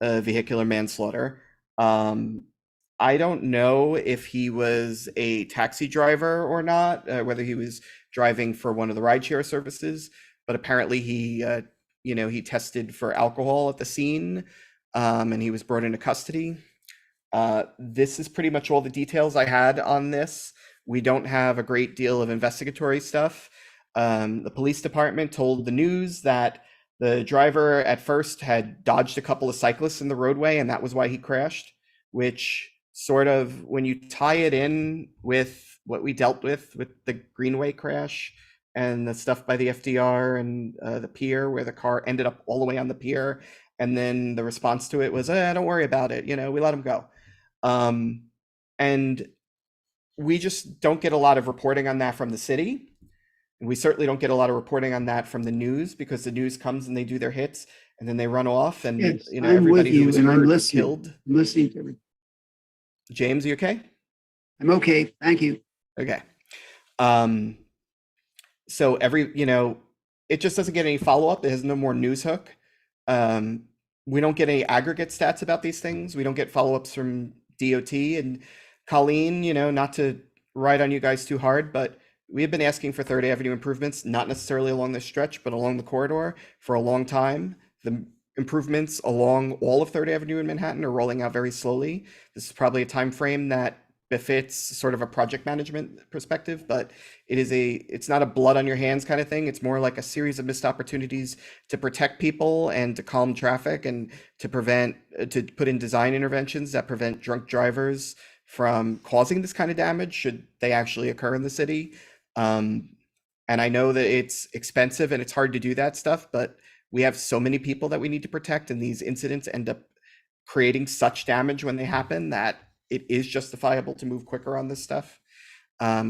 Speaker 2: vehicular manslaughter. I don't know if he was a taxi driver or not, whether he was driving for one of the rideshare services, but apparently he tested for alcohol at the scene, and he was brought into custody. This is pretty much all the details I had on this. We don't have a great deal of investigatory stuff. The police department told the news that the driver at first had dodged a couple of cyclists in the roadway, and that was why he crashed, which sort of, when you tie it in with what we dealt with the Greenway crash and the stuff by the FDR and the pier where the car ended up all the way on the pier, and then the response to it was, don't worry about it, we let him go. And we just don't get a lot of reporting on that from the city. And we certainly don't get a lot of reporting on that from the news, because the news comes and they do their hits and then they run off, and
Speaker 19: Yes, I'm
Speaker 2: everybody
Speaker 19: with you,
Speaker 2: who was
Speaker 19: and I'm
Speaker 2: hurt,
Speaker 19: listening.
Speaker 2: killed.
Speaker 19: I'm listening to everything.
Speaker 2: James, you okay?
Speaker 19: I'm okay. Thank you.
Speaker 2: Okay. So it just doesn't get any follow-up. It has no more news hook. We don't get any aggregate stats about these things. We don't get follow-ups from DOT. And Colleen, not to ride on you guys too hard, but we have been asking for 3rd Avenue improvements, not necessarily along this stretch, but along the corridor for a long time. The improvements along all of 3rd Avenue in Manhattan are rolling out very slowly. This is probably a time frame that befits sort of a project management perspective, but it's not a blood on your hands kind of thing. It's more like a series of missed opportunities to protect people and to calm traffic and to put in design interventions that prevent drunk drivers from causing this kind of damage should they actually occur in the city. And I know that it's expensive and it's hard to do that stuff, but we have so many people that we need to protect, and these incidents end up creating such damage when they happen that it is justifiable to move quicker on this stuff.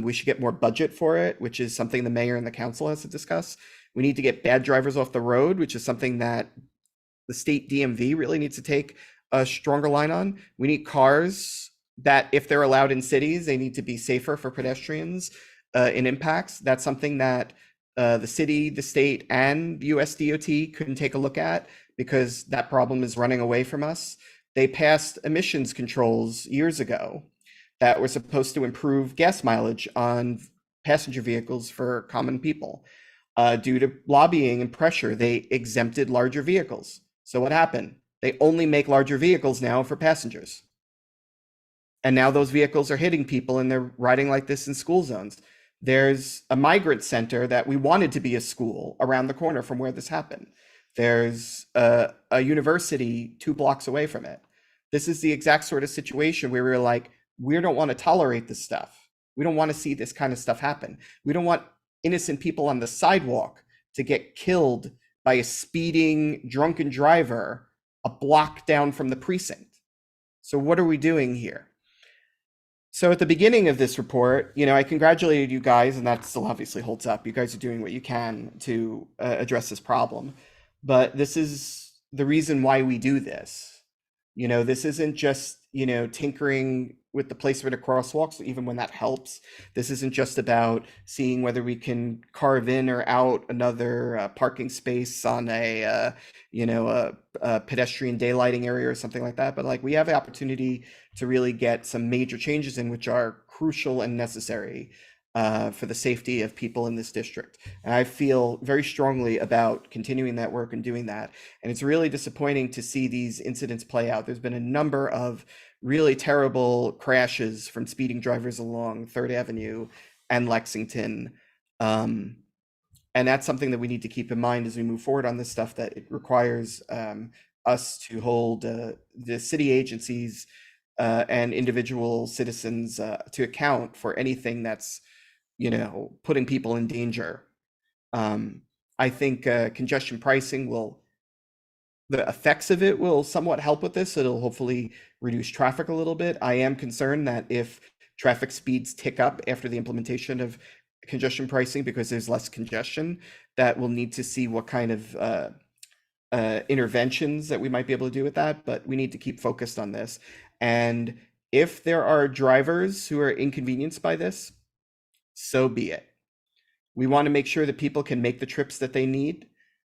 Speaker 2: We should get more budget for it, which is something the mayor and the council has to discuss. We need to get bad drivers off the road, which is something that the state DMV really needs to take a stronger line on. We need cars that, if they're allowed in cities, they need to be safer for pedestrians in impacts. That's something that the city, the state, and US DOT couldn't take a look at, because that problem is running away from us. they passed emissions controls years ago that were supposed to improve gas mileage on passenger vehicles for common people. Due to lobbying and pressure, they exempted larger vehicles. So what happened? They only make larger vehicles now for passengers. And now those vehicles are hitting people and they're riding like this in school zones. There's a migrant center that we wanted to be a school around the corner from where this happened. There's a university 2 blocks away from it. This is the exact sort of situation where we're like, we don't want to tolerate this stuff. We don't want to see this kind of stuff happen. We don't want innocent people on the sidewalk to get killed by a speeding drunken driver a block down from the precinct. So what are we doing here? So at the beginning of this report, I congratulated you guys, and that still obviously holds up. You guys are doing what you can to address this problem. But this is the reason why we do this. This isn't just, tinkering with the placement of crosswalks, even when that helps. This isn't just about seeing whether we can carve in or out another parking space on a pedestrian daylighting area or something like that. But like, we have the opportunity to really get some major changes in, which are crucial and necessary for the safety of people in this district. And I feel very strongly about continuing that work and doing that. And it's really disappointing to see these incidents play out. There's been a number of really terrible crashes from speeding drivers along 3rd Avenue and Lexington. And that's something that we need to keep in mind as we move forward on this stuff, that it requires us to hold the city agencies and individual citizens to account for anything that's putting people in danger. I think congestion pricing the effects of it will somewhat help with this. It'll hopefully reduce traffic a little bit. I am concerned that if traffic speeds tick up after the implementation of congestion pricing, because there's less congestion, that we'll need to see what kind of interventions that we might be able to do with that. But we need to keep focused on this. And if there are drivers who are inconvenienced by this, so be it. We want to make sure that people can make the trips that they need.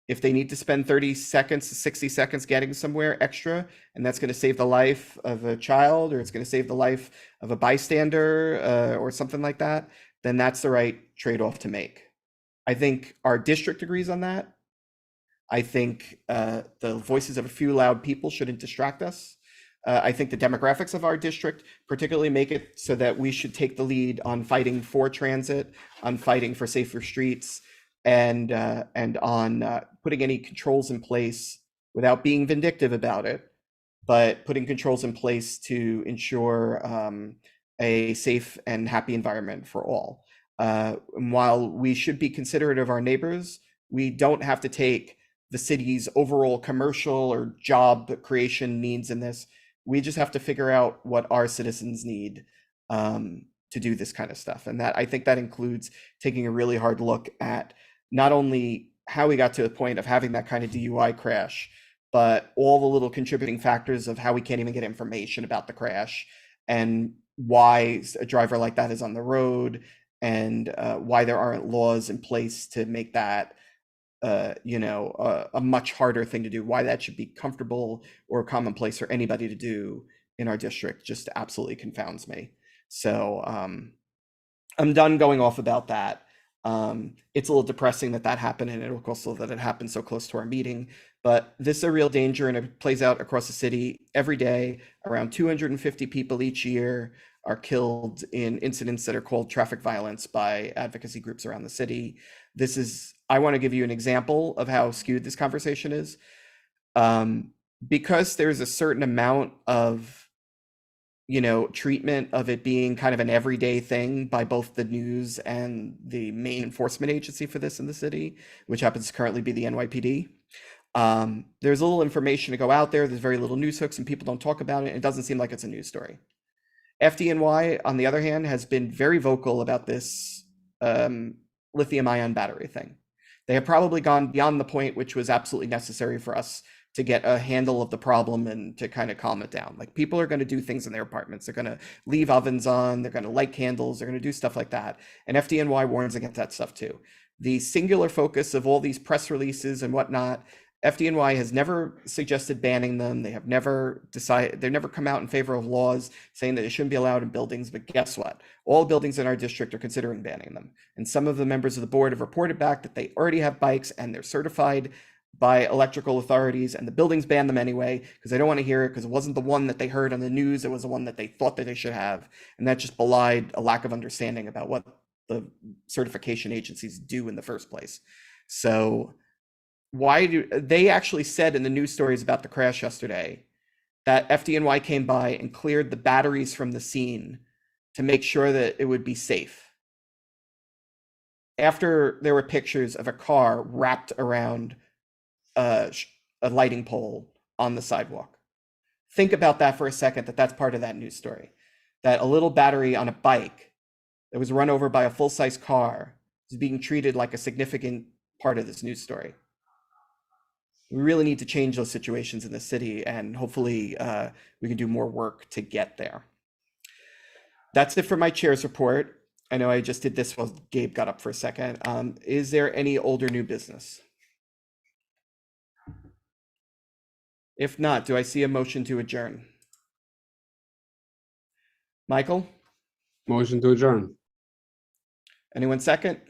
Speaker 2: If they need to spend 30 seconds to 60 seconds getting somewhere extra, and that's going to save the life of a child, or it's going to save the life of a bystander or something like that, then that's the right trade-off to make. I think our district agrees on that. I think the voices of a few loud people shouldn't distract us. I think the demographics of our district particularly make it so that we should take the lead on fighting for transit, on fighting for safer streets, and on putting any controls in place without being vindictive about it, but putting controls in place to ensure a safe and happy environment for all. And while we should be considerate of our neighbors, we don't have to take the city's overall commercial or job creation needs in this. We just have to figure out what our citizens need to do this kind of stuff. And that, I think that includes taking a really hard look at not only how we got to the point of having that kind of DUI crash, but all the little contributing factors of how we can't even get information about the crash, and why a driver like that is on the road, and why there aren't laws in place to make that a much harder thing to do, why that should be comfortable or commonplace for anybody to do in our district just absolutely confounds me. So I'm done going off about that. It's a little depressing that happened, and it also that it happened so close to our meeting, but this is a real danger, and it plays out across the city every day. Around 250 people each year are killed in incidents that are called traffic violence by advocacy groups around the city. I want to give you an example of how skewed this conversation is. Because there's a certain amount of treatment of it being kind of an everyday thing by both the news and the main enforcement agency for this in the city, which happens to currently be the NYPD. There's a little information to go out there. There's very little news hooks, and people don't talk about it. It doesn't seem like it's a news story. FDNY, on the other hand, has been very vocal about this lithium-ion battery thing. They have probably gone beyond the point which was absolutely necessary for us to get a handle of the problem and to kind of calm it down. Like, people are going to do things in their apartments. They're going to leave ovens on. They're going to light candles. They're going to do stuff like that. And FDNY warns against that stuff too. The singular focus of all these press releases and whatnot FDNY has never suggested banning them. They've never come out in favor of laws saying that they shouldn't be allowed in buildings. But guess what? All buildings in our district are considering banning them. And some of the members of the board have reported back that they already have bikes and they're certified by electrical authorities, and the buildings ban them anyway because they don't want to hear it because it wasn't the one that they heard on the news. It was the one that they thought that they should have. And that just belied a lack of understanding about what the certification agencies do in the first place. So why do they actually said in the news stories about the crash yesterday that FDNY came by and cleared the batteries from the scene to make sure that it would be safe after there were pictures of a car wrapped around a lighting pole on the sidewalk. Think about that for a second, that's part of that news story, that a little battery on a bike that was run over by a full-size car is being treated like a significant part of this news story. We really need to change those situations in the city, and hopefully we can do more work to get there. That's it for my chair's report. I know I just did this while Gabe got up for a second. Is there any old or new business? If not, do I see a motion to adjourn? Michael?
Speaker 4: Motion to adjourn.
Speaker 2: Anyone second?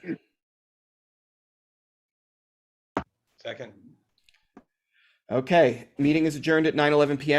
Speaker 12: Second.
Speaker 2: Okay, meeting is adjourned at 9:11 p.m.